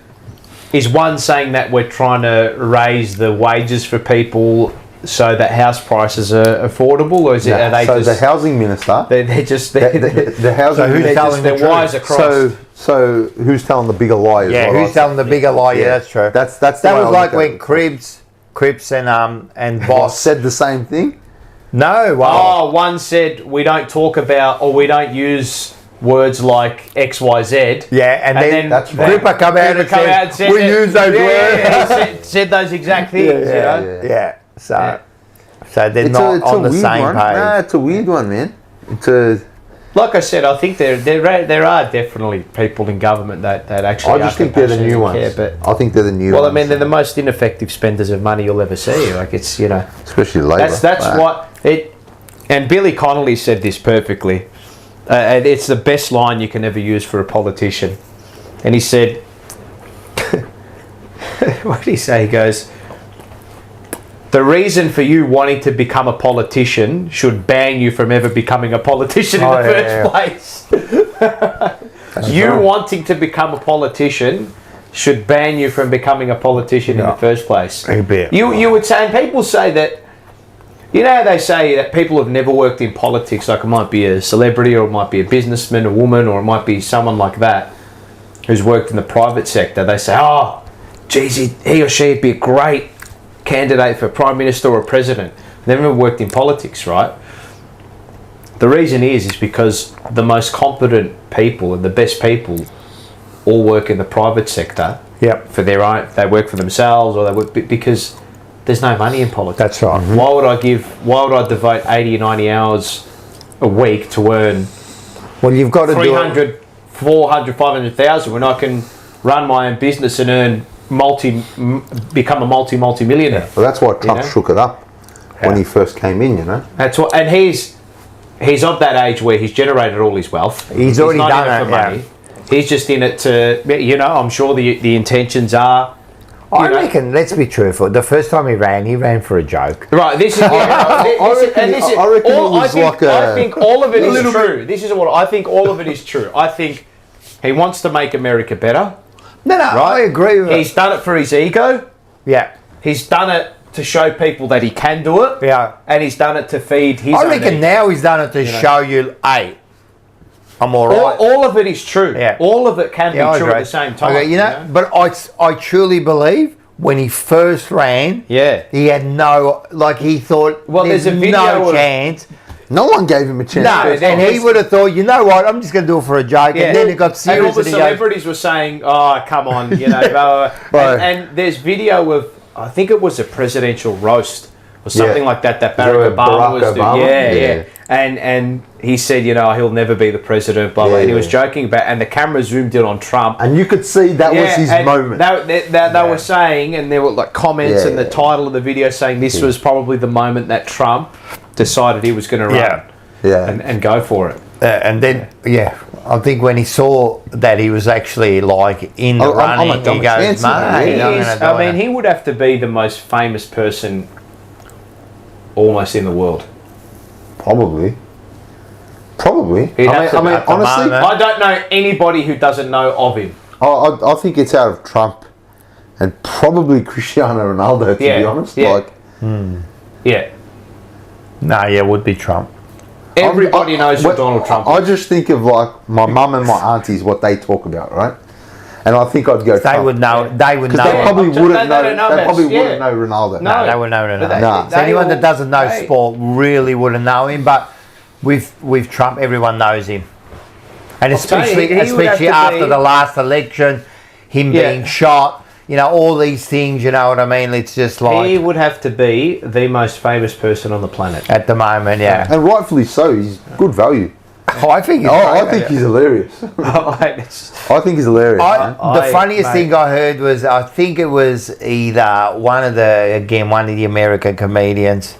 Is one saying that we're trying to raise the wages for people so that house prices are affordable, or is it? Are they just the housing minister? They're just the housing. So who's telling the truth? Wires across. So who's telling the bigger lie? Yeah, who's telling the bigger lie? Yeah, that's true. That was like when Cripps and Boss said the same thing. No. One said we don't talk about or we don't use words like XYZ. Yeah, and then that's right. Cripper come out and said we use those words. Yeah, said those exact things. Yeah. So they're not on the same page. Nah, it's a weird one, man. Like I said, I think there are definitely people in government that actually. I just think they're the new ones. I think they're the new ones. Well, I mean, they're the most ineffective spenders of money you'll ever see. Like it's especially Labor. That's what it. And Billy Connolly said this perfectly. And it's the best line you can ever use for a politician. And he said, "What did he say?" He goes, "The reason for you wanting to become a politician should ban you from ever becoming a politician in the first place." You wanting to become a politician should ban you from becoming a politician in the first place. You would say, and people say that, you know, they say that people have never worked in politics, like it might be a celebrity or it might be a businessman, a woman, or it might be someone like that who's worked in the private sector. They say, oh, geez, he or she would be a great candidate for Prime Minister or President. They've never worked in politics, right? The reason is because the most competent people and the best people all work in the private sector. Yep. For their own, they work for themselves, or they work because there's no money in politics. That's right. Mm-hmm. Why would I devote 80 or 90 hours a week to earn Well, you've got to 300, 400, 500,000 when I can run my own business and earn become a multi-millionaire? Well, that's why Trump shook it up when he first came in, you know. That's what, and he's of that age where he's generated all his wealth. He's already not done in it for money. He's just in it to, you know, I'm sure the intentions are. I reckon, let's be truthful, the first time he ran for a joke. Right, this is, I think all of it is true. This is what I think all of it is true. I think he wants to make America better. No, right? I agree with He's done it for his ego. Yeah. He's done it to show people that he can do it. Yeah. And he's done it to feed his I reckon now he's done it to show you, hey, I'm all right. All of it is true. Yeah. All of it can be true at the same time. Okay, you know, but I truly believe when he first ran, he had no, like he thought, there's a video chance. No one gave him a chance. No, and he would have thought, you know what, I'm just going to do it for a joke. Yeah. And then it got serious. And all the celebrities were saying, oh, come on, you know. Blah, blah, blah. And there's video of, I think it was a presidential roast or something like that Barack Obama was doing. Yeah. And he said, he'll never be the president, blah, blah. And he was joking about, and the camera zoomed in on Trump. And you could see that was his moment. They were saying, and there were like comments in the title of the video saying this was probably the moment that Trump decided he was going to run and go for it. And then, I think when he saw that he was actually like in the running, he goes, mate, he would have to be the most famous person almost in the world. Probably. Honestly, I don't know anybody who doesn't know of him. I think it's out of Trump and probably Cristiano Ronaldo, to be honest. It would be Trump. Everybody knows who Donald Trump is. I just think of like my mum and my aunties, what they talk about, right? And I think I'd go Trump. They would know. They would know. Because they probably wouldn't know. They probably wouldn't know Ronaldo. No, they would know Ronaldo. So anyone that doesn't know sport really wouldn't know him. But with Trump, everyone knows him. And especially after the last election, him being shot. All these things, you know what I mean? It's just like... He would have to be the most famous person on the planet. At the moment, yeah. And rightfully so. He's good value. I think he's hilarious. I think he's hilarious. The funniest thing I heard was, I think it was either one of the American comedians,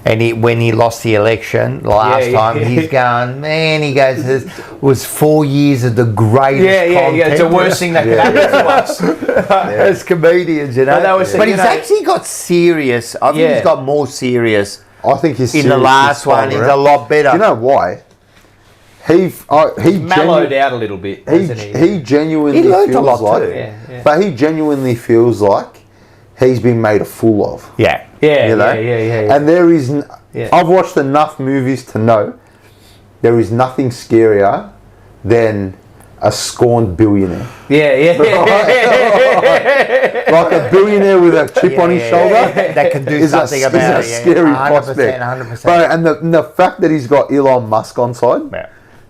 and when he lost the election last time, he's going, man, he goes, it was 4 years of the greatest content. It's the worst thing that could happen to us. As comedians, But he's actually got serious. I think he's got more serious. I think he's in the last one. He's a lot better. You know why? He mellowed out a little bit, doesn't he? He genuinely feels a lot like, but he genuinely feels like he's been made a fool of. Yeah. And there is, I've watched enough movies to know there is nothing scarier than a scorned billionaire. Like a billionaire with a chip on his shoulder that can do something about it. Is a scary prospect. 100%. Bro, and the fact that he's got Elon Musk on side,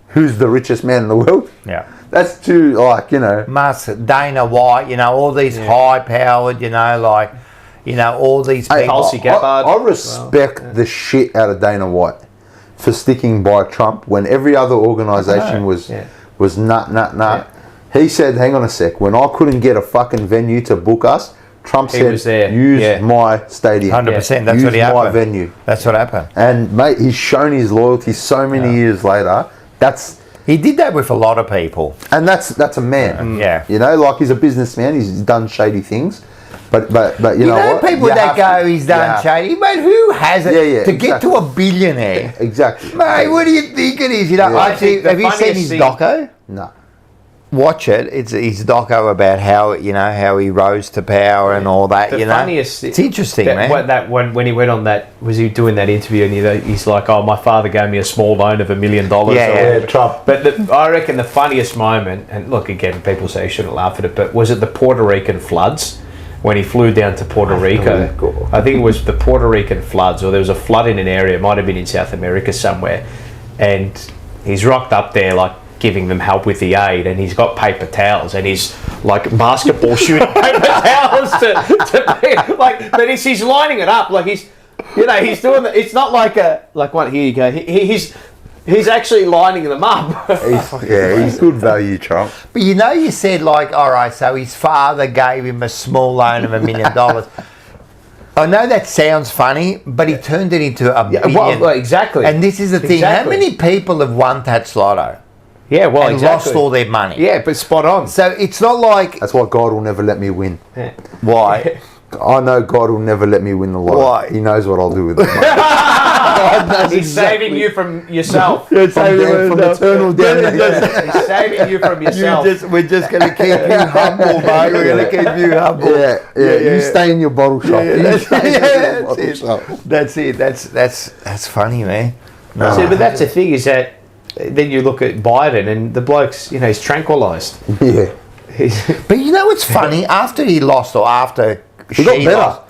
who's the richest man in the world. That's too, Musk, Dana White, all these high-powered, all these people. I respect the shit out of Dana White for sticking by Trump when every other organisation was nut. He said, hang on a sec, when I couldn't get a fucking venue to book us, Trump said, use my stadium. 100%, that's what happened. My venue. That's what happened. And mate, he's shown his loyalty so many years later. He did that with a lot of people. And that's a man. He's a businessman, he's done shady things. But you know what? People that go, he's done shady. Mate, who hasn't? To get to a billionaire. Exactly. Mate, what do you think it is? Have you seen his doco? No. Watch it. It's his doco about how he rose to power and all that. Funniest, it's interesting, man. When he went on that, was he doing that interview and he's like, "Oh, my father gave me a small loan of $1 million." Trump. But I reckon the funniest moment, and look again, people say you shouldn't laugh at it, but was it the Puerto Rican floods when he flew down to Puerto Rico? I think it was the Puerto Rican floods, or there was a flood in an area. It might have been in South America somewhere, and he's rocked up there like giving them help with the aid, and he's got paper towels and he's like basketball shooting paper towels to like, but he's lining it up like he's doing the, it's not like one, here you go, he's actually lining them up. He's good value, Trump. But you said like, all right, so his father gave him a small loan of $1 million. I know that sounds funny, but he turned it into $1 billion. Well, exactly. And this is the thing. How many people have won Tats Lotto? Yeah, well, and lost all their money. Yeah, but spot on. So it's not like... That's why God will never let me win. Yeah. Why? I know God will never let me win the lotto. Why? He knows what I'll do with it. He's saving you from yourself. From eternal damnation. He's saving you from yourself. We're just going to keep you humble, mate. We're going to keep you humble. Yeah. You stay in your bottle shop. That's it. That's funny, man. No. See, but that's the thing is that then you look at Biden and the bloke's, he's tranquilised. Yeah. But you know what's funny? After he lost or after he got better. Lost,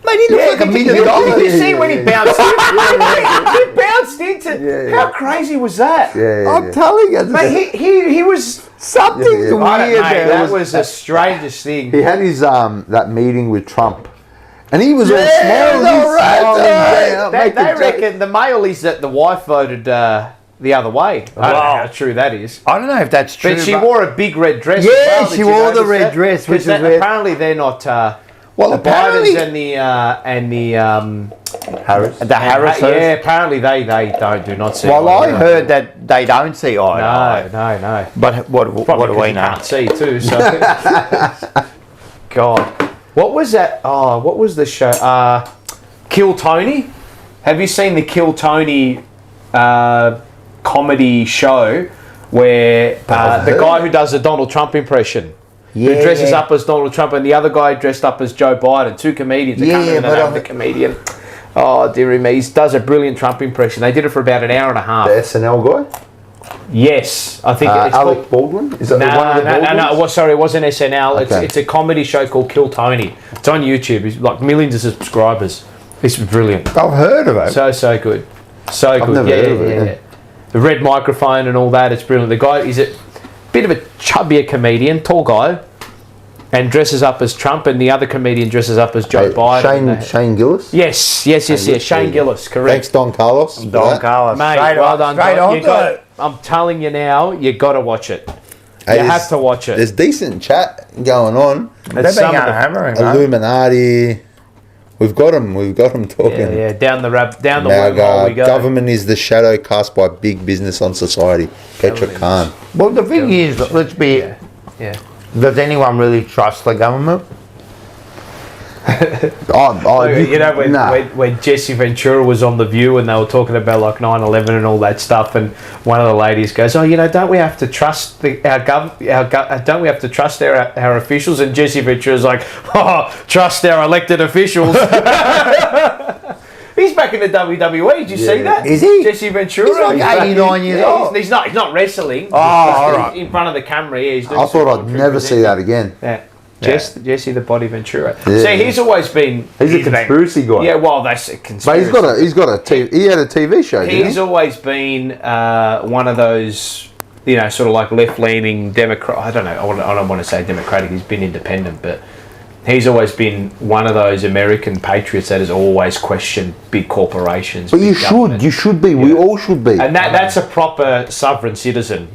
mate, he looked like $1 million. Did you see when he bounced in? He bounced into... How crazy was that? I'm telling you. Mate, he was... Something weird. That was the strangest thing. He had his that meeting with Trump, And he was all smiling. They reckon the male is that the wife voted the other way. I don't know how true that is. I don't know if that's true. But she wore a big red dress. Yeah, as well. she wore the red dress, which is weird. Apparently they're not. Well, the apparently, Bidens and the Harris. the Harris. yeah, apparently they do not see. Well, eye I heard that they don't see eye to eye. No. But what do we know? Can't see too. So, God, what was that? Oh, what was the show? Kill Tony. Have you seen the Kill Tony comedy show where the guy who does the Donald Trump impression? Who dresses up as Donald Trump, and the other guy dressed up as Joe Biden. Two comedians. I can't remember the name of the comedian. Oh, dearie me. He does a brilliant Trump impression. They did it for about an hour and a half. The SNL guy? Yes. I think it's Alec Baldwin? Is that one of the Baldwins? No. Well, sorry, it wasn't SNL. Okay. It's a comedy show called Kill Tony. It's on YouTube. It's like millions of subscribers. It's brilliant. I've heard of it. So good. So good. Never heard of it. The red microphone and all that. It's brilliant. The guy is a bit of a chubbier comedian, tall guy, and dresses up as Trump, and the other comedian dresses up as Joe Biden. Shane Gillis? Yes. Shane Gillis, correct. Thanks, Don Carlos. Don Carlos. Mate, well done. I'm telling you now, you got to watch it. You have to watch it. There's decent chat going on. They've been hammering, Illuminati. We've got them talking. Yeah, down the wormhole we go. Government is the shadow cast by big business on society. Petra Khan. Well, the thing is, let's be... Yeah. Does anyone really trust the government? When Jesse Ventura was on The View and they were talking about like 9/11 and all that stuff, and one of the ladies goes, "Oh, don't we have to trust don't we have to trust our officials?" And Jesse Ventura's like, "Oh, trust our elected officials." He's back in the WWE. Did you see that? Is he? Jesse Ventura. He's like 89 years old. He's not wrestling. Oh, all right. In front of the camera. Yeah, he's doing I thought I'd never see that again. Yeah. Jesse the Body Ventura. Yeah. See, he's always been... He's a conspiracy guy. Yeah, well, that's a conspiracy. But he had a TV show, didn't he? He's always been one of those, sort of like left-leaning Democrat... I don't know, I don't want to say Democratic, he's been independent, but he's always been one of those American patriots that has always questioned big corporations. But you should be, we all should be. And that's a proper sovereign citizen,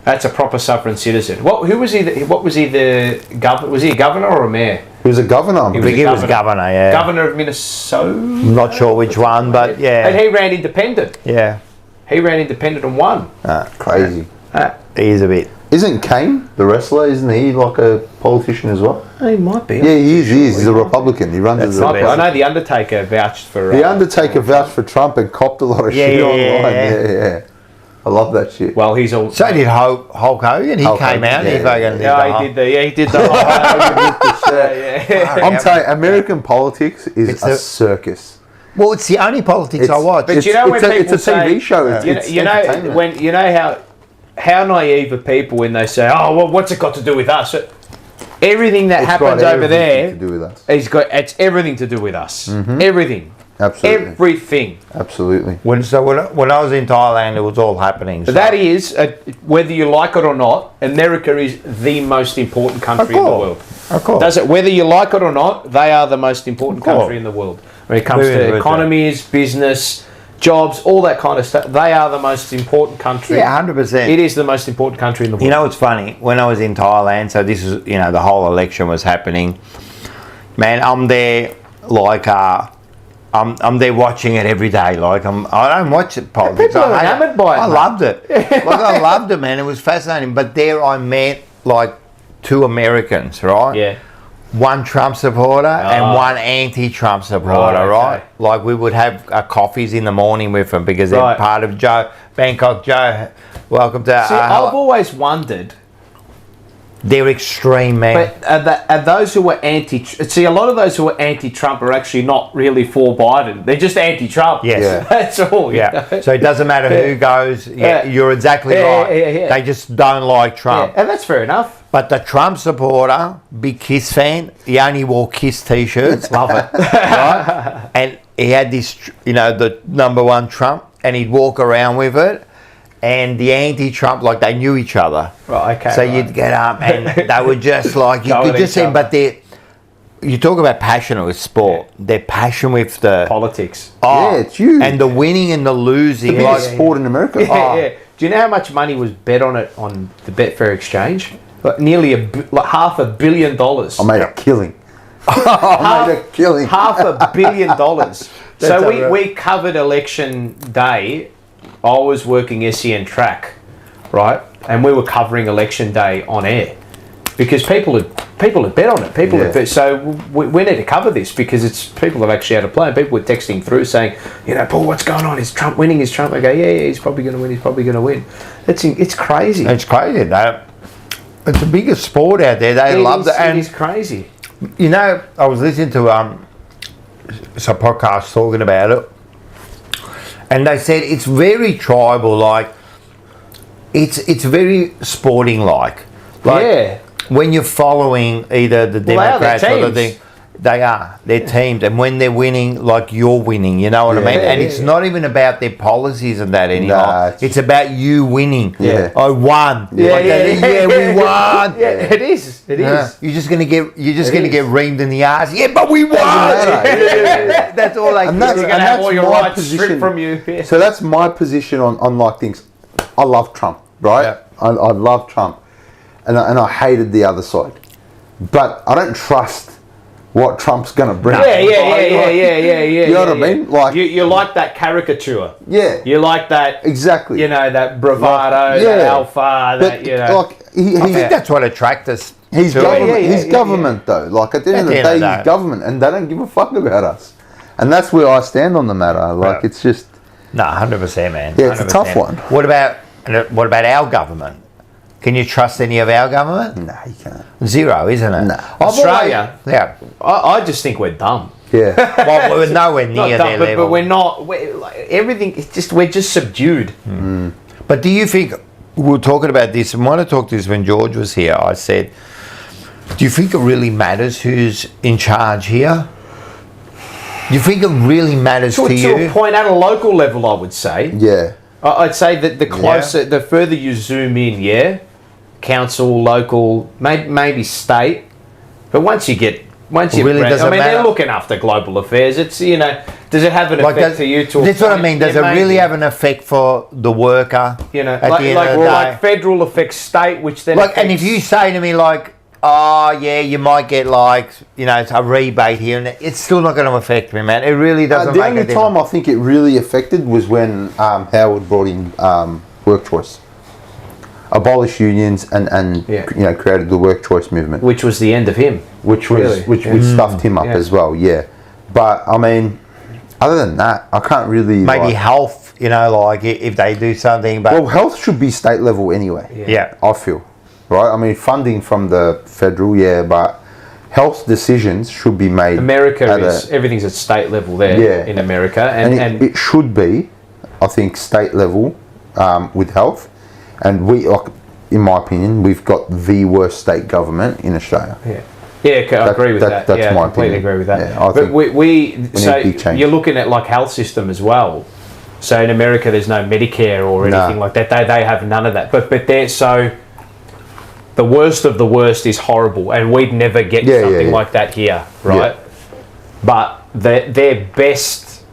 That's a proper sovereign citizen. Who was he? What was he? The governor? Was he a governor or a mayor? He was a governor. He was governor. Yeah. Governor of Minnesota. I'm not sure which one, but yeah. And he ran independent. Yeah. He ran independent and won. Crazy. He is a bit. Isn't Kane the wrestler? Isn't he like a politician as well? He might be. Yeah, he is. He's a Republican. He runs as a Republican. I know the Undertaker vouched for. The Undertaker vouched for Trump and copped a lot of shit online. Yeah. I love that shit. Well, he's all. So did Hulk Hogan. He came out. He fucking. He did the. I'm telling you, American politics is a circus. Well, it's the only politics I watch. But it's a TV show. How naive are people when they say, "Oh, well, what's it got to do with us?" Everything that happens over there, it's everything to do with us. Mm-hmm. Everything. Absolutely. Everything. Absolutely. When I was in Thailand, it was all happening. So. That is, whether you like it or not, America is the most important country in the world. Of course. Does it? Whether you like it or not, they are the most important country in the world. When it comes to economies, business, jobs, all that kind of stuff, they are the most important country. Yeah, 100%. It is the most important country in the world. You know what's funny? When I was in Thailand, so this is, the whole election was happening. Man, I'm there like... I'm there watching it every day. Like I don't watch it politics. People are enamored by it. I loved it. I loved it, man. It was fascinating. But there I met like two Americans, right? Yeah. One Trump supporter and one anti-Trump supporter, right? Like we would have coffees in the morning with them because they're part of Bangkok Joe. Welcome to. See, I've always wondered. They're extreme, man. But are those who were see, a lot of those who were anti-Trump are actually not really for Biden. They're just anti-Trump. Yes. Yeah. That's all. Yeah. So it doesn't matter who goes. Yeah, you're exactly right. Yeah. They just don't like Trump. Yeah, and that's fair enough. But the Trump supporter, big Kiss fan, he only wore Kiss t-shirts. Love it. Right? And he had this, the number one Trump, and he'd walk around with it. And the anti-Trump, like they knew each other. Right, okay. So you'd get up and they were just like, you could just see, but you talk about passion with sport. Their passion with the Politics. Oh, Yeah, it's huge. and the winning and the losing. The biggest like, sport in America. Yeah. Do you know how much money was bet on it on the Betfair exchange? Like nearly $500 million. I made a killing. I made a killing. $500 million. So unreal. we covered election day. I was working SEN track, right? And we were covering election day on air because people had bet on it. People had bet. So we need to cover this because it's people have actually had a play. And people were texting through saying, Paul, what's going on? Is Trump winning? Is Trump? I go, yeah, he's probably going to win. He's probably going to win. It's crazy. It's crazy. It's the biggest sport out there. They love it. And it's crazy. I was listening to some podcast talking about it, and they said it's very tribal. Like it's very sporting like. Yeah. When you're following either the Democrats or the teams. thing, they're teams, and when they're winning, like you're winning, you know what I mean? And it's not even about their policies and that anymore. Nah, it's about you winning. Yeah. I won. Yeah, we won. Yeah, it is. It is. You're just gonna get reamed in the ass. Yeah, but we won. That's all they And care. that's- You're going to have all your my rights position. stripped from you. Yeah. So that's my position on like things. I love Trump, right? Yeah. I love Trump, and I hated the other side, but I don't trust what Trump's going to bring. Yeah. You know what I mean? Like you like that caricature. yeah, You like that. exactly. That bravado, that alpha. But That I think that's what attracts us. he's to it. government. Yeah, He's government though. Like at the end of the day, he's government, and they don't give a fuck about us. And that's where I stand on the matter. Like it's just No, 100%, man. Yeah, it's a 100%. tough one. What about our government? Can you trust any of our government? nah, you can't. Zero, isn't it? No. Australia. Yeah. I just think we're dumb. Yeah, Well, we're nowhere Not near dumb, their but level. we're not. Everything. We're just subdued. But do you think, we were talking about this, and when I talked to this when George was here, I said, do you think it really matters who's in charge here? Do you think it really matters to To you? a point, at a local level, I would say. yeah. I'd say that the closer, the further you zoom in, council, local, maybe state, but once you Really doesn't they're matter. looking after global affairs. It's does it have an effect to you? That's what I mean. Does it really have an effect for the worker? At the end of the day? Like federal affects state, which then And if you say to me like, oh yeah, you might get it's a rebate here, and it's still not going to affect me, man. It really doesn't The make only a difference. time I think it really affected was when Howard brought in work choice, abolished unions, and created the work choice movement, which was the end of him. which stuffed him up as well. Yeah, but I mean, other than that, I can't really Maybe health, if they do something, but well, health should be state level anyway. yeah. I feel, right? I mean, funding from the federal, but health decisions should be made. Everything's at state level there in America, and it should be, I think, state level with health, and in my opinion, we've got the worst state government in Australia. I agree with that. That's my I completely opinion. agree with that. Yeah, I but think we need a big change. you're looking at like health system as well. So in America, there's no Medicare or anything like that. They have none of that. But they're so. The worst of the worst is horrible, and we'd never get something like that here, right? Yeah. But their best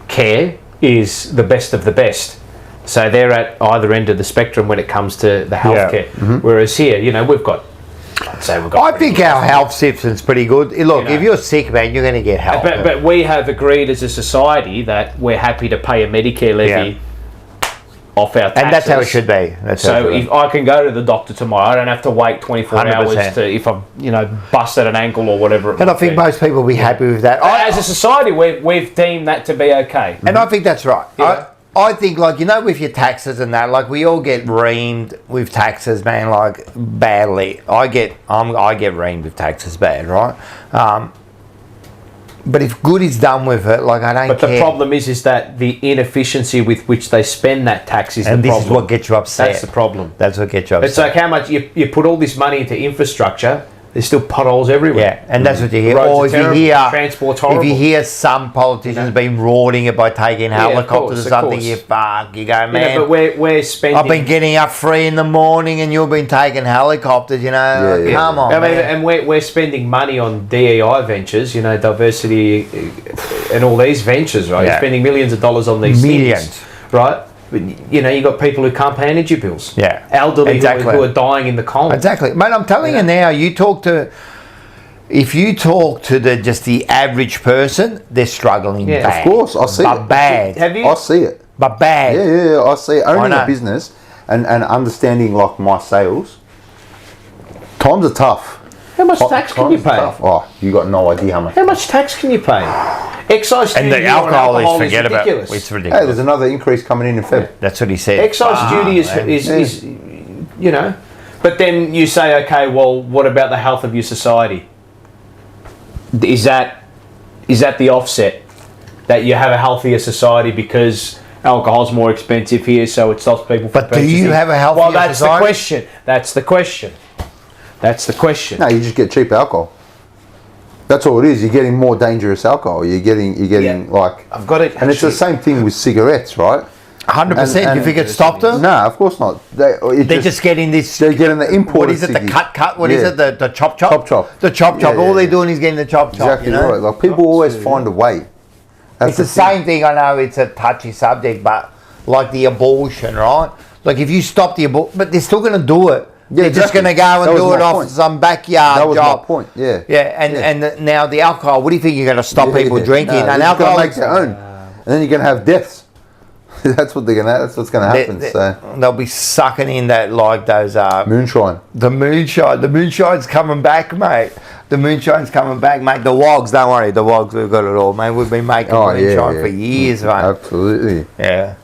care is the best of the best. So they're at either end of the spectrum when it comes to the healthcare. Whereas here, we've got. I think our health system's pretty good. Look, if you're sick, man, you're going to get help. But we have agreed as a society that we're happy to pay a Medicare levy off our taxes. And that's how it should be. If I can go to the doctor tomorrow, I don't have to wait 24 hours 100%. if I've busted an ankle or whatever. And I think most people will be happy with that. As a society, we've deemed that to be okay. And I think that's right. Yeah. I think, with your taxes and that, we all get reamed with taxes, man, badly. I get reamed with taxes bad, right? But if good is done with it, I don't care. But the problem is that the inefficiency with which they spend that tax is the problem. And this is what gets you upset. That's the problem. That's what gets you upset. It's like how much you put all this money into infrastructure, There's still potholes everywhere. Yeah, and that's what you hear. Roads Or are if you terrible, hear, transport's horrible. if you hear some politicians been rorting it by taking helicopters or of something, course. you go, man. But we're spending. I've been getting up 3 a.m. and you've been taking helicopters. Come on, I mean, man. and we're spending money on DEI ventures, diversity, and all these ventures, right? Yeah. You're spending millions of dollars on these Millions. things, right? But, you got people who can't pay energy bills. Yeah. Elderly Exactly. who are dying in the cold. Exactly, mate. I'm telling you now. If you talk to just the average person, they're struggling. Yeah. bad. Of course, I see But it. bad. Have you? I see it. But bad. Yeah, I see it. Owning know. a business and understanding like my sales, times are tough. How much tax can you Times are pay? tough. Oh, you got no idea how much. How much tax can you pay? Excise And duty the on alcohol is is forget about. ridiculous. It's Hey, ridiculous. there's another increase coming in Feb. That's what he said. Excise duty man. is but then you say, okay, well, what about the health of your society? Is that the offset that you have a healthier society because alcohol's more expensive here, so it stops people from But do you purchasing? have a healthier Well, that's society? the question. That's the question. No, you just get cheap alcohol. That's all it is. You're getting more dangerous alcohol. You're getting like. I've got it. And it's the same thing with cigarettes, right? 100%. You think it stopped them? No, of course not. They're just getting this. They're getting the imported. What is it? The ciggies. cut? What is Yeah. it? The chop? Chop chop. The chop. Yeah, All yeah, they're yeah. doing is getting the chop. Exactly right. Like people always find a way. That's It's the same thing. I know it's a touchy subject, but like the abortion, right? Like if you stop the abortion, but they're still going to do it. Yeah, they're just exactly. going to go That and was do it my off point. some backyard That was job. my point. Yeah. Yeah, and now the alcohol. What do you think you're going to stop people drinking? No, and they're just gonna alcohol make their own, and then you're gonna have deaths. That's what they're gonna. That's what's gonna happen. So they'll be sucking in that like those moonshine. the moonshine. The moonshine's coming back, mate. The moonshine's coming back, mate. The wogs, don't worry. The wogs, we've got it all, mate. We've been making moonshine for years, mate. Absolutely. Yeah.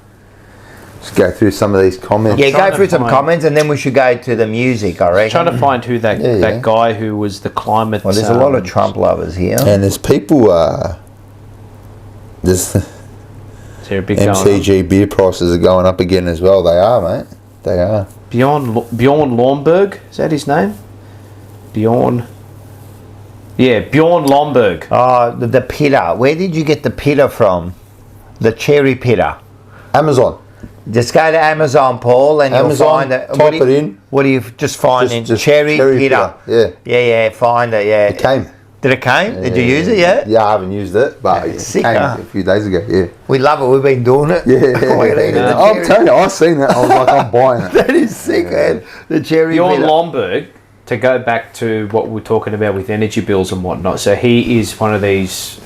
Let's go through some of these comments. Yeah, trying go through to some find- comments and then we should go to the music, I reckon. Trying to find who that Yeah. guy who was the climate. Well, there's a lot of Trump lovers here. And there's people. There's Is there a big going on? MCG beer prices are going up again as well. They are, mate. They are. Bjorn Lomberg, is that his name? Bjorn Lomberg. Oh, the pitta. Where did you get the pitta from? The cherry pitta. Amazon. Just go to Amazon, Paul, and Amazon, you'll find it. type it in. What do you just find in? Just Cherry pitta. Yeah. Yeah, find it, yeah. It came. Did it came? Did you use it yet? Yeah, I haven't used it, but Yeah, it sick, came huh? a few days ago. Yeah. We love it. We've been doing it. Yeah. We're eating the I'm cherry. telling you, I seen that. I was like, I'm buying it. That is sick, man. The cherry Bjorn pitta. Lomberg, to go back to what we're talking about with energy bills and whatnot, so he is one of these,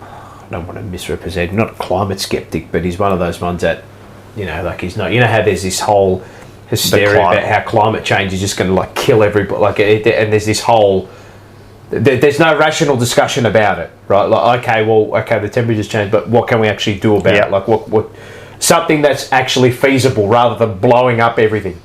I don't want to misrepresent, not a climate skeptic, but he's one of those ones that, like he's not, how there's this whole hysteria about how climate change is just going to like kill everybody, and there's this whole, there's no rational discussion about it, right? Like, okay, the temperature's changed, but what can we actually do about it? Like, what something that's actually feasible rather than blowing up everything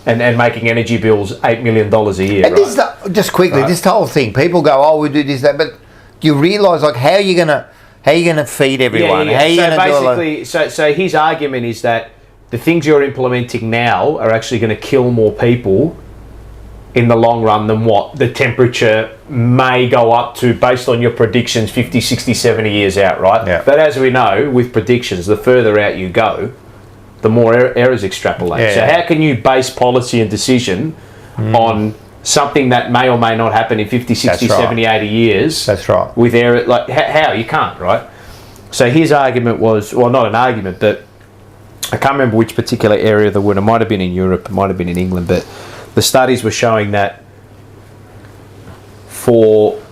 and making energy bills $8 million a year. And this is just quickly, this whole thing. People go, "Oh, we do this, that," but do you realise like how are you gonna feed everyone? How are you So gonna do all that? basically, so his argument is that the things you're implementing now are actually going to kill more people in the long run than what the temperature may go up to based on your predictions 50, 60, 70 years out, right? Yeah. But as we know, with predictions, the further out you go, the more errors extrapolate. Yeah. So how can you base policy and decision on something that may or may not happen in 50, 60, That's right. 70, 80 years? That's right. With error, like how? You can't, right? So his argument was, well, not an argument, but I can't remember which particular area of the world. It might have been in Europe, it might have been in England, but the studies were showing that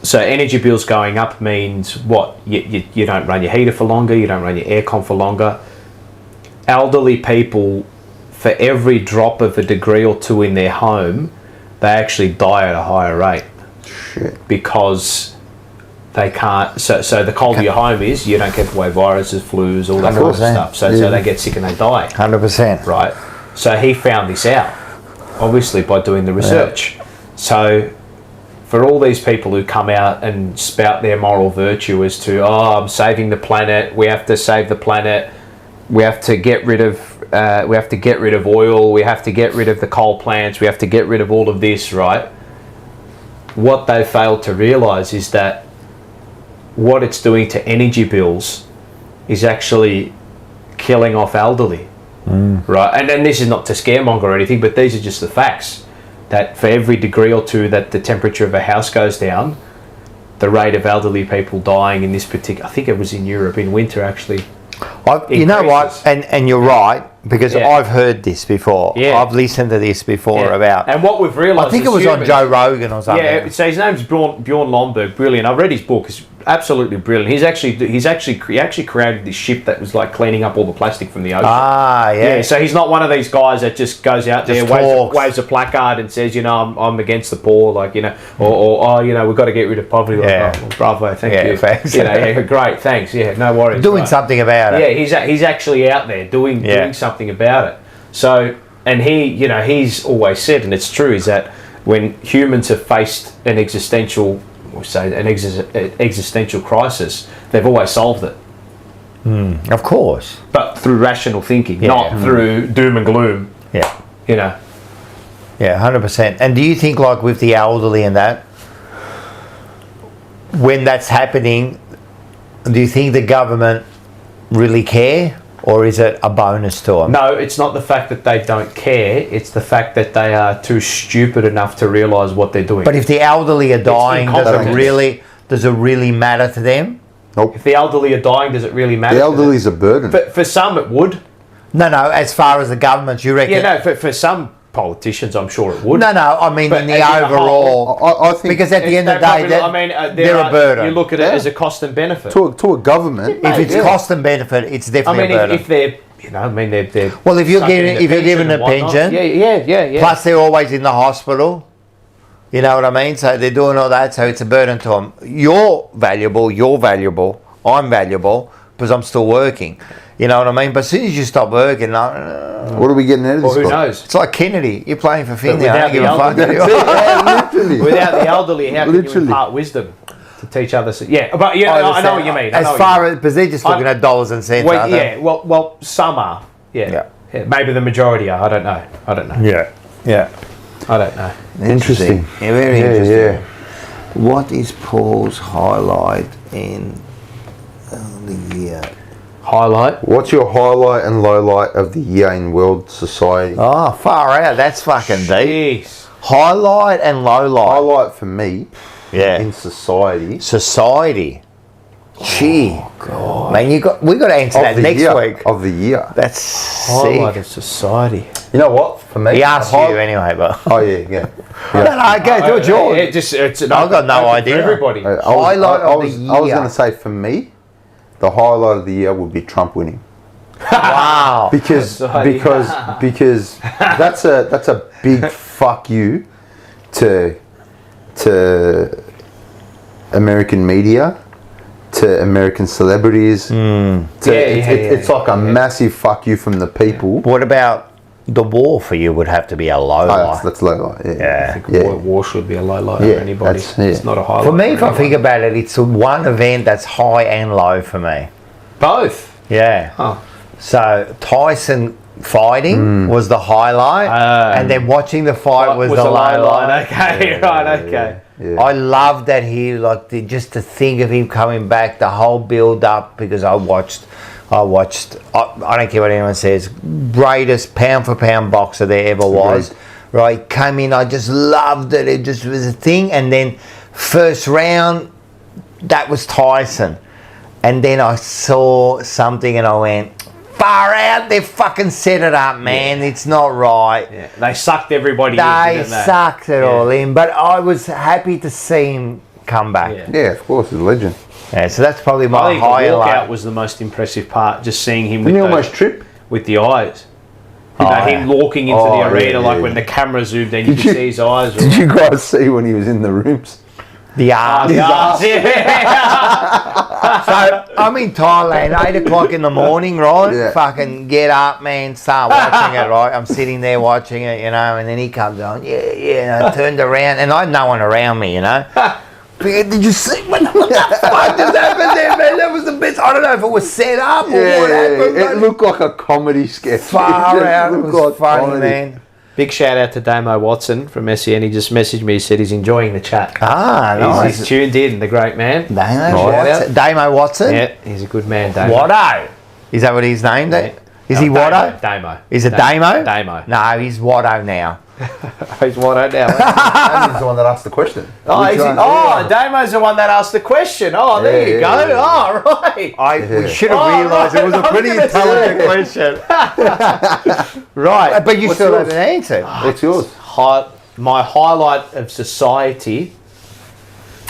so energy bills going up means what? You don't run your heater for longer, you don't run your aircon for longer. Elderly people, for every drop of a degree or two in their home, they actually die at a higher rate. Shit. Because they can't. So the colder your home is, you don't get away viruses, flus, all that kind of 100%. stuff. So they get sick and they die. 100%. Right. So he found this out, obviously by doing the research. Yeah. So for all these people who come out and spout their moral virtue as to, I'm saving the planet, we have to save the planet, we have to get rid of oil, we have to get rid of the coal plants, we have to get rid of all of this, right? what they failed to realise is that what it's doing to energy bills is actually killing off elderly, right? And then this is not to scaremonger or anything, but these are just the facts. That for every degree or two that the temperature of a house goes down, the rate of elderly people dying in this particular, I think it was in Europe in winter actually. You know what? And you're right, because I've heard this before. Yeah. I've listened to this before about. And what we've realised, I think it was on Joe Rogan or something. Yeah, so his name's Bjorn Lomborg. Brilliant. I've read his book. It's absolutely brilliant. He actually created this ship that was like cleaning up all the plastic from the ocean. Ah, yeah. Yeah. So he's not one of these guys that just goes out there, waves a placard, and says, I'm against the poor, like or we've got to get rid of poverty. Yeah. Like, bravo, thank you. Thanks. Great, thanks. Yeah, no worries. Doing something about it. Yeah, he's actually out there doing something about it. So, and he's always said, and it's true, is that when humans have faced an existential crisis, they've always solved it. Of course. But through rational thinking, not through doom and gloom. Yeah. Yeah, 100%. And do you think, like with the elderly and that, when that's happening, do you think the government really care? Or is it a bonus to them? No, it's not the fact that they don't care. It's the fact that they are too stupid enough to realise what they're doing. But if the elderly are dying, does it really matter to them? Nope. If the elderly are dying, does it really matter? The elderly's a burden. For some, it would. No. As far as the government, you reckon? Yeah, no. For some politicians, I'm sure it would. No. I mean, But in the as in a overall, I think because at the end of the day, they're a burden. You look at it as a cost and benefit. to a government, if it's cost and benefit, it's definitely a burden. if they're, they're. Well, if you're given a pension, yeah. plus they're always in the hospital. You know what I mean? So they're doing all that, so it's a burden to them. You're valuable, I'm valuable, because I'm still working. You know what I mean? But as soon as you stop working, what are we getting out of this? Who knows? it's like Kennedy. You're playing for Finley. But I don't give a fuck anymore. Without the elderly, how can you impart wisdom to teach others? Yeah, but I know what you mean. Because they're just looking at dollars and cents. Well, well, some are. Yeah. Maybe the majority are. I don't know. Yeah. I don't know. Interesting. Yeah, very interesting. Yeah. What is Paul's highlight in the year? Highlight? What's your highlight and lowlight of the year in world society? Oh, far out. That's fucking deep. Jeez. Highlight and lowlight. Highlight for me, Yeah. in society. Society. Gee. Oh, God. Man, we got to answer that next week. Of the year. That's Highlight sick. of society. You know what? For me, He asked you anyway, but Oh yeah. no, go do it, George. I've got no idea. For everybody. Highlight of the year. I was going to say for me, the highlight of the year would be Trump winning. Wow. Because that's a big fuck you to American media, to American celebrities. It's like a massive fuck you from the people. What about the war for you? Would have to be a low light. That's low light. Yeah. I think war should be a low light for anybody. It's not a highlight. For me, if I think about it, it's one event that's high and low for me. Both. Yeah. Oh. So Tyson fighting was the highlight, and then watching the fight was the low light. Okay, okay. Yeah. I love that just to think of him coming back, the whole build up, because I watched. I don't care what anyone says, greatest pound for pound boxer there ever was. Right, came in, I just loved it. It just was a thing. And then first round, that was Tyson. And then I saw something and I went, far out, they fucking set it up, man. It's not right. Yeah. They sucked everybody in. They sucked it all in. But I was happy to see him come back. Yeah, of course, he's a legend. Yeah, so that's probably my I think highlight. the walkout was the most impressive part, just seeing him Didn't he almost trip? with the eyes. Him walking into the arena, when the camera zoomed in, you could see his eyes. Did you guys see when he was in the rooms? The arse. So I'm in Thailand, 8 o'clock in the morning, right? Yeah. Fucking get up, man, start watching it, right? I'm sitting there watching it, and then he comes on, and I turned around, and I had no one around me, Did you see what the fuck just happened there, man? That was the best. I don't know if it was set up or what happened. It looked like a comedy sketch. Far out, it was funny, man. Big shout out to Damo Watson from SEN. He just messaged me. He said he's enjoying the chat. Nice. He's tuned in, the great man. Damo Watson? Yeah, he's a good man, Damo. Watto. Is that what he's named? Yeah. Is he Watto? Damo. Is it Damo? Damo. No, he's Watto now. He's Watto now. Andy's the one that asked the question. Damo's the one that asked the question. Oh, there you go. Yeah. Oh, right. We should have realised it was a pretty intelligent question. Right, but you still haven't answered. What's yours? My highlight of society.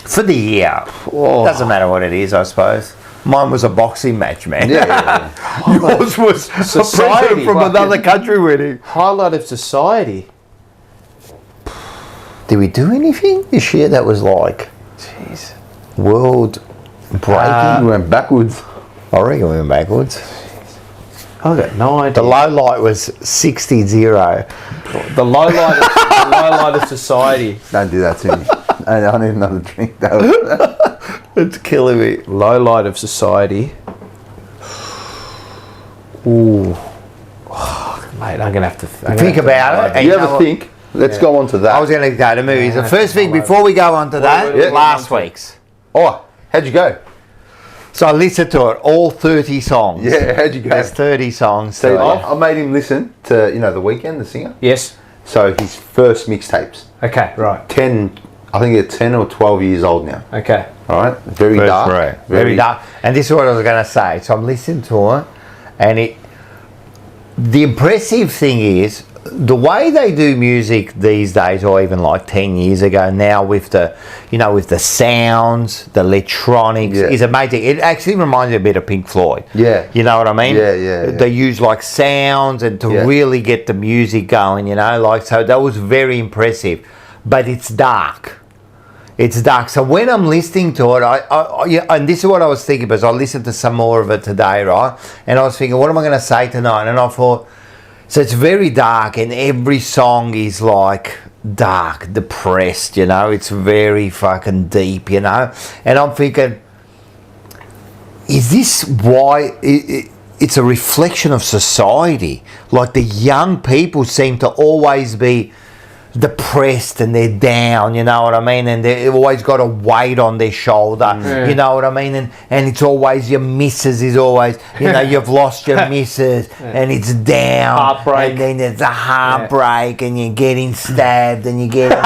For the year. Doesn't matter what it is, I suppose. Mine was a boxing match, man. Yeah. Yours was society. a president from another country winning. Highlight of society. Did we do anything this year that was like, Jeez, world breaking? We went backwards. I reckon we went backwards. I got no idea. The low light was 60-0. The low light of society. Don't do that to me. I need another drink, though. It's killing me. Low light of society. Ooh. Oh, mate, I'm going to have to... Think about it. You ever think? Let's go on to that. I was going to go to movies. The first thing, before we go on to that, last week's. Oh, how'd you go? So I listened to it, all 30 songs. Yeah, how'd you go? There's 30 songs. So I made him listen to, The Weeknd, the singer. Yes. So his first mixtapes. Okay, right. I think they're 10 or 12 years old now. Okay. All right? Very dark. Right. Very dark. And this is what I was going to say. So I'm listening to it, and the impressive thing is, the way they do music these days, or even like 10 years ago now, with the sounds, the electronics, is amazing. It actually reminds me a bit of Pink Floyd. Yeah. You know what I mean? Yeah. They use like sounds and to really get the music going, so that was very impressive. But it's dark. It's dark. So when I'm listening to it, and this is what I was thinking, because I listened to some more of it today, right? And I was thinking, what am I going to say tonight? And I thought, so it's very dark, and every song is like dark, depressed, It's very fucking deep, And I'm thinking, is this why it's a reflection of society? Like the young people seem to always be depressed and they're down, you know what I mean, and they've always got a weight on their shoulder, you know what I mean, and it's always your missus is always, you've lost your missus and it's down, heartbreak, and then there's a heartbreak and you're getting stabbed and you're getting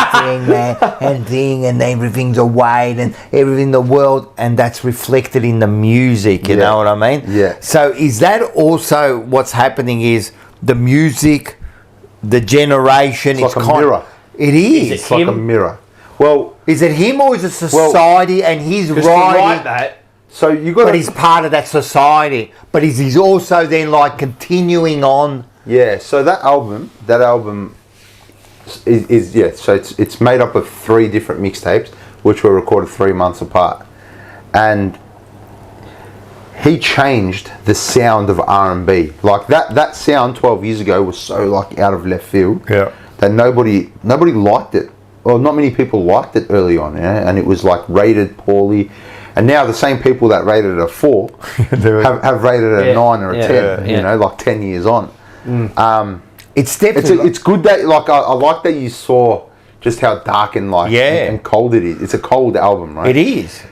and everything's a weight and everything in the world, and that's reflected in the music, you know what I mean? Yeah. So is that also what's happening, is the music, the generation, it's like a mirror. It is. It's like a mirror. Well, is it him or is it society and he's writing that? So you got. But he's part of that society. But he's also then like continuing on. Yeah. So that album is. So it's made up of 3 different mixtapes, which were recorded 3 months apart, and he changed the sound of R&B. Like that sound 12 years ago was so like out of left field that nobody liked it. Well, not many people liked it early on, and it was like rated poorly. And now the same people that rated it a 4 have rated it a 9 or a 10. Like 10 years on. It's definitely it's good that I like that you saw just how dark and and cold it is. It's a cold album, right? It is.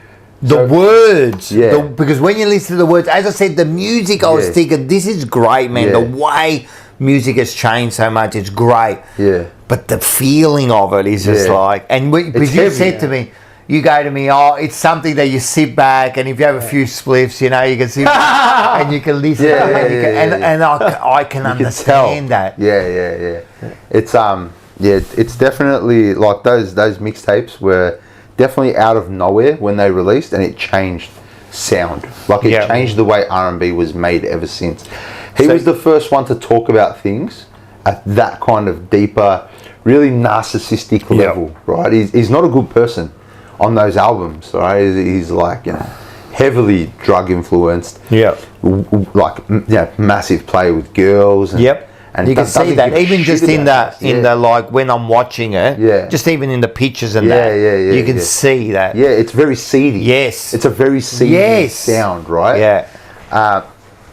The words, yeah. Because when you listen to the words, as I said, the music, I was thinking, this is great, man. The way music has changed so much, it's great. Yeah. But the feeling of it is just like, and because you said to me, you go to me, it's something that you sit back, and if you have a few spliffs, you can sit back and you can listen to it, and I can understand that. Yeah. It's definitely like those mixtapes were definitely out of nowhere when they released, and it changed sound. Like it changed the way R&B was made ever since. He was the first one to talk about things at that kind of deeper, really narcissistic level, right? He's not a good person on those albums, right? He's like, heavily drug influenced. Yeah. Like, massive play with girls. And, and you can see that even just in the like when I'm watching it, just even in the pictures and you can see that. Yeah, it's very seedy. Yes, it's a very seedy sound, right? Yeah.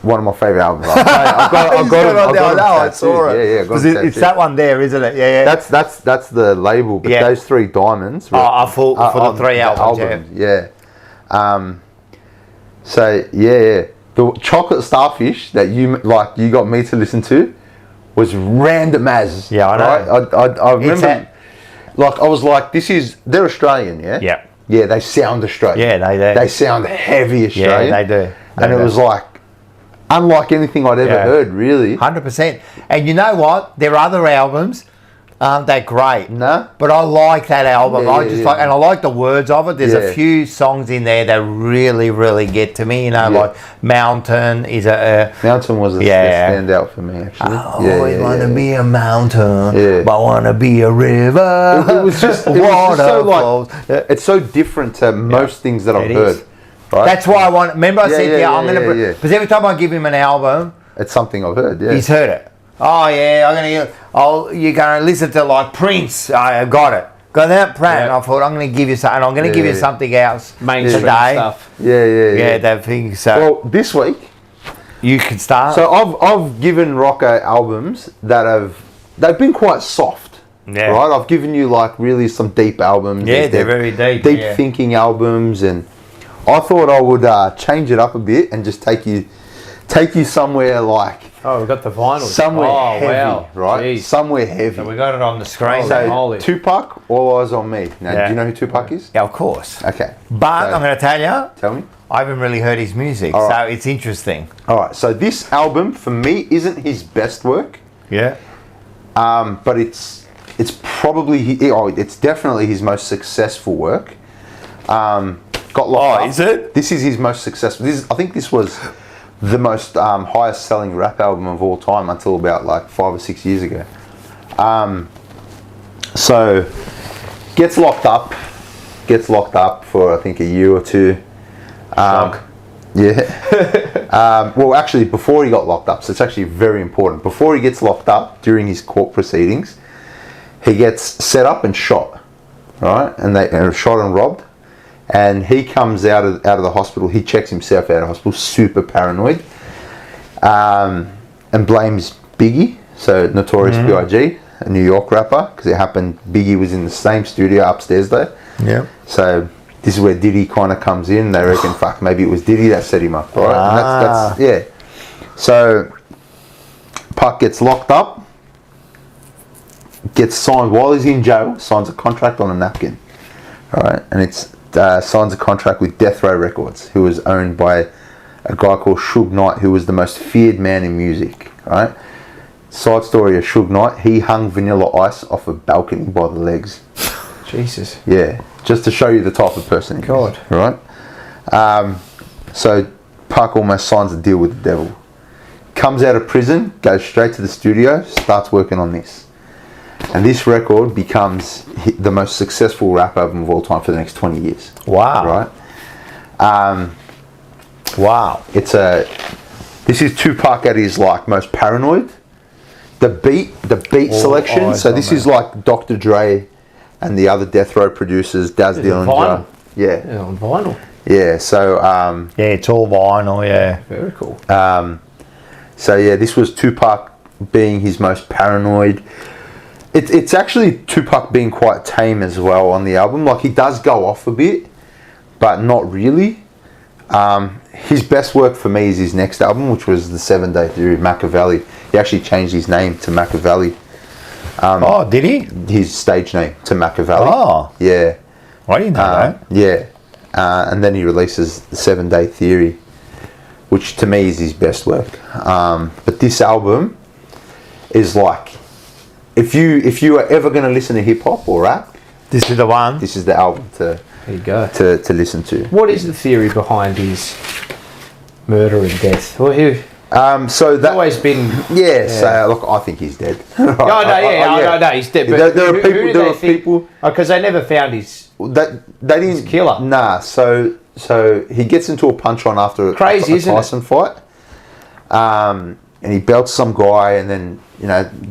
one of my favourite albums. I've got it I saw it. Yeah, it's that one there, isn't it? Yeah, yeah. That's the label, but those 3 diamonds are for the 3 albums. Yeah. So yeah. The Chocolate Starfish that you got me to listen to was random as. Yeah, I know. Right? I remember, I was like, they're Australian, yeah? Yeah. Yeah, they sound Australian. Yeah, they do. They sound heavy Australian. Yeah, they do. And it was like, unlike anything I'd ever heard, really. 100%. And you know what? Their other albums aren't that great. No. But I like that album. Yeah, and I like the words of it. There's a few songs in there that really, really get to me. You know, like Mountain is Mountain was a standout for me, actually. I always want to be a mountain, but I want to be a river. It was just so it's so different to most things that I've heard. Right? That's why I want. Remember, I said, I'm going to. Because every time I give him an album, it's something I've heard. Yeah, he's heard it. Oh yeah, you're gonna listen to like Prince. I got it. Got that plan. Yeah. I thought I'm gonna give you something. I'm gonna give you something else. Mainstream stuff. Yeah. That thing. So well, this week you can start. So I've given Rocco albums they've been quite soft. Yeah. Right. I've given you like really some deep albums. Yeah, they're very deep. Deep thinking albums, and I thought I would change it up a bit and just take you somewhere like. Oh, we've got the vinyl. Somewhere heavy, right? Jeez. Somewhere heavy. So we got it on the screen. So Tupac, All Eyes on Me. Now, do you know who Tupac is? Yeah, of course. Okay. But I'm going to tell you. Tell me. I haven't really heard his music, so it's interesting. All right. So this album, for me, isn't his best work. Yeah. But it's probably it's definitely his most successful work. Got locked up. Is it? This is his most successful. I think this was the most highest selling rap album of all time until about like 5 or 6 years ago. So gets locked up for I think a year or two. Well, actually, before he got locked up, so it's actually very important. Before he gets locked up, during his court proceedings, he gets set up and shot, right? And they shot and robbed. And he comes out of the hospital. He checks himself out of hospital, super paranoid, and blames Biggie, so Notorious B.I.G., a New York rapper, because it happened. Biggie was in the same studio upstairs there. Yeah. So this is where Diddy kind of comes in. They reckon, fuck, maybe it was Diddy that set him up, right? And that's So Puck gets locked up, gets signed while he's in jail. Signs a contract on a napkin, all right, and it's. Signs a contract with Death Row Records, who was owned by a guy called Suge Knight, who was the most feared man in music. Right? Side story of Suge Knight: he hung Vanilla Ice off a balcony by the legs. Jesus. Yeah, just to show you the type of person he is. Right? So Park almost signs a deal with the devil. Comes out of prison, goes straight to the studio, starts working on this. And this record becomes the most successful rap album of all time for the next 20 years. Wow. Right? Wow. This is Tupac at his like most paranoid. The beat selection. So this is like Dr. Dre and the other Death Row producers, Daz Dillinger. Yeah, on vinyl. Yeah, so it's all vinyl, yeah. Very cool. This was Tupac being his most paranoid. It's actually Tupac being quite tame as well on the album. Like, he does go off a bit, but not really. His best work for me is his next album, which was the 7 Day Theory, Machiavelli. He actually changed his name to Machiavelli. Did he? His stage name to Machiavelli. Oh. Yeah. I didn't know that. Yeah. And then he releases the 7 Day Theory, which to me is his best work. But this album is like, if you are ever going to listen to hip hop or rap, this is the one. This is the album to listen to. What is the theory behind his murder and death? Well, so that always been So look, I think he's dead. No, he's dead. But there are people because they never found his. They didn't killer. Nah, so he gets into a punch on after a Tyson fight, and he belts some guy, and then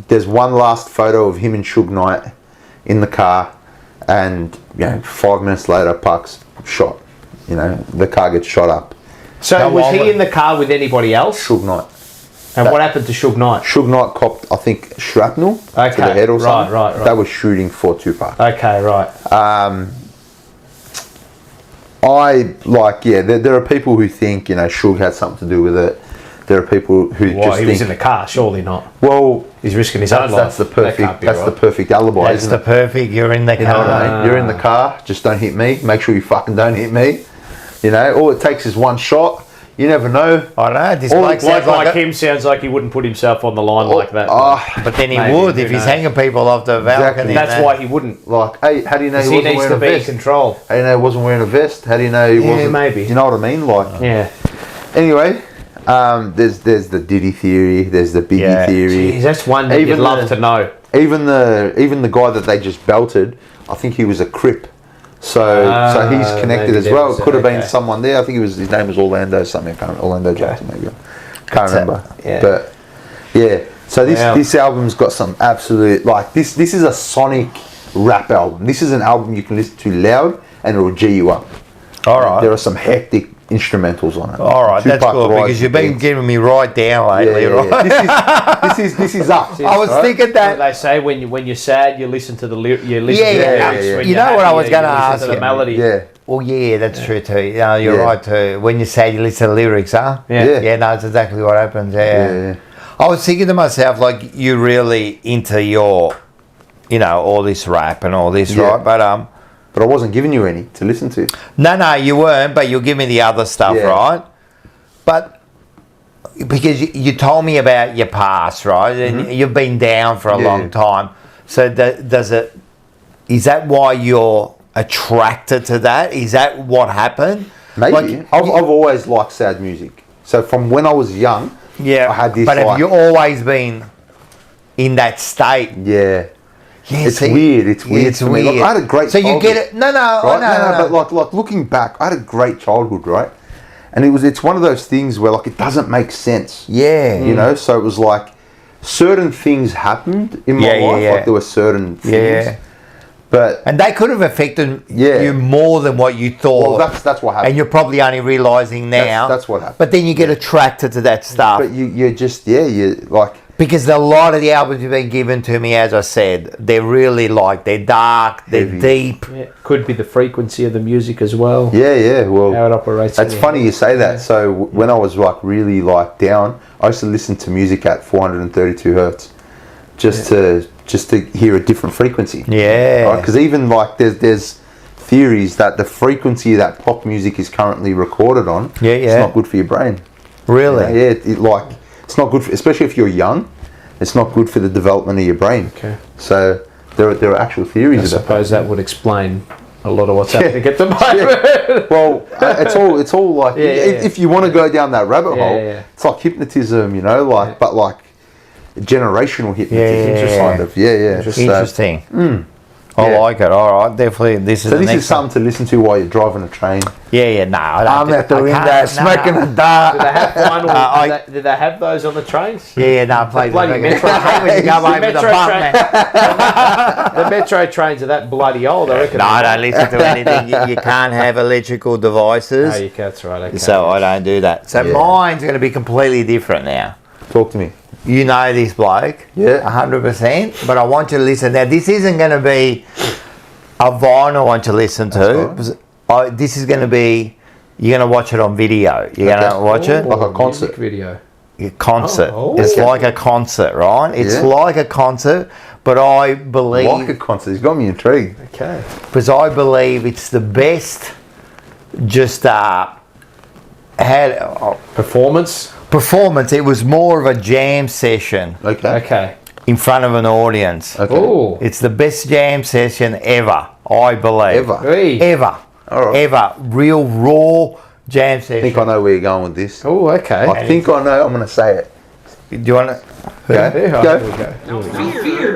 there's one last photo of him and Suge Knight in the car, and 5 minutes later, Park's shot. The car gets shot up. So was he in the car with anybody else? Suge Knight. And what happened to Suge Knight? Suge Knight copped, I think, shrapnel to the head or something. Right. They were shooting for Tupac. Okay, right. There are people who think, Suge had something to do with it. There are people who just think... he was in the car, surely not. Well... He's risking his own life. That's the perfect alibi, That's the perfect, you're in the car. You know what I mean? You're in the car, just don't hit me. Make sure you fucking don't hit me. All it takes is one shot. You never know. I know. This bloke like him sounds like he wouldn't put himself on the line like that. But then he would if he's hanging people off the balcony. Exactly. That's why he wouldn't. Like, hey, how do you know he wasn't needs wearing to a be vest? in control. How do you know he wasn't wearing a vest? How do you know he wasn't? Maybe. You know what I mean? Like, yeah. Anyway, there's the Diddy theory. There's the Biggie theory. Jeez, that's one that you'd love to know. Even the guy that they just belted, I think he was a Crip. So he's connected as well. It could have been someone there. I think his name was Orlando something. I can't remember. Orlando Johnson maybe. Can't remember. But yeah. So this album's got some absolute this is a sonic rap album. This is an album you can listen to loud and it'll G you up. All right. There are some hectic instrumentals on it. All right, that's cool because you've been giving me right down lately, right? This is up. I was thinking that they say when you're sad, you listen to the lyrics. You know what I was going to ask you? The melody. Yeah. Well, yeah, that's true too. You're right too. When you're sad, you listen to the lyrics, huh? Yeah. No, it's exactly what happens. Yeah. I was thinking to myself, like, you're really into your, all this rap and all this, right? But I wasn't giving you any to listen to. No, you weren't, but you'll give me the other stuff, right? But because you told me about your past, right? And you've been down for a long time. So is that why you're attracted to that? Is that what happened? Maybe. I've always liked sad music. So from when I was young, I had this. But have you always been in that state? Yeah. Yeah, it's weird. It's weird. It's weird. Like, I had a great. So you get it? No. But like looking back, I had a great childhood, right? And it's one of those things where it doesn't make sense. Yeah. So it was like certain things happened in my life. Like there were certain things. Yeah. And they could have affected you more than what you thought. Well, that's what happened. And you're probably only realising now. That's what happened. But then you get attracted to that stuff. But you just you like. Because a lot of the albums you've been given to me, as I said, they're really they're dark, they're deep. Yeah. Could be the frequency of the music as well. Yeah. Well, how it operates. It's funny you say that. So when I was really down, I used to listen to music at 432 hertz, just to hear a different frequency. Yeah. Right? Because even there's theories that the frequency that pop music is currently recorded on, it's not good for your brain. Really? It's not good, especially if you're young. It's not good for the development of your brain. Okay. So there are actual theories. I suppose that would explain a lot of what's happening at the moment. Yeah. Well, it's all like if you want to go down that rabbit hole, it's like hypnotism, but generational hypnotism, kind of. Interesting. I like it. All right, definitely. This is something to listen to while you're driving a train. No, I'm at the window smoking a dart. Do they have one? Did they have those on the trains? No, please. Bloody metro train when you go over the bump. The metro trains are that bloody old, I reckon. No, I don't listen to anything. You can't have electrical devices. No, you can't. That's right. Okay. So I don't do that. So mine's going to be completely different now. Talk to me. You know this bloke, 100%, but I want you to listen. Now, this isn't going to be a vinyl I want you to listen to. This is going to be, you're going to watch it on video. You're going to watch it? Like a concert video. A concert. It's like a concert, right? It's like a concert, but I believe... Like a concert. It's got me intrigued. Okay. Because I believe it's the best performance. It was more of a jam session. Okay. In front of an audience. Okay. Ooh. It's the best jam session ever, I believe. Ever. All right. Ever. Real raw jam session. I think I know where you're going with this. Oh, okay. I think I know. I'm going to say it. Do you want to... Go.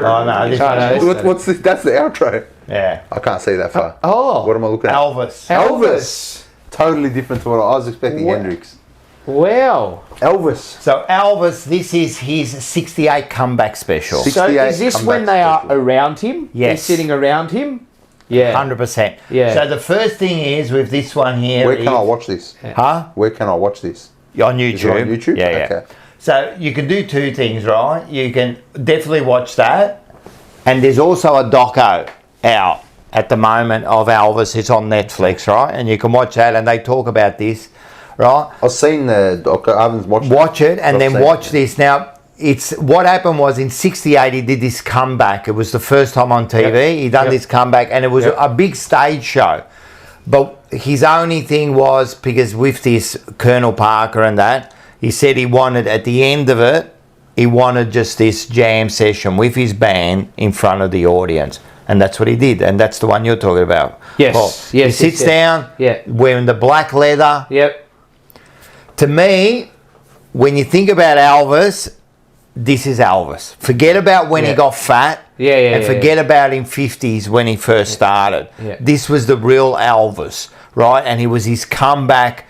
Oh, no. What's this? That's the outro. Yeah. I can't see that far. Oh. What am I looking at? Elvis. Totally different to what I was expecting. Hendrix. Wow. Elvis. So Elvis, this is his 68 comeback special. So is this when they are around him? Yes. They're sitting around him? Yeah. 100%. Yeah. So the first thing is with this one here. Where can I watch this? Huh? Where can I watch this? On YouTube. Is it on YouTube? Yeah, yeah. Okay. So you can do two things, right? You can definitely watch that. And there's also a doco out at the moment of Elvis. It's on Netflix, right? And you can watch that, and they talk about this, right? I've seen the doco. I haven't watched it. Watch it, and I've then seen watch it. this. Now, it's what happened was in '68 he did this comeback. It was the first time on TV. Yep. He done this comeback, and it was a big stage show. But his only thing was, because with this Colonel Parker and that, he said he wanted, at the end of it, he wanted just this jam session with his band in front of the audience. And that's what he did. And that's the one you're talking about. Yes. Paul. Yes. He sits down, wearing the black leather. Yep. To me, when you think about Elvis, this is Elvis. Forget about when he got fat. And forget about in 50s when he first started. Yeah. This was the real Elvis, right? And it was his comeback.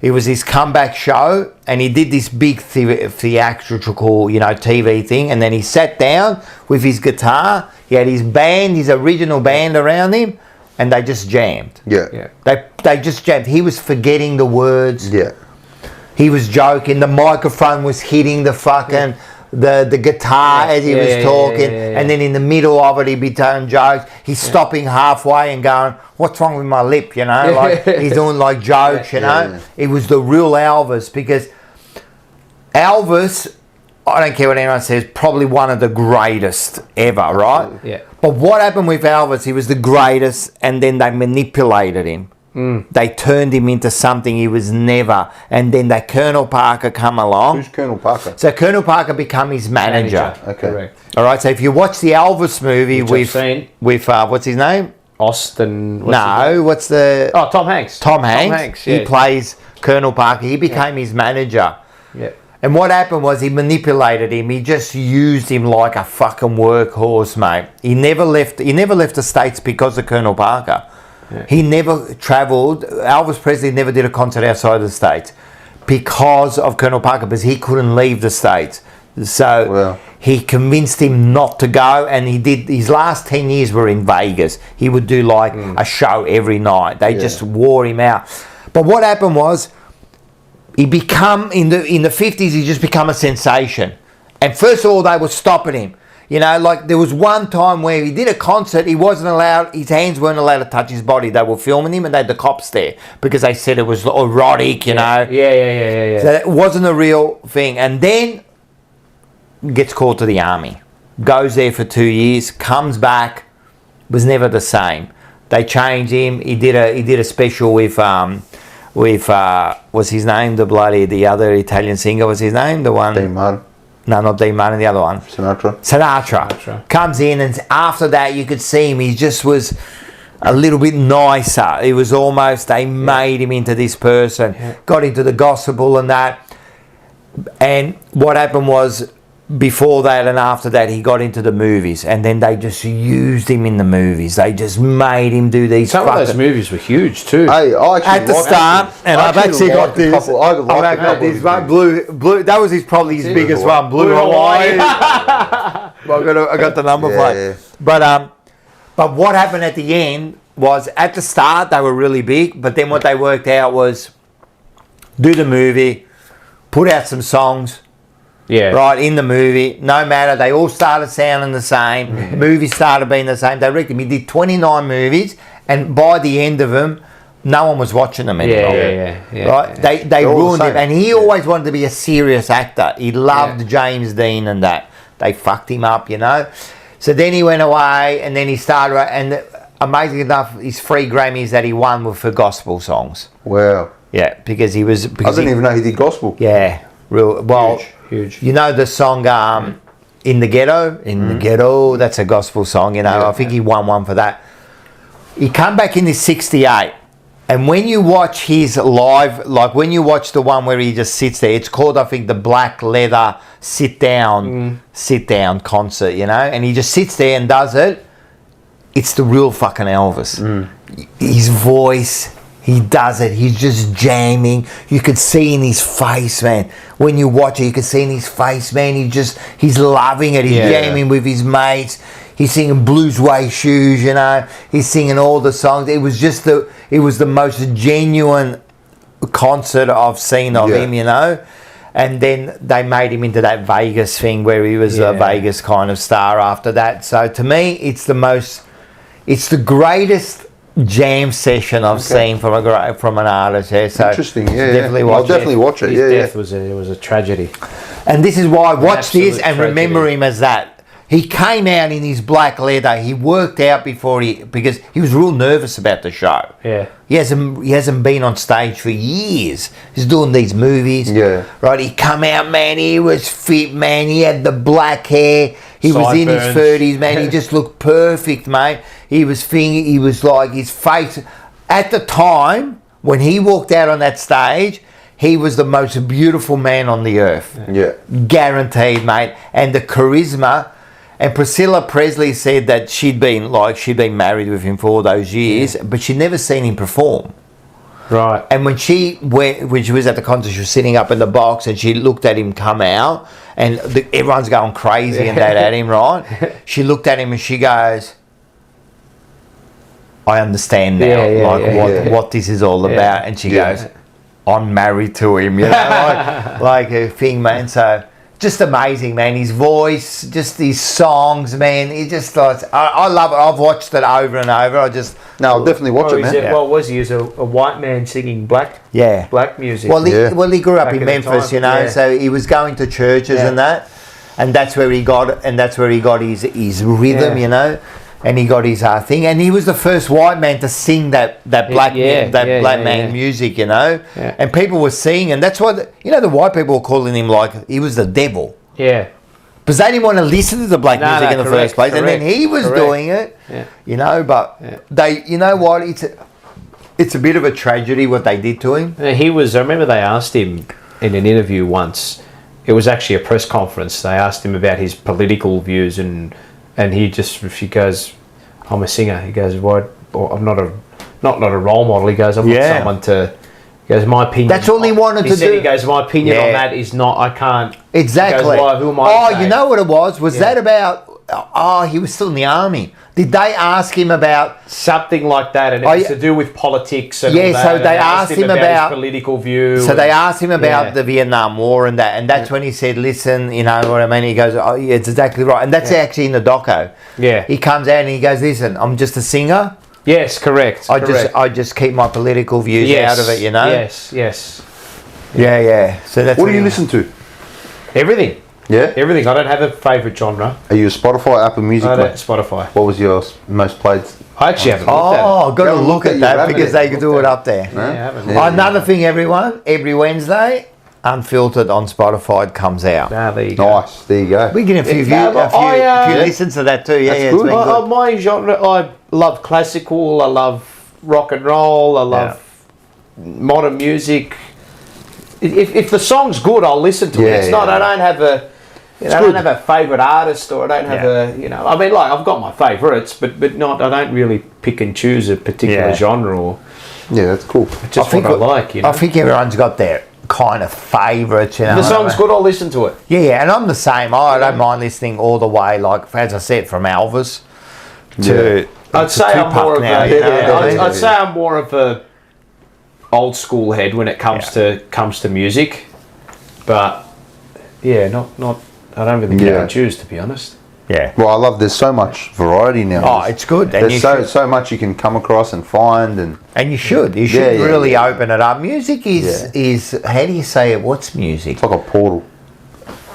It was his comeback show, and he did this big theatrical, TV thing. And then he sat down with his guitar. He had his band, his original band around him, and they just jammed. Yeah. They just jammed. He was forgetting the words. Yeah. He was joking. The microphone was hitting the fucking the guitar as he was talking, and then in the middle of it, he'd be telling jokes. He's stopping halfway and going, "What's wrong with my lip?" Like he's doing like jokes. It was the real Elvis, because Elvis, I don't care what anyone says, probably one of the greatest ever, right? Yeah. But what happened with Elvis? He was the greatest, and then they manipulated him. They turned him into something he was never. And then that Colonel Parker come along. Who's Colonel Parker? So Colonel Parker become his manager. Okay. Correct. All right. So if you watch the Elvis movie with what's his name? Austin. What's the? Oh, Tom Hanks. Tom Hanks. Yeah. He plays Colonel Parker. He became his manager. Yeah. And what happened was he manipulated him. He just used him like a fucking workhorse, mate. He never left the States because of Colonel Parker. Yeah. He never travelled. Elvis Presley never did a concert outside of the States because of Colonel Parker, because he couldn't leave the States. So he convinced him not to go, and he did. His last 10 years were in Vegas. He would do like a show every night. They just wore him out. But what happened was, he become in the 50s. He just become a sensation. And first of all, they were stopping him. Like there was one time where he did a concert, he wasn't allowed, his hands weren't allowed to touch his body. They were filming him, and they had the cops there because they said it was erotic, Yeah. So it wasn't a real thing. And then gets called to the army, goes there for 2 years, comes back, was never the same. They changed him. He did a special with what's his name? The other Italian singer. What's his name? The one. Dean Martin. No, not Dean Martin, the other one. Sinatra. Comes in, and after that you could see him, he just was a little bit nicer. It was almost, they made him into this person. Got into the gospel and that. And what happened was, before that and after that, he got into the movies, and then they just used him in the movies. They just made him do these. Some of those movies were huge too. Hey, I actually at the start, and I've actually got this. I've got this one, blue. That was probably his biggest one, Blue Hawaii. I got the number plate. Yeah. But what happened at the end was, at the start they were really big, but then what they worked out was, do the movie, put out some songs. Right, in the movie, no matter, they all started sounding the same. The movies started being the same. They reckon he did 29 movies, and by the end of them, no one was watching them anymore. Right, they ruined him, and he always wanted to be a serious actor. He loved James Dean and that. They fucked him up, So then he went away, and then he started, and amazing enough, his 3 Grammys that he won were for gospel songs. Wow. Yeah, because he was. I didn't even know he did gospel. Yeah, real well. Huge. You know the song In the Ghetto? In the Ghetto, that's a gospel song, I think he won one for that. He come back in this 68, and when you watch his live, like when you watch the one where he just sits there, it's called, I think, the Black Leather sit down concert, and he just sits there and does it. It's the real fucking Elvis. His voice, He does it. He's just jamming. You could see in his face, man. When you watch it, you could see in his face, man. He's loving it. He's jamming with his mates. He's singing Blues Way Shoes, you know. He's singing all the songs. It was the most genuine concert I've seen of him, you know. And then they made him into that Vegas thing where he was a Vegas kind of star after that. So to me, it's the greatest jam session I've seen from an artist. Yeah, so interesting. Yeah, definitely I'll definitely watch it. His death was a tragedy. And this is why I watch this and tragedy. remember him as that. He came out in his black leather. He worked out because he was real nervous about the show. Yeah. He hasn't been on stage for years. He's doing these movies. Yeah. Right, he come out, man, he was fit, man. He had the black hair. He was in his 30s, man. He just looked perfect, mate. He was like his face. At the time, when he walked out on that stage, he was the most beautiful man on the earth. Yeah. Guaranteed, mate. And the charisma. And Priscilla Presley said that she'd been married with him for all those years, but she'd never seen him perform. Right. And when she was at the concert, she was sitting up in the box and she looked at him come out, and everyone's going crazy and that at him, right? She looked at him and she goes, I understand now, what this is all about. And she goes, I'm married to him, you know, like a thing, man. So just amazing, man. His voice, just his songs, man. He just I love it. I've watched it over and over. I'll definitely watch it, man. What was he? He was a white man singing black music. Well, he grew up in Memphis, you know, so he was going to churches and that, and that's where he got his rhythm, you know, and he got his thing, and he was the first white man to sing that black man music, you know, and people were singing, and that's why the white people were calling him like he was the devil. Yeah. Because they didn't want to listen to the black music in the first place, and then he was doing it, you know. But you know what? It's a bit of a tragedy what they did to him. I remember they asked him in an interview once. It was actually a press conference. They asked him about his political views, and he goes, "I'm a singer." He goes, "What? I'm not a role model." He goes, "I'm not someone to." He goes, "My opinion." That's all he wanted to do. He goes, "My opinion on that is not. I can't." Exactly. He goes, who am I to say? You know what it was? Was that about? He was still in the army. Did they ask him about something like that? And it was to do with politics. And all that, so they asked him about his political view. So they asked him about the Vietnam War and that, and that's when he said, "Listen, you know what I mean." He goes, "Oh, yeah, it's exactly right," and that's actually in the doco. Yeah. He comes out and he goes, "Listen, I'm just a singer." Yes, correct. I just keep my political views out of it, you know. Yes. Yeah. So that's what do you listen to? Everything. Yeah. Everything. I don't have a favourite genre. Are you a Spotify, Apple Music? Spotify. What was your most played? I actually haven't looked at it. I've got to look at that because they can do it up there. Yeah, I haven't. Another thing, everyone, every Wednesday, Unfiltered on Spotify comes out. There you go. Nice. There you go. We get a few listens to that too. Yeah, good. It's been good. My genre, I love classical. I love rock and roll. I love modern music. If the song's good, I'll listen to it. It's not. I don't have a. I don't have a favourite artist, or I don't have a. I mean, like I've got my favourites, but not. I don't really pick and choose a particular genre. Or that's cool. Just what I like. I think everyone's got their kind of favourites. If the song's good, I'll listen to it. Yeah, and I'm the same. I don't mind listening all the way. Like as I said, from Elvis to. I'd say I'm more of I'd say I'm more of a old school head when it comes to music, but not. I don't really pick and choose, to be honest. Yeah. Well, I love. There's so much variety now. Oh, it's good. There's so much you can come across and find, and you should really open it up. Music is how do you say it? What's music? It's like a portal.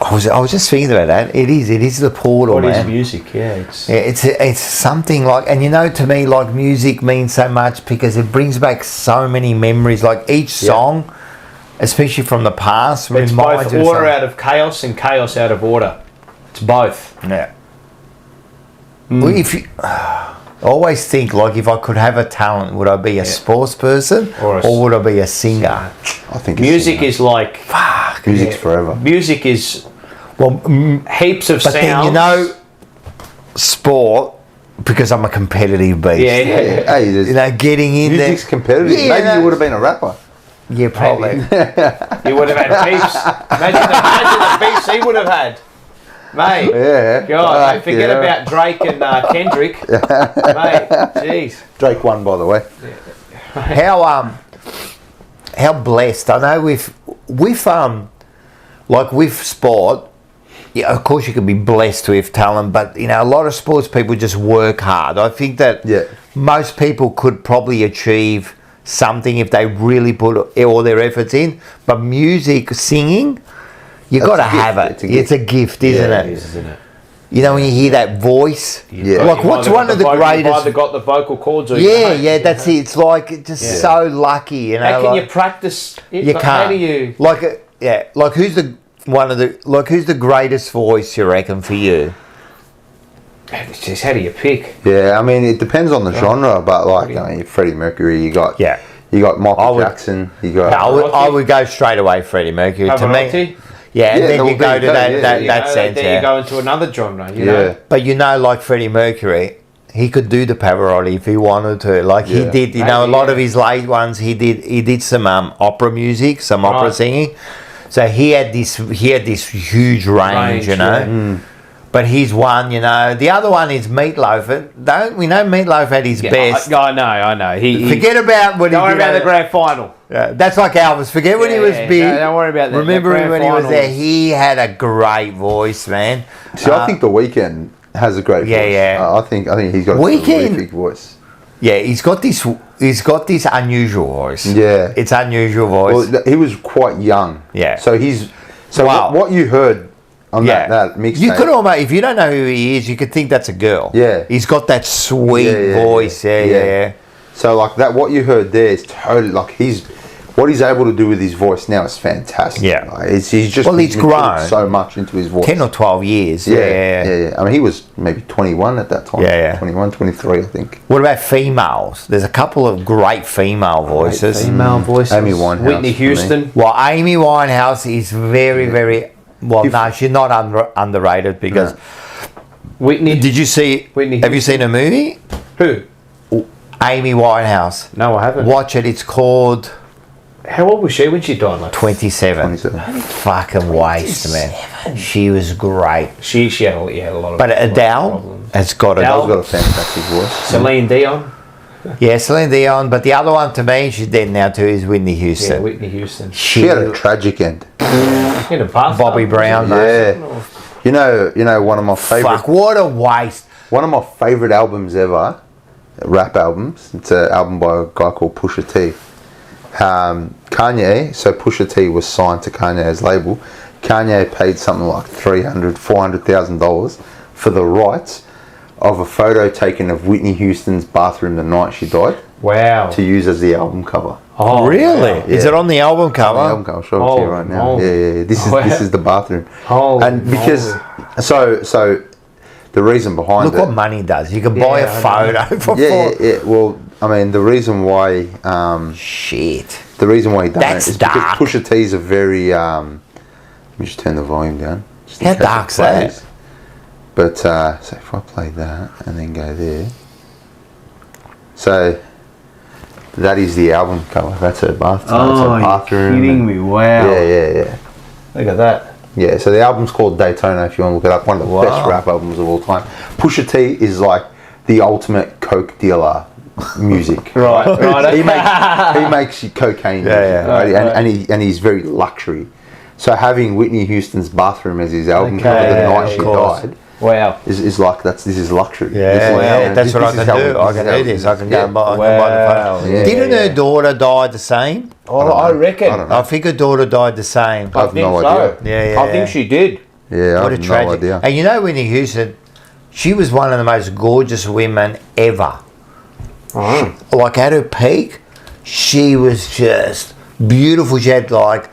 I was just thinking about that. It is the portal. What is music? It's something like, and to me, like music means so much because it brings back so many memories. Like each song, especially from the past, it's both order out of chaos and chaos out of order. It's both. Yeah. Well, if you always think like if I could have a talent, would I be a sports person or would I be a singer? I think music is like music's forever. Music is heaps of but sounds. Then sport Because I'm a competitive beast. Yeah. Hey, You know, getting in there. music's competitive. Yeah, Maybe no. you would have been a rapper. Yeah, probably. You would have had beefs. Imagine the beefs he would have had. Mate. Yeah. God, don't forget about Drake and Kendrick. Mate, jeez. Drake won, by the way. How blessed. I know with sport, yeah, of course you can be blessed with talent, but you know, a lot of sports people just work hard. I think that most people could probably achieve something if they really put all their efforts in. But music, singing, you got to have it. It's a gift, isn't it? It is, isn't it? You know, when you hear that voice, Yeah. like what's one of the greatest? You've either got the vocal cords or you Yeah, don't, yeah, that's it. It's like just so lucky, you know. How can like, you practice it? you Like, can't. How do you? Like who's the greatest voice you reckon for you? It's just, how do you pick? Yeah, I mean, it depends on the genre, but like, I mean, Freddie Mercury, you got Michael Jackson, you got. I would go straight away Freddie Mercury. To me, yeah, and then you go to that sense. Then you go into another genre. You Yeah. know? But you know, like Freddie Mercury, he could do the parody if he wanted to. Like he did, you know, a lot of his late ones. He did some opera music, some opera singing. So he had this huge range, you know. Yeah. But he's one, you know. The other one is Meatloaf. Don't we know Meatloaf at his best? I know. Forget about what he Don't worry did. about the grand final. Yeah, that's like Elvis. Forget when he was big. No, don't worry about that. Remember The grand when he was final there? He had a great voice, man. See, I think The Weeknd has a great voice. Yeah. I think he's got a terrific voice. Yeah, he's got this unusual voice. Yeah. It's unusual voice. Well, he was quite young. Yeah. So what you heard on that mixtape. You could almost, if you don't know who he is, you could think that's a girl. Yeah. He's got that sweet voice. Yeah. So like that, what you heard there is totally like what he's able to do with his voice now is fantastic. Yeah. Like, he's just he's grown so much into his voice. 10 or 12 years. Yeah. I mean, he was maybe 21 at that time. Yeah. 21, 23, I think. What about females? There's a couple of great female voices. Female voices. Amy Winehouse. Whitney Houston. Well, Amy Winehouse is very, very... Well, no, she's not underrated because... Whitney. Did you see... Whitney have you seen a movie? Who? Amy Winehouse. No, I haven't. Watch it. It's called... How old was she when she died? Like 27. 27. Fucking waste, man. She was great. she had a lot of. But Adele has got Adele's got a fantastic voice. Celine Dion. Yeah, Celine Dion. But the other one to me, she's dead now too, is Whitney Houston. Yeah, Whitney Houston. She had a tragic end. In the past. Bobby Brown. Yeah. You know, one of my favorite. Fuck, what a waste. One of my favorite albums ever, rap albums. It's an album by a guy called Pusha T. Kanye, so Pusha T was signed to Kanye's label. Kanye paid something like $400,000 for the rights of a photo taken of Whitney Houston's bathroom the night she died. Wow. To use as the album cover. Oh, really? Wow. Is it on the album cover? The album cover, I'll show it to you right now. Yeah. This is the bathroom. And because so the reason behind Look what money does. You can buy a photo for Well, I mean, the reason why shit. the reason why he done That's it is dark. because Pusha T is a very let me just turn the volume down. just in How case it dark's that? plays. But so if I play that and then go there, so that is the album cover. That's her bathtub. That's her bathroom. You're kidding me. Wow. Yeah. Look at that. Yeah, so the album's called Daytona, if you want to look it up. One of the best rap albums of all time. Pusha T is like the ultimate coke dealer music. Right. he makes cocaine music, Right. And he's very luxury. So having Whitney Houston's bathroom as his album cover the night she died Wow. is like this is luxury. Yeah, that's what I can do. I can do this. I can go and buy the photo. Didn't her daughter die the same? Oh, I reckon. I don't know. I think her daughter died the same. I have no idea. Yeah. I think she did. Yeah, What I a have tragedy. no idea. And you know Whitney Houston, she was one of the most gorgeous women ever. Like at her peak, she was just beautiful. She had like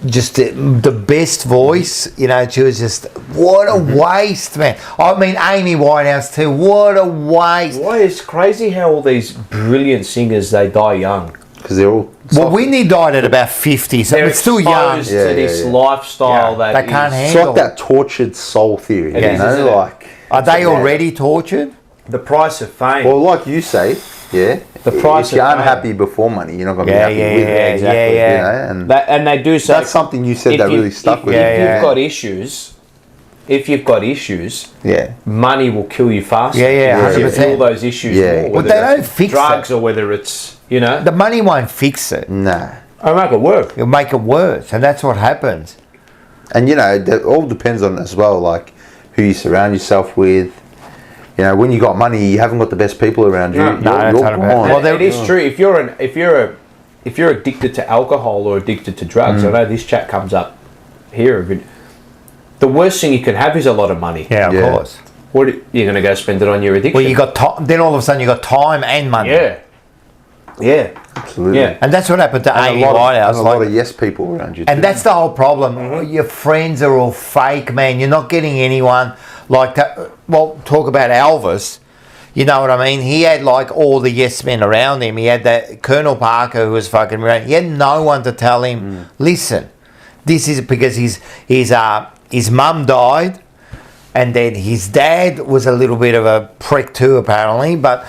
just the best voice, you know. She was just, what a waste, man. I mean, Amy Winehouse too, what a waste. Why it's crazy how all these brilliant singers they die young. Because they're all Well, Whitney died at about 50, so They're it's still young. exposed to this lifestyle that They can't is- it's handle. like that tortured soul theory. It you is, know, isn't it? like Are they already tortured? the price of fame. Well, like you say, yeah. The price if you're of fame. unhappy before money, you're not going to be happy with it. exactly. You know, And they do say that's something you said that really stuck with me. If you've got issues, yeah, money will kill you faster. Yeah, Because you 100%. feel those issues more. Well, Whether they it's don't fix drugs it. or whether it's, you know. The money won't fix it. nah. I make it work. It'll make it worse, and that's what happens. And you know, it all depends on as well, like who you surround yourself with. You know, when you got money, you haven't got the best people around you. No, you're that's 100%. gone. Well, It is true. If you're addicted to alcohol or addicted to drugs, I know this chat comes up here. But the worst thing you can have is a lot of money. Yeah, of Yeah. course. What you're going to go spend it on your addiction? Well, you got then all of a sudden you got time and money. Yeah. Absolutely. Yeah. And that's what happened to And Amy a lot Whitehouse. of, and a lot of yes people around you. And too. that's the whole problem. Your friends are all fake, man. You're not getting anyone like that. Well, talk about Elvis. You know what I mean? He had like all the yes men around him. He had that Colonel Parker who was fucking around. He had no one to tell him, listen, this is because his mum died, and then his dad was a little bit of a prick too, apparently. But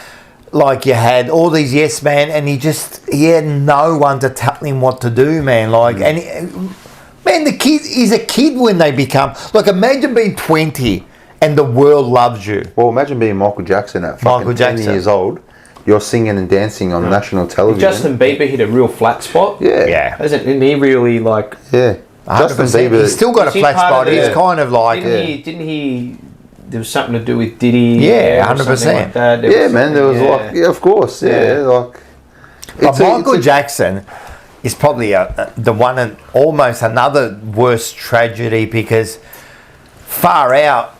like you had all these yes men, and he had no one to tell him what to do, man. Like man, the kid is a kid when they become like. Imagine being 20 and the world loves you. Well, imagine being Michael Jackson at fucking 10 years old. You're singing and dancing on national television. Justin Bieber hit a real flat spot. Yeah. Isn't he really like? Yeah. 100%. Justin Bieber. He's still got a Is he flat part of spot. the- He's kind of like Didn't he? There was something to do with Diddy. Yeah, or something 100%. Like that. Yeah, man. There was like, yeah, of course. Yeah, like. But Michael Jackson is probably the one and almost another worst tragedy because far out,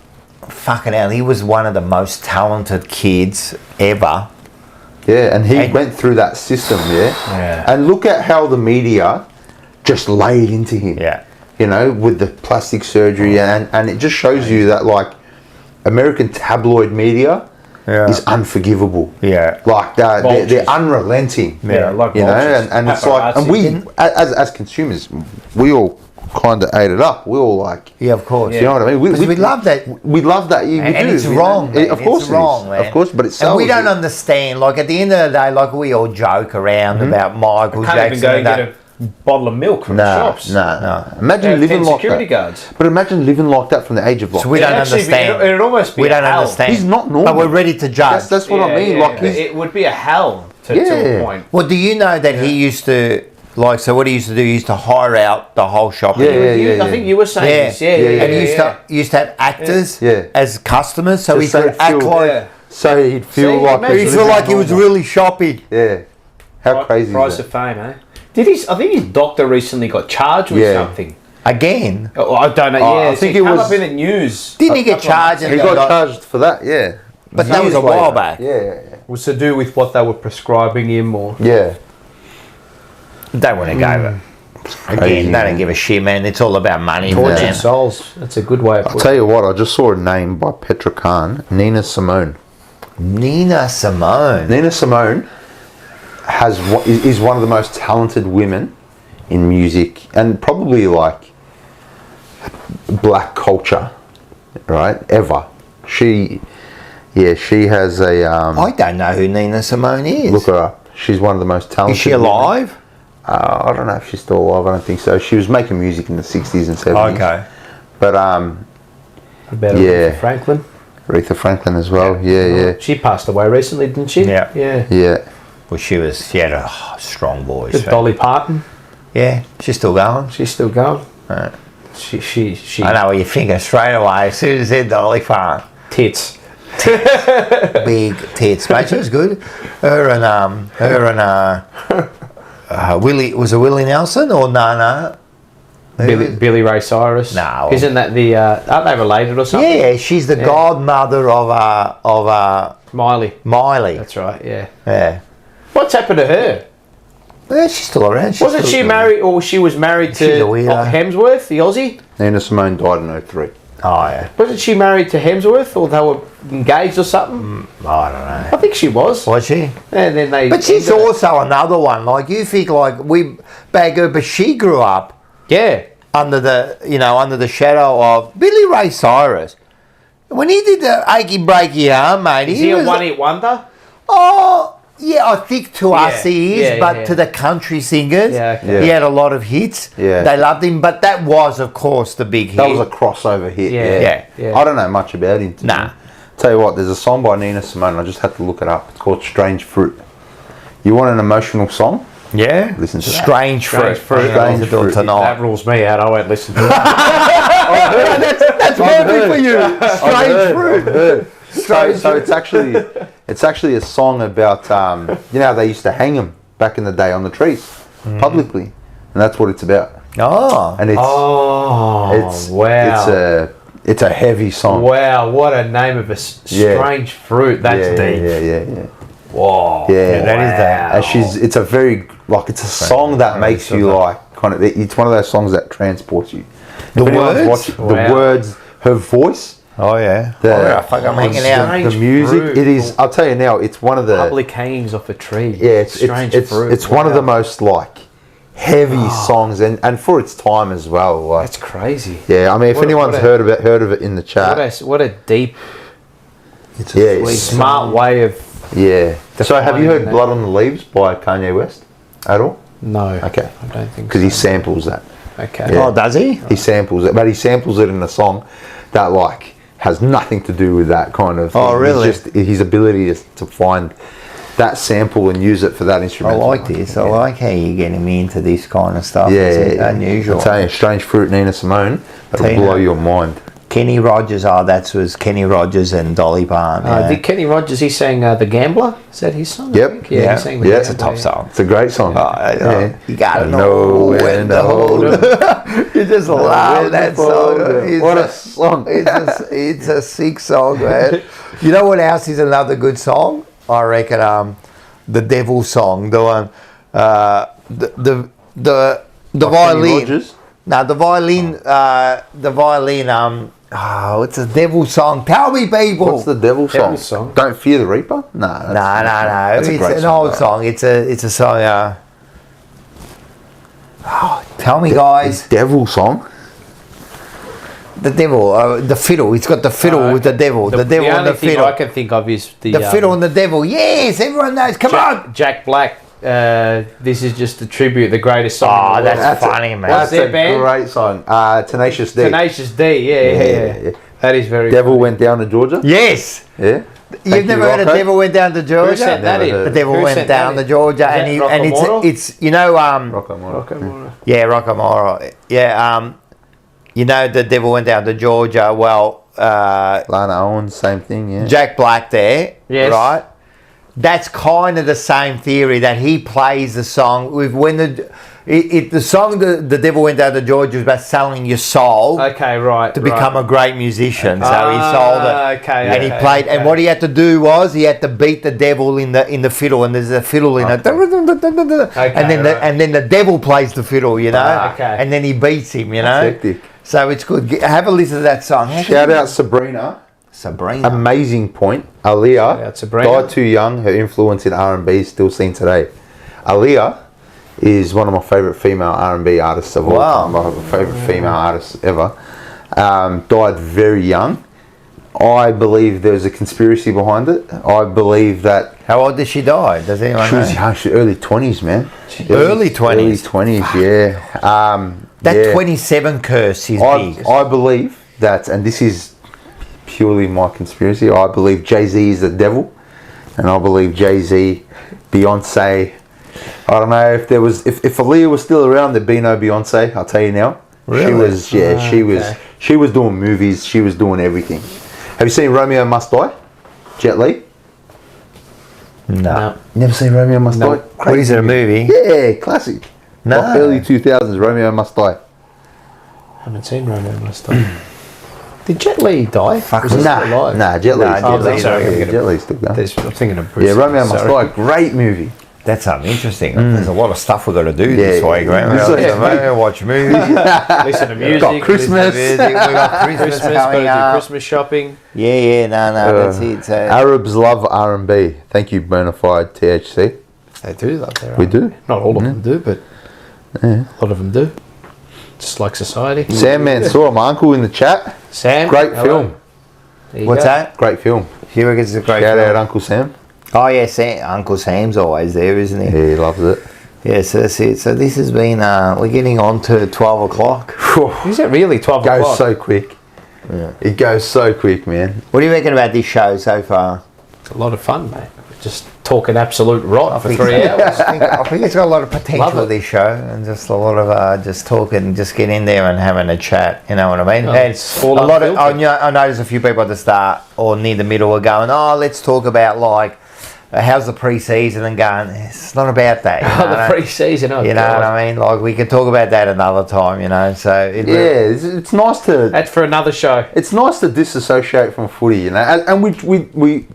fucking hell, he was one of the most talented kids ever. Yeah, and he went through that system, Yeah. And look at how the media just laid into him. Yeah. You know, with the plastic surgery, and it just shows you that, like, American tabloid media is unforgivable. Yeah. Like, they're unrelenting. Yeah, like you know, vultures. and it's like, and we, as consumers, we all kind of ate it up. We all like, Yeah, of course. you know what I mean? Because we love that. We love that. Yeah, we And do, it's you know? wrong, man. Of course it's wrong, it is. man. Of course, but it's and we sells don't it. understand. Like, at the end of the day, like, we all joke around about Michael Can't Jackson. even go and and get a bottle of milk from the shops. No. They Imagine have living 10 like security that. guards. But imagine living like that from the age of like. So we don't understand. It'd almost be we a don't hell. understand. He's not normal. But we're ready to judge. That's what I mean. Like he's, it would be a hell to a point. Well, do you know that he used to, like, so what he used to do, he used to hire out the whole shop. Yeah. I think you were saying this. Yeah. And he used to have actors as customers, so Just he could so act feel- like, so he'd feel See, like imagine- he he's feel living like he was normal. really shopping. Yeah. How crazy Price is of that? fame, eh? I think his doctor recently got charged with something. Again. Oh, I don't know. Oh, Yeah, I think it it came was- up in the news. Didn't he get charged? He got charged for that, yeah. But that was a Years while later. back. Yeah. Was to do with what they were prescribing him, or Yeah. They want to go. Again, crazy, they man. don't give a shit, man. It's all about money. tortured man. souls. That's a good way of I'll putting tell you what, I just saw a name by Petra Khan, Nina Simone. Nina Simone. Nina Simone is one of the most talented women in music and probably like black culture, right? Ever. She has a I don't know who Nina Simone is. look her up. She's one of the most talented. Is she alive? women. I don't know if she's still alive. I don't think so. She was making music in the 60s and 70s. Okay. But about Yeah. Aretha Franklin. Aretha Franklin as well. Yeah. She passed away recently, didn't she? Yeah. Yeah. Well, she had a strong voice. Just Dolly Parton. Yeah, she's still going. She's still going. Right. She. I know what you're thinking straight away. As soon as said Dolly Parton, Tits. big tits, mate. She was good. Her and Willie, was it Willie Nelson or no? Billy Ray Cyrus. No. Isn't that the? Aren't they related or something? Yeah, she's the godmother of Miley. Miley. That's right. Yeah. Yeah. What's happened to her? Yeah, she's still around. Wasn't she married, or she was married She's a to weirdo. Hemsworth, the Aussie? Nina Simone died in 03. Oh yeah. Wasn't she married to Hemsworth, or they were engaged or something? I don't know. I think she was. Was she? And then they. But she's also another one. Like, you think like we bag her, but she grew up Yeah. under the shadow of Billy Ray Cyrus. When he did the Achy Breaky Arm, mate, Is he a was one-hit wonder? Oh, yeah, I think to us he is, Yeah, but yeah. to the country singers, Yeah, okay. he had a lot of hits. Yeah. They loved him, but that was, of course, the big hit. That was a crossover hit. Yeah. Yeah. I don't know much about him. Nah. Tell you what, there's a song by Nina Simone. I just had to look it up. It's called "Strange Fruit." You want an emotional song? Yeah? Listen to that. Strange Fruit. Fruit. Strange Fruit That tonight. rules me out. I won't listen to that. That's perfect for you. Strange Fruit. So it's actually a song about you know how they used to hang them back in the day on the trees publicly, and that's what it's about. Oh. And it's wow. it's a heavy song. Wow, what a name of a strange fruit. That's deep. Yeah. Whoa. Yeah, that is that. And it's a very it's a song that makes you like kind of. It's one of those songs that transports you. The If anyone's words? watching, the words, her voice. Oh, yeah. Fuck, I'm hanging out. Strange The music, fruit. it is. I'll tell you now, it's one of the Public hangings off a tree. yeah, it's one of the most like heavy songs, and for its time as well. Like, That's crazy. yeah, I mean, if What a- anyone's what a- heard of it in the chat, What a deep, it's it's smart way of. yeah. So have you heard that. "Blood on the Leaves" by Kanye West at all? No. Okay, I don't think because so. he samples that. Okay. Yeah. Oh, does he? He samples it, but he samples it in a song that like has nothing to do with that kind of thing. Oh, really? It's just his ability to find that sample and use it for that I instrument. like this. I like how you're getting me into this kind of stuff. Yeah, It's unusual. I tell you, "Strange Fruit," Nina Simone, that'll Tina. blow your mind. Kenny Rogers, that was Kenny Rogers and Dolly Parton. Yeah. Did Kenny Rogers, he sang The Gambler? Is that his song? I Yep. think? Yeah, Yeah. he sang The Yeah. It's a Gambler, top song. It's a great song. You gotta know when to hold it. You just love that song. What a song. It's a sick song, man. You know what else is another good song? I reckon the Devil song, the one, the violin. Rogers? No, the violin, it's a Devil song. Tell me, people. What's the devil song? Devil song? Don't Fear the Reaper? No. No. That's a It's great an song, old though. song. It's a song. Tell me, guys. Devil song? The devil, the fiddle. It's got the fiddle with the devil. The devil and only the thing fiddle. I can think of is The fiddle and the devil. Yes, everyone knows. Come on. Jack Black. This is just a tribute, the greatest song. Oh, in the world. that's funny, man. What's That's their a band? great song. Tenacious D. Tenacious D. Yeah. That is very. Devil Went Down to Georgia? Yes. Yeah. You've never heard of Rocco. Devil Went Down to Georgia? Who sent that in? The devil Who went sent down that to in? Georgia, Is and that and Rocco it's you know Rocco Moro. Rocco yeah you know the devil went down to Georgia. Well, Lana Owens, same thing, yeah. Jack Black there, Yes. right? That's kind of the same theory that he plays the song with when the song the devil went down to Georgia was about selling your soul. Okay, right. To become a great musician, so he sold it, Okay, and he played. And what he had to do was he had to beat the devil in the fiddle, and there's a fiddle in it, and then the devil plays the fiddle, you know, Okay. and then he beats him, you know. That's hectic. So it's good. Have a listen to that song. Shout out Sabrina. Sabrina. Amazing point. Aaliyah out Sabrina. died too young. Her influence in R&B is still seen today. Aaliyah is one of my favourite female R&B artists of all time. My favourite female artists ever. Died very young. I believe there's a conspiracy behind it. I believe that How old did she die? Does anyone she was know? young, early 20s, man. Early 20s? Early 20s, yeah. That 27 curse is big. I believe that, and this is purely my conspiracy, I believe Jay-Z is the devil, and I believe Jay-Z, Beyonce, I don't know if Aaliyah was still around, there'd be no Beyonce, I'll tell you now. Really? She was doing movies, she was doing everything. Have you seen Romeo Must Die? Jet Li? No. Never seen Romeo Must Die? What is it, a movie? Yeah, classic. No. Like early 2000s, Romeo Must Die. I haven't seen Romeo Must Die. Did Jet Li die? Fuck, Was he still alive? Nah, Jet Li's Nah, still Jet Li's going. okay. Jet Li's still going. I'm thinking of Bruce. Yeah, Romeo Must Sorry. Die, great movie. That's something interesting. There's a lot of stuff we've got to do this Yeah, week, yeah. right? We've got Yeah. to watch movies. Listen to music. Got Christmas. We've got Christmas Christmas, go coming to up. Christmas shopping. Yeah, no, that's it. So Arabs love R&B. Thank you, Bonafide THC. They do love their We do. Not all of them do, but a lot of them do. Just like society. Sam Mansour, my uncle in the chat. Sam. Great hello. film. There you What's go. that? Great film. You reckon it's a great Shout film? out Uncle Sam. Oh, yeah, Uncle Sam's always there, isn't he? Yeah, he loves it. Yeah, so that's it. So this has been, we're getting on to 12 o'clock. Is it really 12 Goes o'clock? so quick. Yeah. It goes so quick, man. What do you reckon about this show so far? It's a lot of fun, mate. We're just talking absolute rot for think 3 so. hours. I think it's got a lot of Love potential, it. this show, and just a lot of just talking, just get in there and having a chat, you know what I mean? Oh, And it's all a lot of, unfiltered. I noticed a few people at the start or near the middle are going, oh, let's talk about like, how's the pre-season, and going, it's not about that. You know, The pre-season, you know what I mean? Like, we could talk about that another time, you know, so... It's nice to... That's for another show. It's nice to disassociate from footy, you know, and we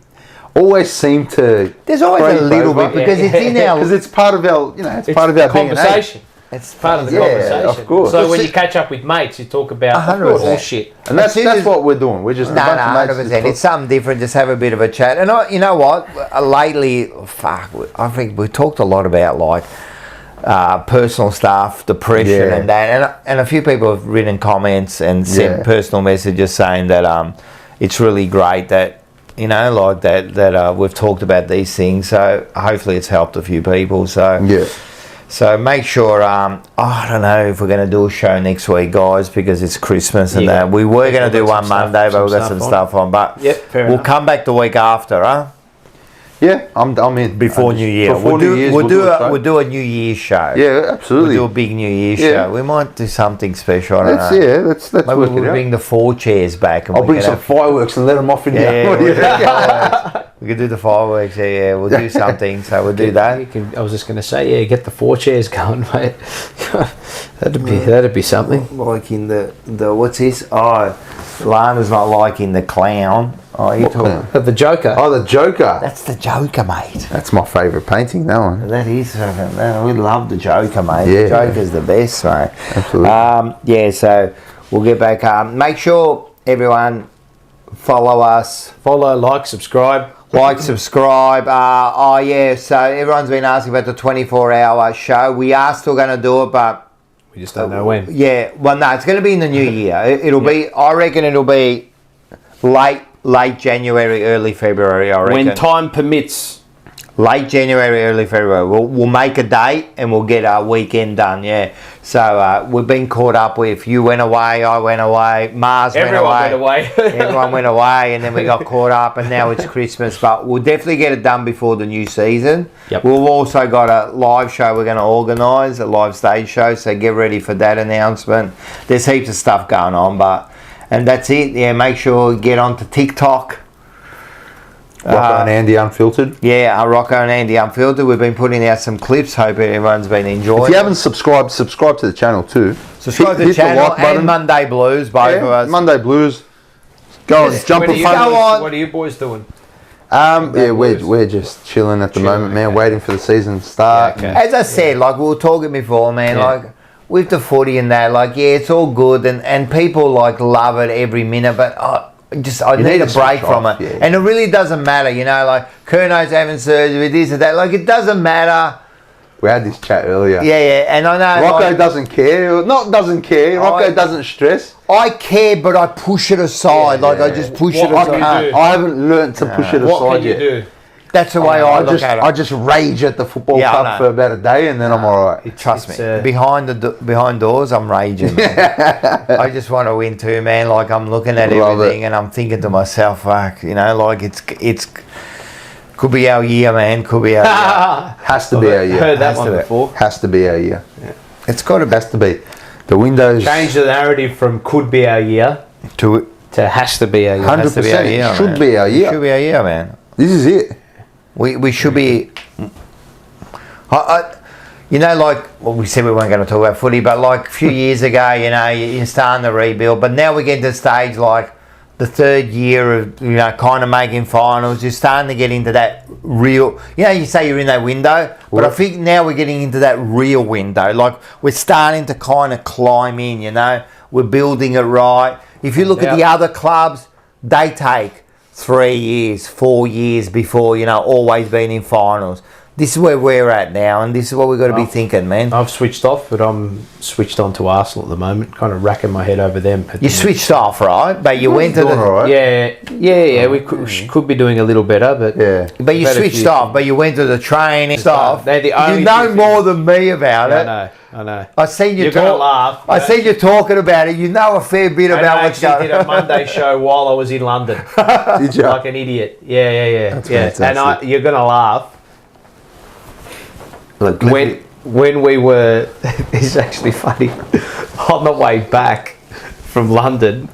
always seem to. There's always a crave little over- bit, because it's in our... because it's part of our, you know, it's part of our conversation. It's Part of the Yeah, conversation. of course. So That's when it. you catch up with mates, you talk about 100%. bullshit. DNA. And that's As soon as- what we're doing. We're just a No, bunch of 100%. mates just It's something different. Just have a bit of a chat. And you know what? Lately, I think we've talked a lot about like personal stuff, depression, Yeah. and that. And a few people have written comments and sent Yeah. personal messages saying that it's really great that, you know, like that we've talked about these things. So hopefully it's helped a few people. So Yeah. So make sure, I don't know if we're going to do a show next week, guys, because it's Christmas and Yeah. that. We were going to do We've got one some stuff- Monday, but some we've got some stuff stuff on. But Yep, fair we'll enough. come back the week after, huh? Yeah, I'm in. Before I just- New Year. Before We'll New Year's, we'll show. do a New Year's show. Yeah, We'll absolutely. do a big New Year's Yeah. show. We might do something special. I don't know. Let's Maybe work we'll it out. bring the 4 chairs back. And I'll we bring can some have- fireworks and let them off in Yeah, here. we'll do fireworks. We could do the fireworks. Yeah, we'll do something. So we'll do that. I was just going to say, yeah, get the 4 chairs going, mate. that'd be something. Liking the what's this? Oh, Lana's not liking the clown. Oh, you What talking? clown? The Joker. Oh, the Joker. That's the Joker, mate. That's my favourite painting. That one. That is. We love the Joker, mate. Yeah. The Joker's the best, mate. Absolutely. Yeah. So we'll get back. Make sure everyone follow us. Follow, like, subscribe. Like, subscribe. So everyone's been asking about the 24-hour show. We are still going to do it, but We just don't know when. yeah, well, no, it's going to be in the new year. It'll be. I reckon it'll be late January, early February. I reckon. When time permits. Late January, early February. We'll make a date and we'll get our weekend done. Yeah. So we've been caught up with. You went away. I went away. Mars Everyone went away. went away. Everyone went away, and then we got caught up, and now it's Christmas. But we'll definitely get it done before the new season. Yep. We've also got a live show we're going to organise, a live stage show. So get ready for that announcement. There's heaps of stuff going on, and that's it. Yeah, make sure you get onto TikTok. Rocco and Andy Unfiltered. Yeah, Rocco and Andy Unfiltered. We've been putting out some clips. Hope everyone's been enjoying. If you haven't subscribed, subscribe to the channel too. subscribe to Hit the channel like button. and Monday Blues, both of us. Monday Blues. Go on, jump What are a you fun. Go on. What are you boys doing? Yeah, we're just chilling at the moment, man. okay. Waiting for the season to start. Yeah, okay. As I said, like we were talking before, man, Yeah. like with the footy and that, like yeah, it's all good and people like love it every minute, but I You need need a to break switch from off, it. yeah. And it really doesn't matter, you know, like Kerno's having surgery, this and that, like it doesn't matter. We had this chat earlier. Yeah, and I know Rocco like, doesn't care. Not doesn't care. Rocco doesn't stress. I care, but I push it aside. Yeah, like I yeah. just push What it can you aside. do? I haven't learnt to push it What aside can you yet. do? That's the way I look just at it. I just rage at the football Yeah, I club know. for about a day and then I'm alright. Trust It's, me. Behind doors, I'm raging. Man. I just want to win too, man. Like I'm looking at Love everything it. and I'm thinking to myself, fuck, you know, like it's could be our year, man. Could be our year. Has to be our year. Heard that Has to one be. before. Has to be our year. It's got to be Has to be. The windows. Change the narrative from could be our year to to has to be our year. 100% should be our It year. should be our year, man. This is it. We should be. You know, like well, we said we weren't going to talk about footy, but like a few years ago, you know, you're starting to rebuild. But now we're getting to the stage like the third year of kind of making finals. You're starting to get into that real. You say you're in that window, but I think now we're getting into that real window. Like we're starting to kind of climb in. We're building it right. If you look at the other clubs, they take 3 years, 4 years before always been in finals. this is where we're at now, and this is what we've got to be thinking, man. I've switched off, but I'm switched on to Arsenal at the moment, kind of racking my head over them. You switched off, right? But you went to the... Right? Yeah. We could be doing a little better, but But you switched off, but you went to the training stuff. They're the only you know two more than me about it. I know. I seen you You're gonna laugh. I seen you talking about it. You know a fair bit about what's I actually going did a Monday show while I was in London. Did you? Like an idiot. Yeah. That's fantastic. And you're gonna laugh. Like, When we were, it's actually funny, on the way back from London,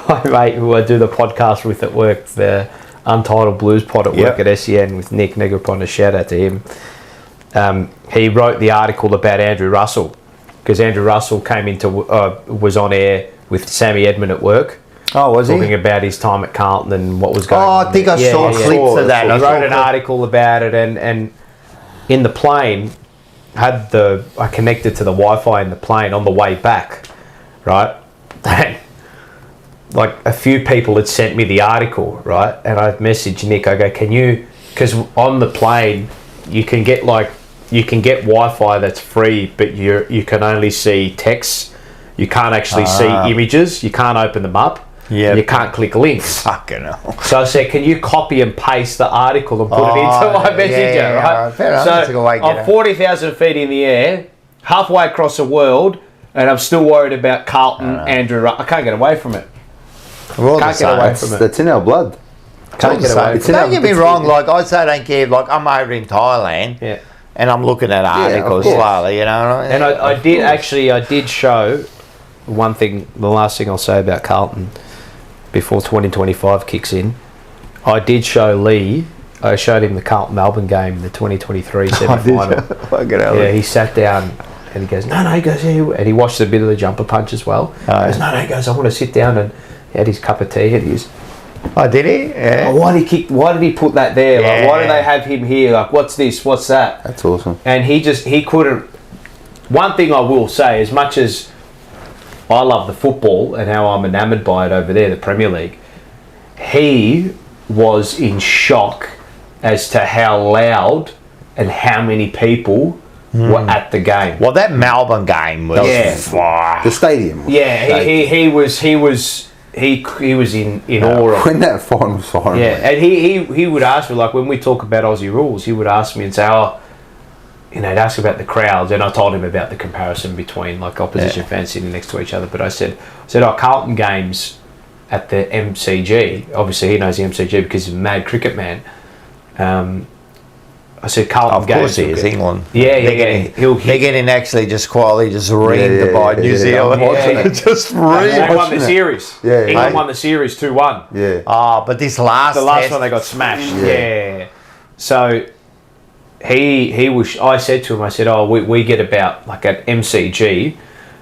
my mate who I do the podcast with at work, the Untitled Blues Pod at work at SEN with Nick Negrapon, a shout out to him. He wrote the article about Andrew Russell, because Andrew Russell was on air with Sammy Edmund at work. Oh, was he? Talking about his time at Carlton and what was going on. I think I saw clips of that. He wrote an article about it, and in the plane, I connected to the Wi-Fi in the plane on the way back, right? And like a few people had sent me the article, right? And I messaged Nick. I go, can you? Because on the plane, you can get Wi-Fi that's free, but you can only see text. You can't actually see images. You can't open them up. Yeah, you can't click links. Fucking hell. So I said, can you copy and paste the article and put it into my messenger, right? Fair enough. So I'm 40,000 feet in the air, halfway across the world, and I'm still worried about Carlton, Andrew. I can't get away from it. Can't get away from it. That's in our blood. Can't get away from it. Don't get me wrong. Like I say, I don't care. Like I'm over in Thailand. Yeah. And I'm looking at articles slowly, you know. And I did show one thing. The last thing I'll say about Carlton before 2025 kicks in, I did show Lee. I showed him the Carlton Melbourne game, the 2023 semi-final. Yeah, he sat down and he goes, no, he goes, yeah, and he watched a bit of the jumper punch as well. He goes, no, he goes, I want to sit down, and he had his cup of tea and he was. Oh, did he? Yeah. Oh, why did he put that there? Yeah. Like, why do they have him here? Like, what's this? What's that? That's awesome. And he couldn't. One thing I will say, as much as I love the football and how I'm enamoured by it over there, the Premier League, he was in shock as to how loud and how many people were at the game. Well, that Melbourne game was the stadium. Yeah, he was in awe. When that final was firing. Yeah, and he would ask me, like when we talk about Aussie rules, he would ask me and say, he'd ask about the crowds, and I told him about the comparison between like opposition fans sitting next to each other. But I said, Carlton games at the MCG. Obviously, he knows the MCG because he's a mad cricket man. I said Carlton games. Of course, he is England. Yeah. They're getting actually just quietly just reamed by New Zealand. Just reamed. They won the series. Yeah, England won the series 2-1. Yeah. But the last one they got smashed. Yeah. So. He was. I said to him, we get about like at MCG,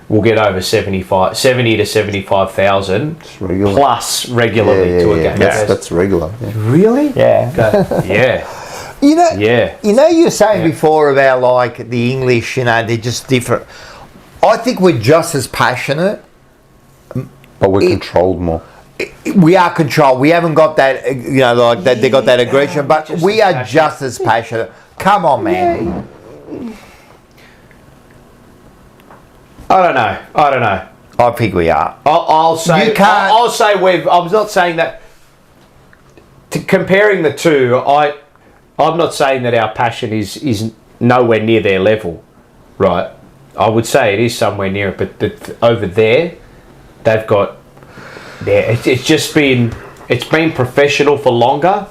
we'll get over 70 to 75,000 plus regularly to a game. That's regular. Yeah. Really? Yeah. Yeah. You were saying before about like the English. They're just different. I think we're just as passionate, but we're controlled more. We are controlled. We haven't got that. Like that. They got that aggression, but we are just as passionate. Come on, man. I don't know. I think we are. I'll say. You can't. I'll say we've. I'm not saying that. Comparing the two, I'm not saying that our passion is nowhere near their level, right? I would say it is somewhere near it, but over there, they've got. Yeah, it's been professional for longer,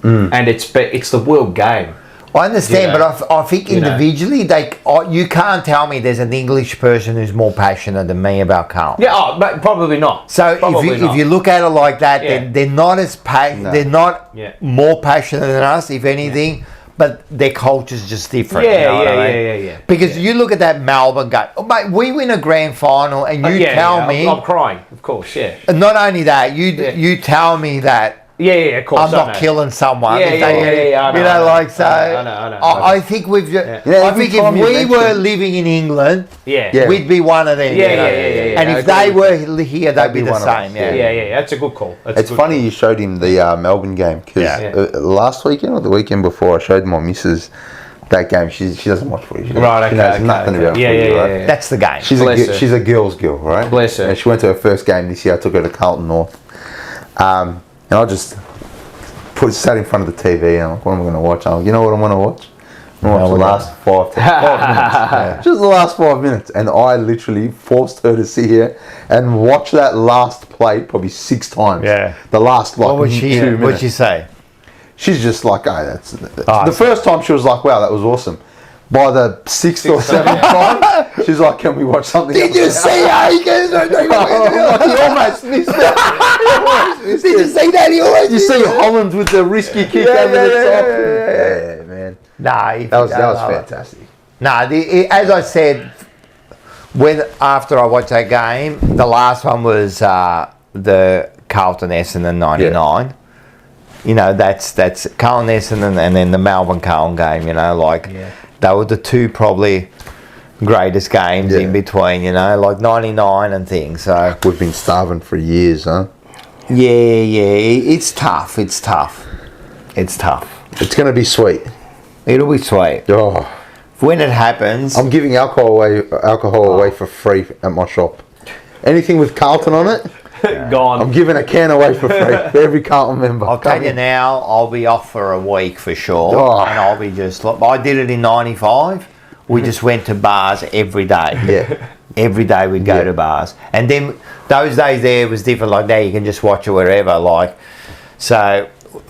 and it's the world game. I understand, but I think individually, you can't tell me there's an English person who's more passionate than me about Carlton. Yeah, but probably not. So if you look at it like that, then they're not as they're not more passionate than us, if anything. But their culture's just different. Yeah. Because you look at that Melbourne game, mate. We win a grand final, and you tell me I'm crying, of course. Yeah. And not only that, you tell me that Yeah, of course. I'm not killing someone. Yeah, if yeah, they- yeah, I know, You know, I know. like, so. I know. I think we've. Yeah, I every think if time you we were mention- living in England, Yeah. we'd be one of them. Yeah, you know. yeah. And I if they agree with were here, they'd be be the one of us, same. Yeah. Yeah, that's a good call. It's funny you showed him the Melbourne game because Yeah. last weekend or the weekend before, I showed my missus that game. She doesn't watch footy. She Right, she okay, knows okay, nothing okay. about Yeah, footy, yeah, right? yeah. That's the game. Bless her. She's a girl's girl, right? Bless her. And she went to her first game this year. I took her to Carlton North, and I just sat in front of the TV and I'm like, what am I going to watch? I'm like, you know what I'm going to watch? I'm going to watch the last 5 minutes. Just the last 5 minutes. And I literally forced her to sit here and watch that last play probably 6 times. Yeah. The last What would 2 she? minutes. What'd she say? She's just like, oh, that's... the first time she was like, wow, that was awesome. By the 6th or 7th time, she's like, can we watch something else? Did you see how he goes? He almost missed it. Did you see that? He always You see Holland with the risky kick over the top. yeah. Man. Nah, That was fantastic. Nah, as I said, after I watched that game, the last one was the Carlton Essendon 99. Yeah. You know, that's Carlton Essendon and then the Melbourne Carlton game. You know, like they were the two probably greatest games in between. You know, like 99 and things. So We've been starving for years, huh? yeah, it's tough. It's tough. It's It's going to be sweet. It'll be sweet Oh, when it happens. I'm giving alcohol away for free at my shop. Anything with Carlton on it, Gone. I'm giving a can away for free for every Carlton member. I'll tell you now, I'll be off for a week for sure, Oh. and I'll be just. I did it in '95. We just went to bars every day. Yeah. Every day we'd go to bars, and then those days there was different. Like now you can just watch it wherever. Like so,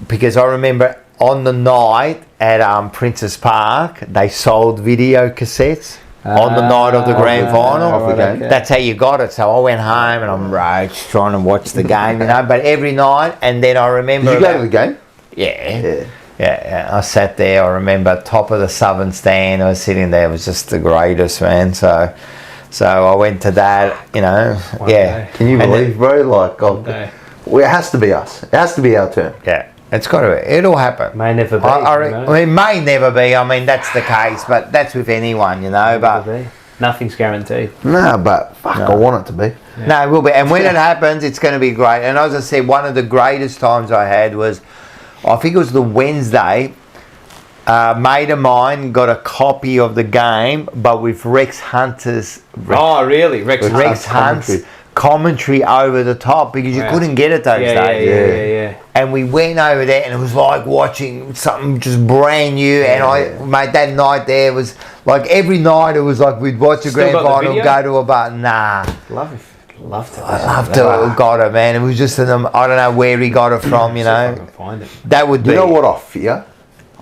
because I remember on the night at Princess Park, they sold video cassettes. On the night of the grand final, of the game. that's how you got it. So I went home and I'm roach trying to watch the game, you know. But every night, and then I remember. Did you go to the game? Yeah. I sat there. I remember top of the southern stand. I was sitting there. It was just the greatest, man. So I went to that, you know. One day. Can you And believe, bro? Like, day. well, it has to be us. It has to be our turn. Yeah, it's got to be. It'll happen. May never be. I mean, it may never be. I mean, that's the case, but that's with anyone, you know. But nothing's guaranteed. No, but fuck, I want it to be. no, it will be. And when it happens, it's going to be great. And as I said, one of the greatest times I had was, I think it was the Wednesday. A mate of mine got a copy of the game, but with Rex Hunter's. Oh, really? Rex Hunt's commentary over the top because you couldn't get it those days. Yeah. And we went over there and it was like watching something just brand new. Mate, that night there was like every night it was like we'd watch a Still grand got the final, video? go to a bar. Nah. Love to. I loved to have got it, man. It was just I don't know where he got it from, you See if I know. can find it. That would be. You know what I fear?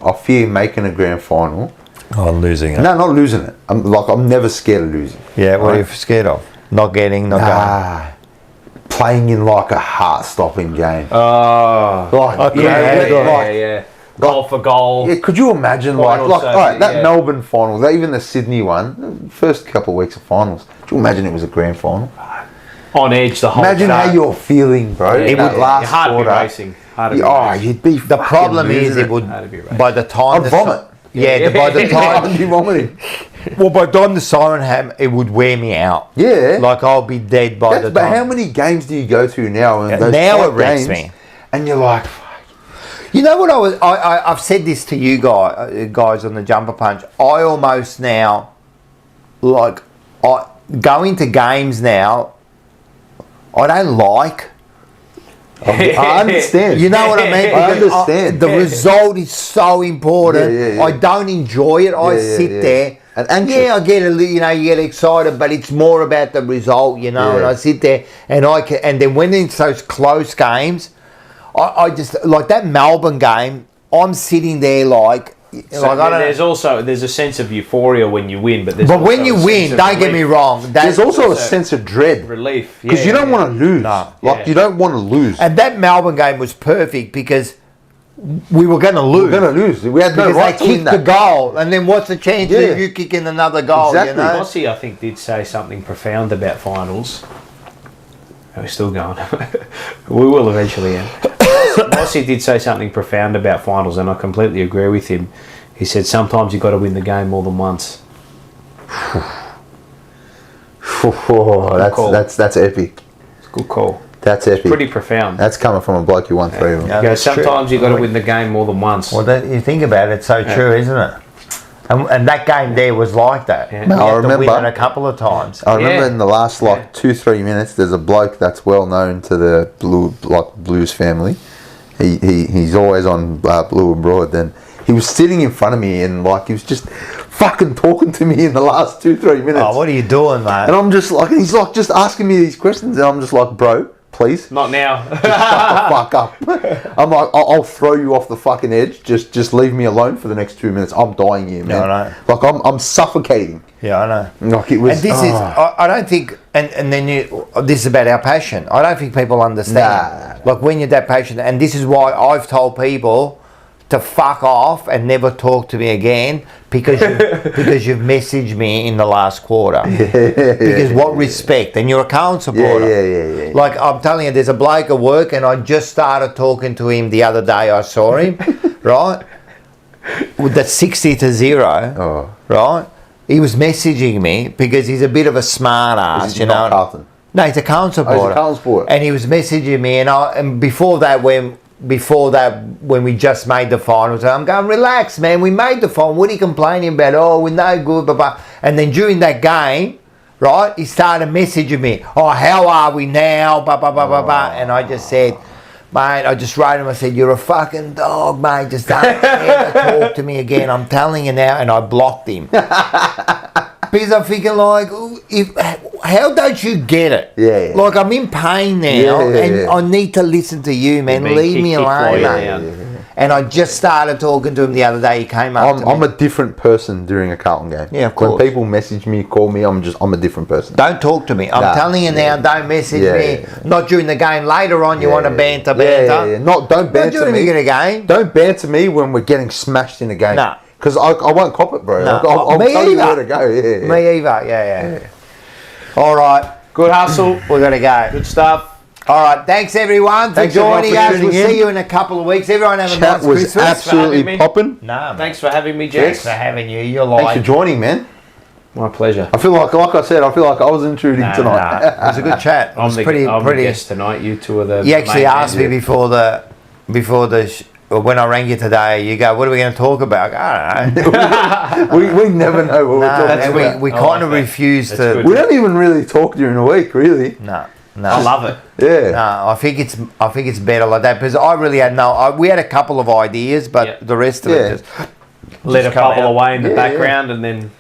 I fear making a grand final. Oh, losing it. No, not losing it. I'm never scared of losing. Yeah, what are you scared of? Not getting, not going. Playing in like a heart-stopping game. Oh. Like, Yeah. Goal for goal. Yeah, could you imagine Final all right, circuit, that Melbourne final, even the Sydney one, first couple of weeks of finals. Could you imagine it was a grand final? On edge the whole Imagine time. how you're feeling, bro. Yeah, in that last your heart would quarter. be racing. Heart would be racing. You'd be. The problem is it would, That'd be right. by the time... I'd vomit. By the time... I'd be vomiting. Well, by the time the siren had, it would wear me out. Yeah. Like I'll be dead by the time. But how many games do you go to now? And those now tight it wrecks games, me. And you're like, You know what I've said this to you guys on the Jumper Punch. I almost now, like, going to games now, I don't like. I understand. You know what I mean? I Because understand. the result is so important. Yeah. I don't enjoy it. I sit there. And anxious. Yeah, I get you get excited, but it's more about the result, you know. Yeah. And I sit there, and then when it's those close games, I just like that Melbourne game. I'm sitting there like So I don't there's a sense of euphoria when you win, but when you win, don't get me wrong. There's also a sense of dread. relief Because you don't want to lose. No. You don't want to lose. And that Melbourne game was perfect because we were going to lose. We're going to lose. We had no Because right they to win kicked the that. goal, and then what's the chance Yeah. of you kicking another goal? Exactly. You know? Mossy, I think, did say something profound about finals. We're still going. We will eventually end. Rossi did say something profound about finals, and I completely agree with him. He said sometimes you've got to win the game more than once. That's epic. It's a good call. That's epic. Pretty profound. That's coming from a bloke who won 3 of them. Yeah, You go, that's sometimes true. you've got to win the game more than once. Well, you think about it, it's so true, isn't it? And that game there was like that. Yeah. You I had to remember- win it a couple of times. I remember Yeah. in the last 2-3 minutes, there's a bloke that's well known to the Blues family. He's always on Blue and Broad. Then he was sitting in front of me and he was just fucking talking to me in the last 2-3 minutes. Oh, what are you doing, mate? And I'm just like, he's like just asking me these questions, and I'm just like, bro, please. Not now. Shut the fuck up. I'm like, I'll throw you off the fucking edge. Just leave me alone for the next 2 minutes. I'm dying here, man. Yeah, I know. Like I'm suffocating. Yeah, I know. Like it was. And this is, I don't think, and then this is about our passion. I don't think people understand. Like when you're that passionate, and this is why I've told people to fuck off and never talk to me again because you've messaged me in the last quarter. Because what respect? And you're a Carlton supporter. Yeah. Like I'm telling you, there's a bloke at work, and I just started talking to him the other day. I saw him, right, with that 60-0, right. He was messaging me because he's a bit of a smart ass, you know. Carlton. No, he's a Carlton supporter. He's a Carlton supporter. And he was messaging me, and before that, when we just made the finals, I'm going, relax, man. We made the final. What are you complaining about? Oh, we're no good, blah, blah. And then during that game, right, he started messaging me. Oh, how are we now? Blah, blah, blah, blah, blah. And I just said, mate, I just wrote him. I said, you're a fucking dog, mate. Just don't ever talk to me again. I'm telling you now. And I blocked him. Because I'm thinking how don't you get it? Yeah. Like I'm in pain now, and I need to listen to you, man. being Leave me kicked alone, while mate. you're down. And I just started talking to him the other day. He came up to me. I'm a different person during a Carlton game. Yeah, of course. When people message me, call me, I'm a different person. Don't talk to me. I'm telling you now. Don't message me. Not during the game. Later on, you want to banter. Yeah. Don't banter during me. the game. Don't banter me when we're getting smashed in a game. No. Because I won't cop it, bro. No. I'll Me tell you either. where to go. Yeah. Me either. Yeah. All right. Good hustle. We're gonna go. Good stuff. All right. Thanks everyone for Thanks, everyone, joining for us. tuning We'll in. see you in a couple of weeks. Everyone have a Chat nice was Christmas. absolutely having me. popping. No, man. Thanks for having me, Thanks Jess. for having you. You're Thanks for like. joining, man. My pleasure. I feel like I said, I was intruding tonight. It was a good chat. It I'm was the pretty. guest tonight. You two are the. You actually main asked me men. before when I rang you today. You go, "What are we going to talk about?" I don't know. we never know what we're talking and about. we I kind of like that. refuse That's to. good. We don't even really talk during the week, really. No. I love it. Yeah. No, I think it's better like that because I really had we had a couple of ideas, but Yep. the rest of Yeah. it just Let it come bubble out. away in the Yeah, background and then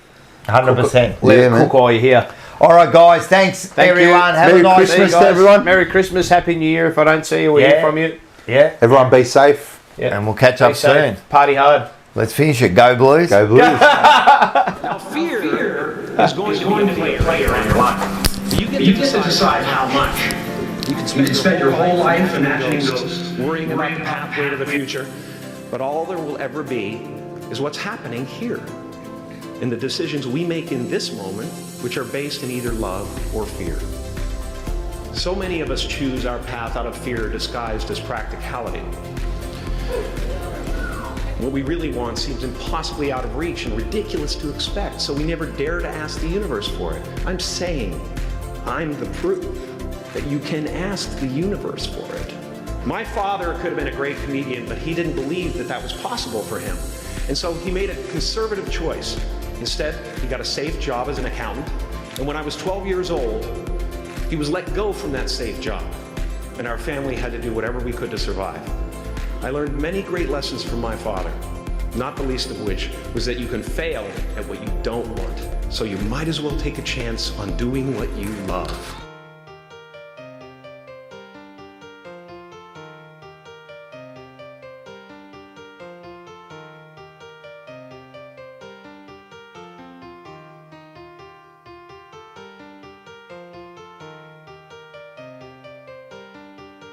100%. let Yeah, it man. cook while you're here. All right, guys. Thanks, Thank you. everyone. Have Merry a nice Christmas Guys, to everyone. Merry Christmas, Happy New Year if I don't see you or Yeah. hear from you. Yeah, Everyone be safe. Yeah. and we'll catch Stay up soon. safe. Party hard. Let's finish it. Go Blues. Go Blues. Now, fear is going to play a player in your life. You get to decide how much. You can spend your whole life imagining those, worrying about the pathway to the future, but all there will ever be is what's happening here, in the decisions we make in this moment, which are based in either love or fear. So many of us choose our path out of fear disguised as practicality. What we really want seems impossibly out of reach and ridiculous to expect, so we never dare to ask the universe for it. I'm saying, I'm the proof that you can ask the universe for it. My father could have been a great comedian, but he didn't believe that that was possible for him. And so he made a conservative choice. Instead, he got a safe job as an accountant. And when I was 12 years old, he was let go from that safe job. And our family had to do whatever we could to survive. I learned many great lessons from my father, not the least of which was that you can fail at what you don't want. So you might as well take a chance on doing what you love.